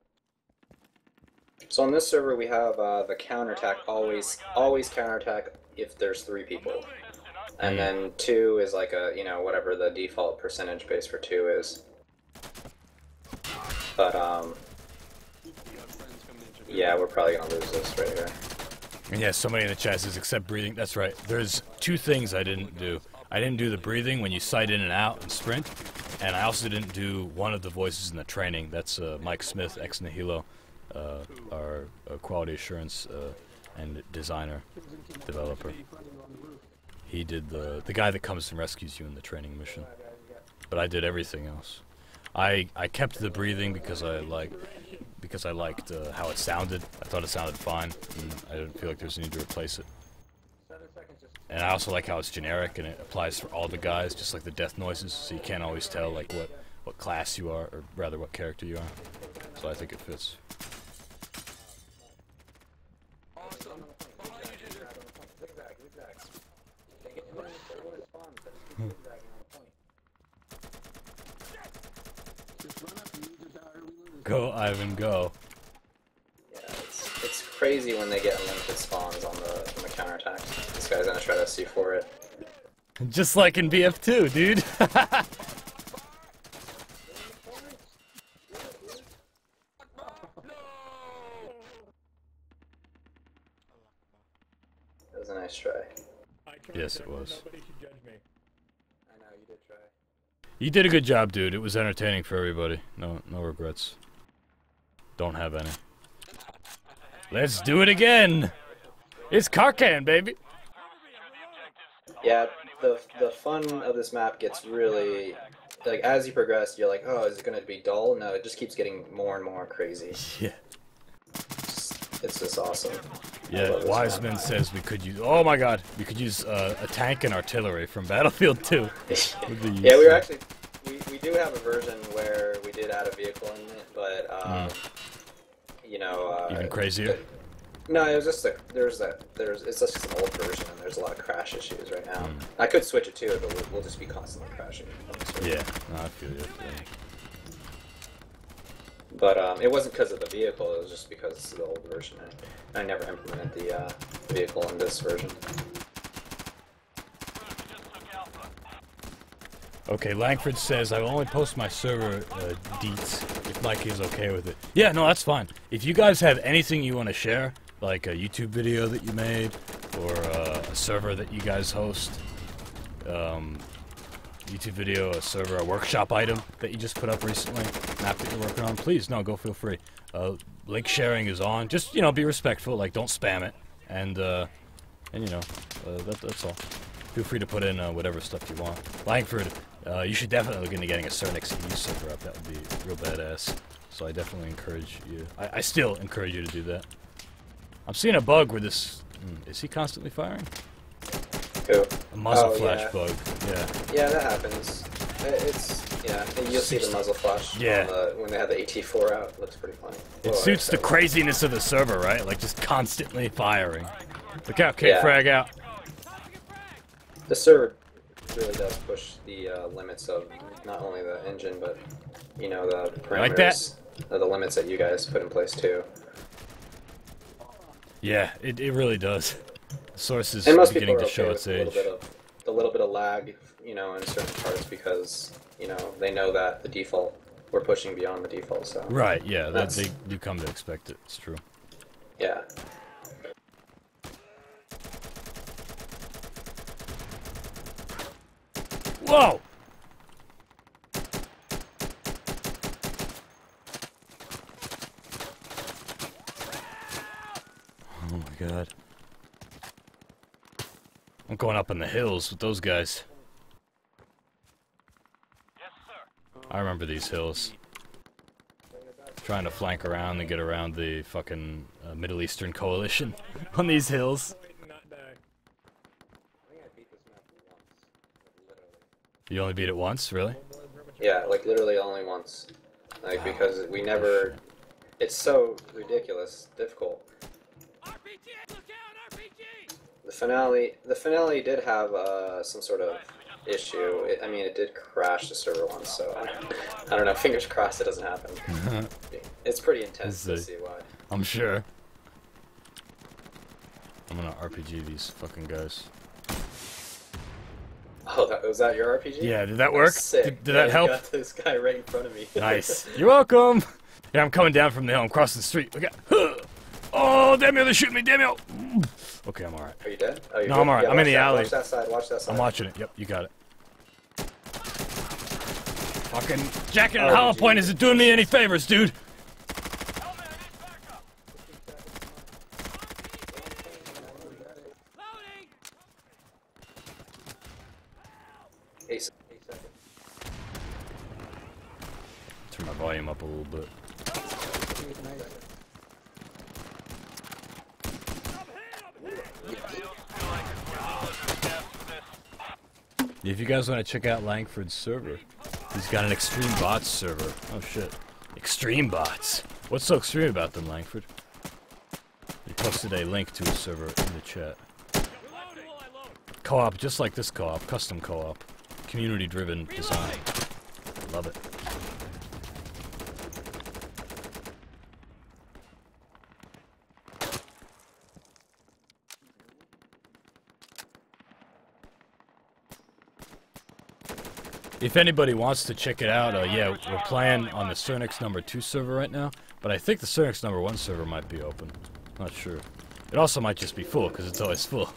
B: So on this server we have the counterattack, always counterattack if there's 3 people. And then 2 is like a, you know, whatever the default percentage base for 2 is. But yeah, we're probably gonna lose this right here.
A: And yeah, somebody in the chat says, except breathing. That's right. There's 2 things I didn't do. I didn't do the breathing when you sight in and out and sprint, and I also didn't do one of the voices in the training. That's Mike Smith, ex Nihilo, our quality assurance and designer, developer. He did the guy that comes and rescues you in the training mission. But I did everything else. I kept the breathing because I liked how it sounded. I thought it sounded fine, and I didn't feel like there's a need to replace it. And I also like how it's generic and it applies for all the guys, just like the death noises, so you can't always tell like what class you are, or rather what character you are. So I think it fits. Go, Ivan, go.
B: Yeah, it's crazy when they get unlimited spawns on the counterattacks. This guy's gonna try to C4 it.
A: Just like in BF2, dude.
B: That was a nice try.
A: Yes, it was.
E: Nobody should judge me.
B: I know, you did try.
A: You did a good job, dude. It was entertaining for everybody. No regrets. Don't have any. Let's do it again. It's Karkand, baby.
B: Yeah, the fun of this map gets really, like, as you progress, you're like, oh, is it gonna be dull? No, it just keeps getting more and more crazy.
A: Yeah.
B: It's just awesome.
A: Yeah, Wiseman says we could use. Oh my God, we could use a tank and artillery from Battlefield 2.
B: Yeah, we were actually we do have a version where we did add a vehicle in it, but you know.
A: Even crazier.
B: No, it was just it's just an old version, and there's a lot of crash issues right now. I could switch it to it, but we'll just be constantly crashing.
A: Yeah, no, I feel you.
B: But it wasn't because of the vehicle, it was just because it's the old version. I never implemented the vehicle in this version.
A: Okay, Langford says, I will only post my server deets if Mikey is okay with it. Yeah, no, that's fine. If you guys have anything you want to share, like a YouTube video that you made, or a server that you guys host, YouTube video, a server, a workshop item that you just put up recently, map that you're working on, please, no, go feel free. Link sharing is on. Just, you know, be respectful, like, don't spam it. And you know, that's all. Feel free to put in whatever stuff you want. Langford, you should definitely look into getting a Sernix Coop server up. That would be real badass. So I definitely encourage you. I still encourage you to do that. I'm seeing a bug where this... is he constantly firing?
B: Who?
A: A muzzle flash bug. Yeah.
B: Yeah, that happens. Yeah, you'll see the muzzle flash when they have the AT4 out. It looks pretty funny.
A: It suits the craziness of the server, right? Like, just constantly firing. Look out, kick frag out.
B: The server really does push the limits of not only the engine, but, you know, the parameters.
A: Like that?
B: The limits that you guys put in place, too.
A: Yeah, it really does. The source is
B: And most
A: beginning
B: people are
A: to show
B: okay
A: its
B: with
A: age.
B: a little bit of lag, you know, in certain parts because, you know, they know that the default, we're pushing beyond the default, so.
A: Right, yeah, they do come to expect it. It's true.
B: Yeah.
A: Whoa! Oh my god. I'm going up in the hills with those guys.
D: Yes, sir.
A: I remember these hills. Trying to flank around and get around the fucking Middle Eastern coalition on these hills. You only beat it once, really?
B: Yeah, like literally only once. Like, because we never... It's so ridiculous, difficult.
D: RPG, look out, RPG!
B: The finale did have some sort of issue. I mean, it did crash the server once, so I don't know. Fingers crossed it doesn't happen. It's pretty intense to see why.
A: I'm sure. I'm gonna RPG these fucking guys.
B: Oh, was that your RPG?
A: Yeah, did that work?
B: Sick.
A: Did that help?
B: You got this guy right in front of me.
A: Nice. You're welcome. Yeah, I'm coming down from the hill. I'm crossing the street. Look out. Oh, Daimyo, they're shooting me. Daimyo. Okay, I'm alright.
B: Are you dead? Oh, you're
A: No,
B: good?
A: I'm alright.
B: Yeah,
A: I'm in the alley.
B: Watch that side. Watch that side.
A: I'm watching it. Yep, you got it. Fucking jacking at hollow point isn't doing me any favors, dude.
B: Eight seconds.
A: Turn my volume up a little bit. If you guys want to check out Langford's server, he's got an Extreme Bots server. Oh shit. Extreme Bots. What's so extreme about them, Langford? He posted a link to his server in the chat. Co-op, just like this co-op, custom co-op. Community-driven design. Love it. If anybody wants to check it out, yeah, we're playing on the Sernix #2 server right now, but I think the Sernix #1 server might be open. Not sure. It also might just be full, because it's always full.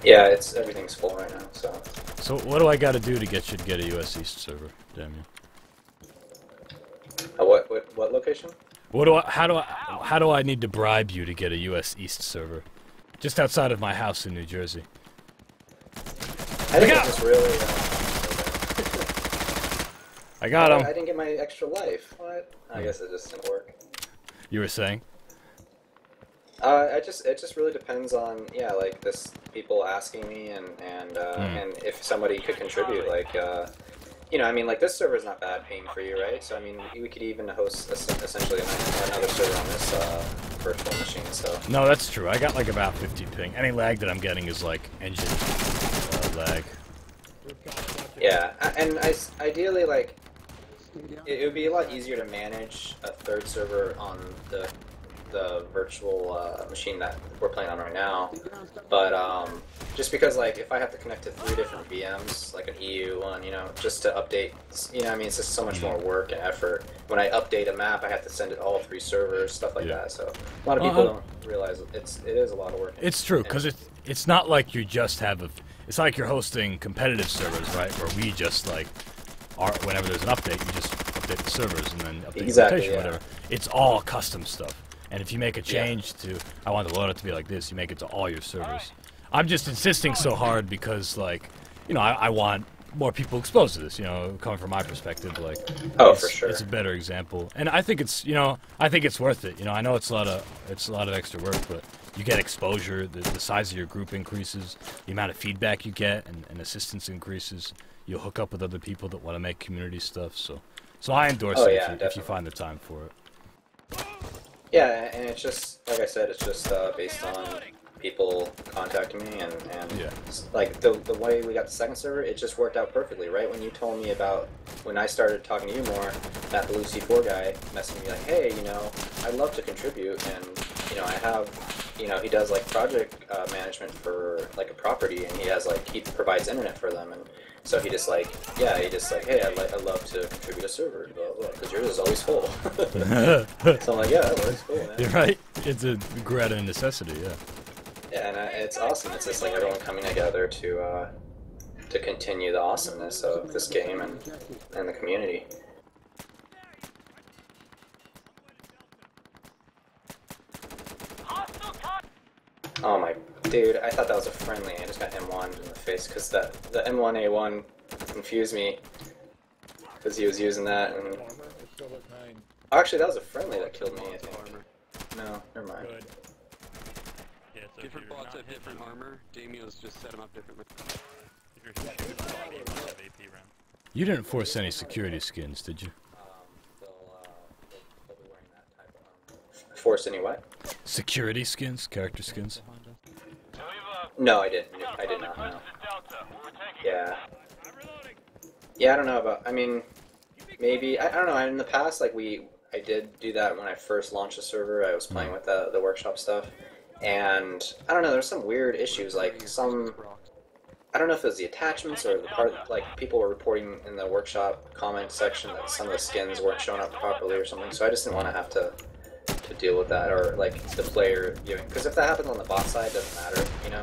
B: Yeah, everything's full right now, so.
A: So what do I got to do to get you to get a US East server? Damn you.
B: What location?
A: How do I need to bribe you to get a US East server? Just outside of my house in New Jersey.
B: I think it's just really.
A: I got him.
B: I didn't get my extra life. What? I guess it just didn't work.
A: You were saying?
B: It just really depends on like this people asking me and if somebody could contribute, like you know, I mean, like this server is not bad paying for you, right? So I mean, we could even host essentially another server on this virtual machine. So
A: no, that's true. I got like about 50 ping. Any lag that I'm getting is like engine lag.
B: yeah, and ideally, like it would be a lot easier to manage a third server on the virtual machine that we're playing on right now, but just because like if I have to connect to 3 different VMs, like an EU one, you know, just to update, you know, I mean, it's just so much more work and effort. When I update a map, I have to send it all 3 servers, stuff like that. So a lot of people don't realize it is a lot of work.
A: It's true, because it's not like you just have it's not like you're hosting competitive servers, right? Where we just like whenever there's an update, you just update the servers and then update the rotation, whatever. It's all custom stuff. And if you make a change to, I want the loadout to be like this, you make it to all your servers. I'm just insisting so hard because, like, you know, I want more people exposed to this, you know, coming from my perspective, like,
B: for sure.
A: It's a better example. And I think it's, you know, I think it's worth it. You know, I know it's a lot of extra work, but you get exposure, the size of your group increases, the amount of feedback you get and assistance increases. You'll hook up with other people that want to make community stuff, so I endorse it if you find the time for it.
B: Yeah, and it's just, like I said, it's just based on people contacting me, and like the way we got the second server, it just worked out perfectly, right? When you told me about, when I started talking to you more, that Blue C4 guy messaged me like, hey, you know, I'd love to contribute, and, you know, I have, you know, he does like project management for like a property, and he has like, he provides internet for them, and so he just like, hey, I'd love to contribute a server, because yours is always full. So I'm like, yeah, that works, cool, man.
A: You're right. It's a great necessity, yeah.
B: Yeah, and it's awesome. It's just like everyone coming together to continue the awesomeness of this game and the community. Oh my, dude, I thought that was a friendly. I just got M1'd in the face because the M1A1 confused me because he was using that. And oh, actually, that was a friendly that killed me, I think. No, never mind.
C: Yeah, so different bots have different armor. Daimyo's just set them up differently.
A: You didn't force any security skins, did you?
B: They'll be wearing that type of force any what?
A: Security skins? Character skins?
B: No, I didn't. I did not, no. Yeah. Yeah, I don't know about, I mean, maybe, I don't know, in the past, like, I did do that when I first launched the server. I was playing with the workshop stuff, and I don't know, there's some weird issues, like I don't know if it was the attachments or the part, like, people were reporting in the workshop comment section that some of the skins weren't showing up properly or something, so I just didn't want to have to deal with that, or, like, the player viewing, because if that happens on the bot side, it doesn't matter, you know,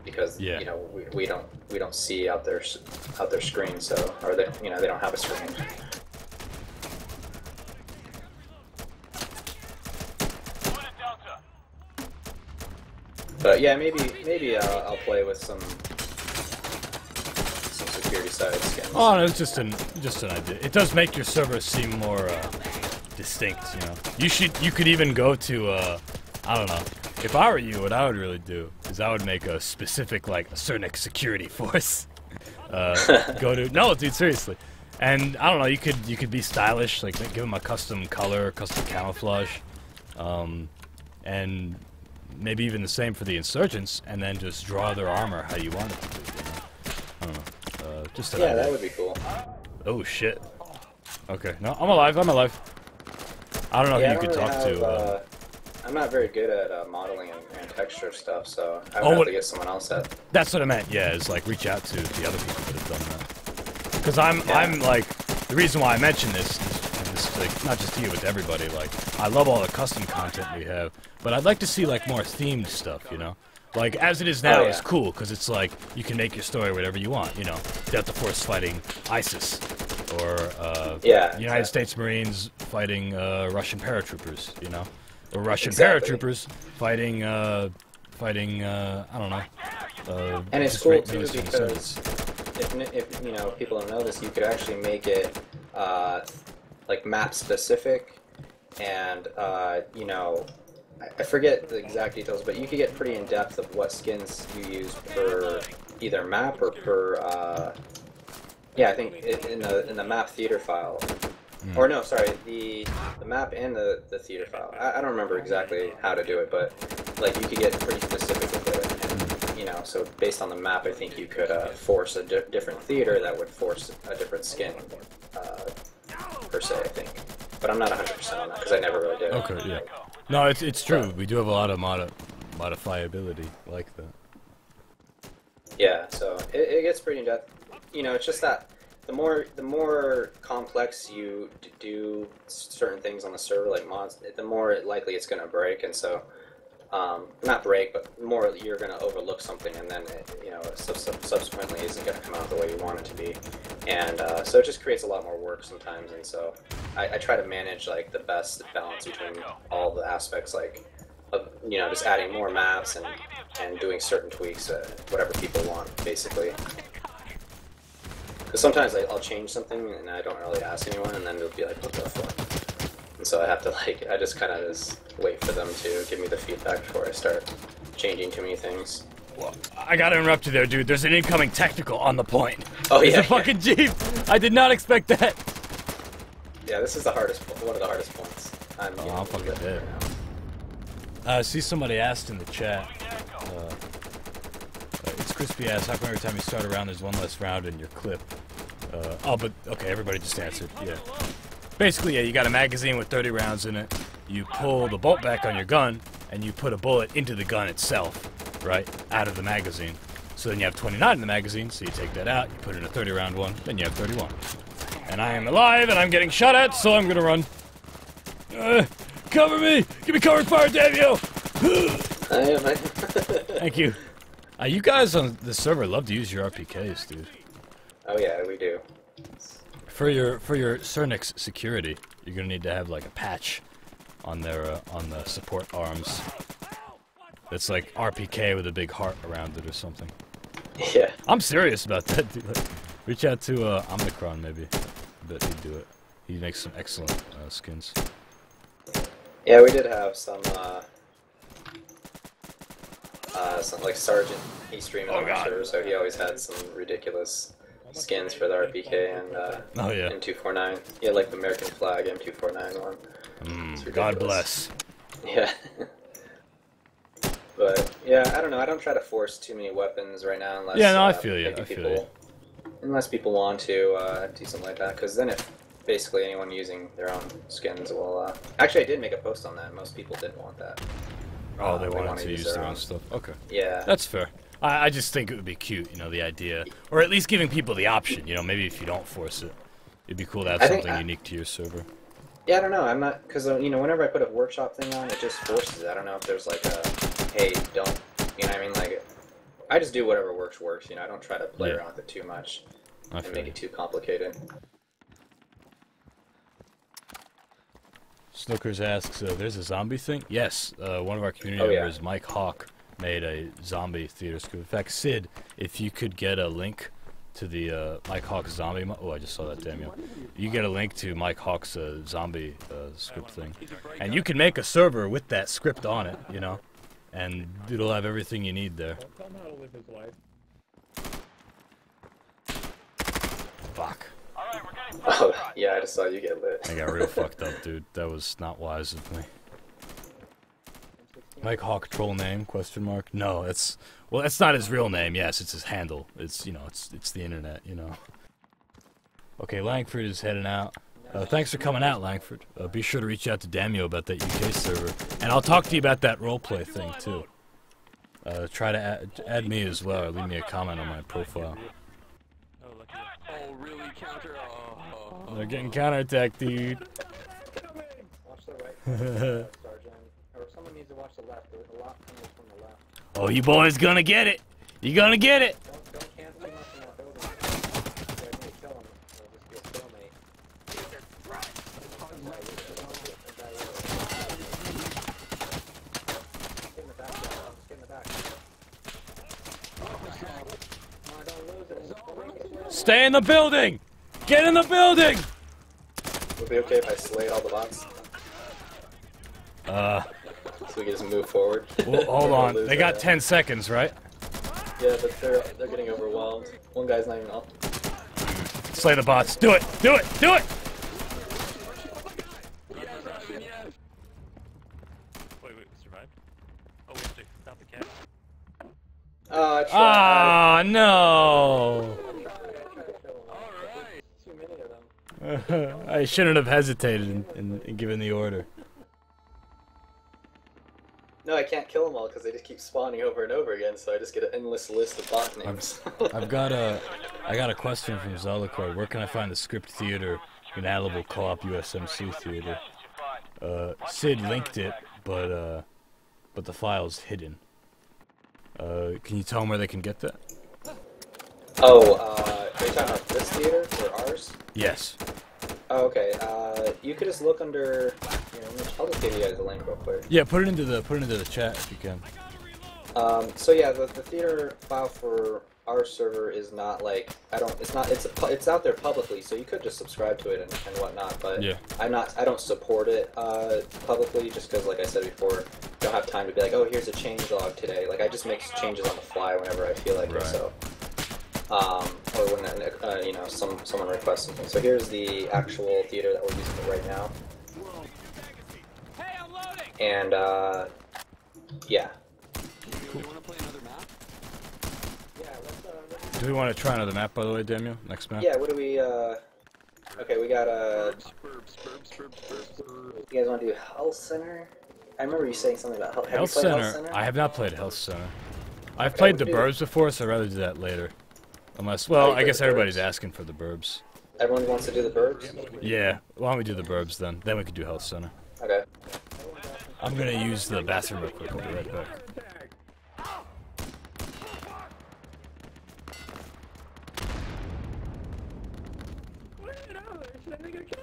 B: because, you know, we don't see out their screen, so, or they, you know, they don't have a screen. But yeah, maybe I'll play with some security side skins.
A: Oh, no, it's just an idea. It does make your server seem more distinct, you know. You could even go to I don't know. If I were you, what I would really do is I would make a specific, like, a Sernix security force. No, dude, seriously. And I don't know, you could be stylish, like give them a custom color, custom camouflage, and maybe even the same for the insurgents, and then just draw their armor how you want it to be. You know? I don't know. Just an idea.
B: That would be cool.
A: Oh shit. Okay, no, I'm alive. I don't know who you could talk to.
B: I'm not very good at modeling and texture stuff, so I would have to get someone else at.
A: That's what I meant. Yeah, is like reach out to the other people that have done that. Because I'm like, the reason why I mention this is, and this is like not just to you, but to everybody. Like, I love all the custom content we have, but I'd like to see like more themed stuff. You know, like as it is now is cool because it's like you can make your story whatever you want. You know, Delta Force fighting ISIS, or United States Marines fighting Russian paratroopers. You know. Or Russian paratroopers fighting, I don't know.
B: And it's cool too because if you know people don't know this, you could actually make it like map specific, and you know, I forget the exact details, but you could get pretty in depth of what skins you use per either map or per I think in the map theater file. Or no, sorry, the map and the theater file. I don't remember exactly how to do it, but like you could get pretty specific with it, and you know, so based on the map, I think you could force a different theater that would force a different skin per se, I think. But I'm not 100% on that because I never really did.
A: Okay, yeah. No, it's true. We do have a lot of modifiability like that.
B: Yeah, so it gets pretty in depth. You know, it's just that the more complex you do certain things on the server, like mods, the more likely it's going to break, and so not break, but more you're going to overlook something, and then you know, subsequently isn't going to come out the way you want it to be, and so it just creates a lot more work sometimes, and so I try to manage like the best balance between all the aspects, like of, you know, just adding more maps and doing certain tweaks, whatever people want, basically. Because sometimes I'll change something and I don't really ask anyone, and then they'll be like, what the fuck? And so I have to like, I just kind of just wait for them to give me the feedback before I start changing too many things.
A: Well, I gotta interrupt you there, dude. There's an incoming technical on the point.
B: Oh yeah,
A: There's a fucking Jeep. I did not expect that.
B: Yeah, this is the hardest, one of the hardest points. I'm
A: fucking dead. I see somebody asked in the chat. It's Crispy asked, how come every time you start a round there's one less round in your clip? Oh, but okay, everybody just answered. Yeah. Basically, yeah, you got a magazine with 30 rounds in it. You pull the bolt back on your gun, and you put a bullet into the gun itself, right, out of the magazine. So then you have 29 in the magazine, so you take that out, you put in a 30-round one, then you have 31. And I am alive, and I'm getting shot at, so I'm gonna run. Cover me! Give me cover fire, Daimyo! Thank you. You guys on the server love to use your RPKs, dude.
B: Oh yeah, we do.
A: For your Sernix security, you're gonna need to have like a patch on their on the support arms. That's like RPK with a big heart around it or something.
B: Yeah.
A: I'm serious about that, dude. Like, reach out to Omicron maybe. I bet he'd do it. He makes some excellent skins.
B: Yeah, we did have some like Sergeant. He streamed on our server, so he always had some ridiculous skins for the RPK and M249. He had like the American flag M249 one.
A: God bless.
B: Yeah. But yeah, I don't know. I don't try to force too many weapons right now unless
A: I feel you.
B: Unless people want to do something like that, because then if basically anyone using their own skins will. Actually, I did make a post on that. Most people didn't want that.
A: Oh, they wanted to use their own stuff. Okay.
B: Yeah.
A: That's fair. I just think it would be cute, you know, the idea, or at least giving people the option. You know, maybe if you don't force it, it'd be cool to have something unique to your server.
B: Yeah, I don't know. I'm not, because you know, whenever I put a workshop thing on, it just forces it. I don't know if there's like a, hey, don't, you know what I mean? Like, I just do whatever works. You know, I don't try to play around with it too much and make it too complicated.
A: Snookers asks, there's a zombie thing? Yes, one of our community members, Mike Hawk, made a zombie theater script. In fact, Sid, if you could get a link to the Mike Hawk's zombie... Oh, I just saw that, Daimyo. You get a link to Mike Hawk's zombie script thing. And you can make a server with that script on it, you know? And it'll have everything you need there. Fuck.
B: Oh, yeah, I just saw you get lit.
A: I got real fucked up, dude. That was not wise of me. Mike Hawk troll name? Question mark. No, it's that's not his real name. Yes, it's his handle. It's it's the internet. You know. Okay, Langford is heading out. Thanks for coming out, Langford. Be sure to reach out to Daimyo about that UK server, and I'll talk to you about that roleplay thing too. Try to add me as well, or leave me a comment on my profile.
C: Oh, really? Counter? Oh.
A: They're getting counterattacked, dude.
B: Watch the right, Sergeant. Or someone needs to watch the left. There's a lot coming from the left.
A: Oh, you boys gonna get it. You gonna get it.
B: Don't camp too much in that building. They're gonna kill him. It'll just be a stalemate. Get in the back, Get in the back. Come on, don't lose it.
A: Stay in the building. Get in the building.
B: Would it be okay if I slayed all the bots? So we can just move forward.
A: Well, hold on. They got 10 seconds, right?
B: Yeah, but they're getting overwhelmed. One guy's not even up.
A: Slay the bots. Do it. Do it. Do it.
E: Wait, survived? Oh, we have to stop the cat.
B: Oh, I tried.
A: Ah, no.
B: I tried to kill him. Too many of them.
A: I shouldn't have hesitated in giving the order.
B: No, I can't kill them all because they just keep spawning over and over again, so I just get an endless list of bot names.
A: I got a question from Zalakar. Where can I find the script theater inalienable co-op USMC theater? Sid linked it, but the file's hidden. Can you tell them where they can get that?
B: Oh, are you talking about this theater or ours?
A: Yes.
B: Oh, okay. You could just look under. I'll just give you guys a link real quick.
A: Yeah, put it into the chat if you can.
B: So yeah, the theater file for our server is not like it's out there publicly, so you could just subscribe to it and whatnot. But
A: yeah.
B: I don't support it publicly just because, like I said before, I don't have time to be like, oh, here's a change log today. Like I just make changes on the fly whenever I feel like it. So. Or when someone requests something. So here's the actual theater that we're using right now.
D: Hey, I'm loading.
B: And yeah.
C: You wanna play another map?
B: Yeah. Let's
A: Do we want to try another map, by the way, Daimyo? Next map?
B: Yeah. What do we? Okay, we got
C: Burbs.
B: You guys want to do Health Center? I remember you saying something about Health. Have
A: Health
B: you played
A: Center.
B: Health Center?
A: I have not played Health Center. I've
B: Okay,
A: played the
B: we'll do-
A: Burbs before, so I'd rather do that later. Unless, well,
B: you
A: I
B: play
A: guess
B: the
A: everybody's
B: Burbs?
A: asking for the Burbs.
B: Everyone wants to do the Burbs.
A: Yeah, why don't we do the Burbs then? Then we could do Health Center.
B: Okay.
A: I'm gonna use the bathroom real quick. I'll be right back.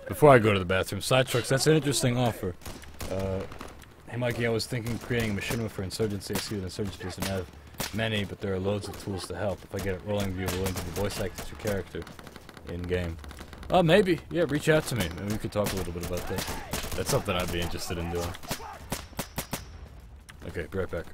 A: Before I go to the bathroom, side trucks, that's an interesting offer. Hey Mikey, I was thinking of creating a machinima for Insurgency. I see that Insurgency doesn't have many, but there are loads of tools to help. If I get it rolling, be willing to voice act as your character in-game. Oh, maybe. Yeah, reach out to me. Maybe we could talk a little bit about that. That's something I'd be interested in doing. Okay, be right back.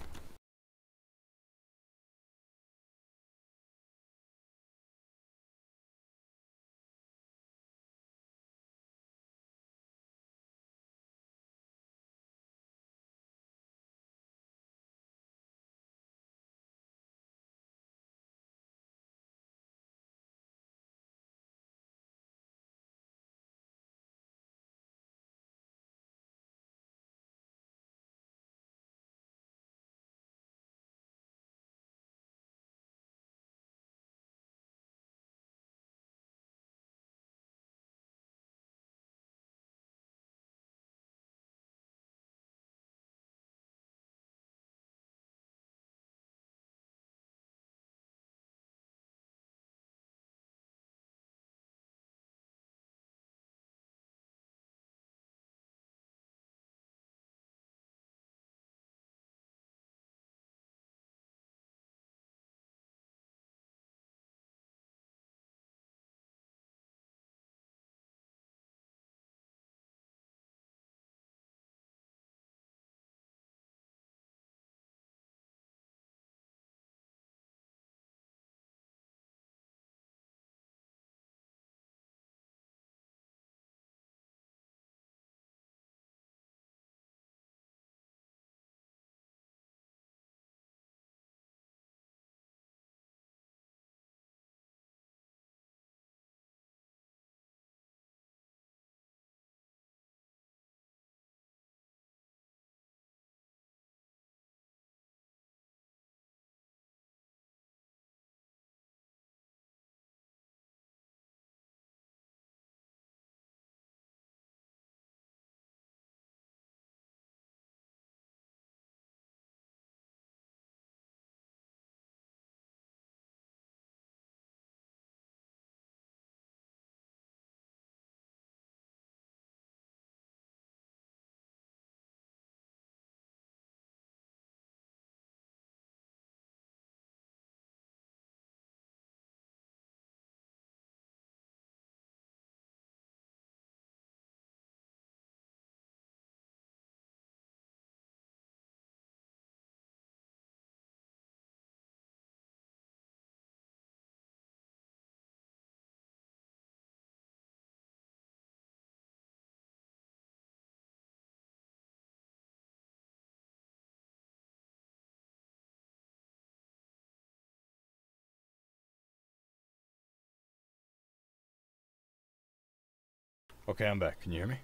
A: Okay, I'm back. Can you hear me?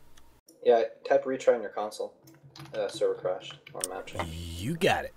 B: Yeah, type retry on your console. Server crashed on map chat.
A: You got it.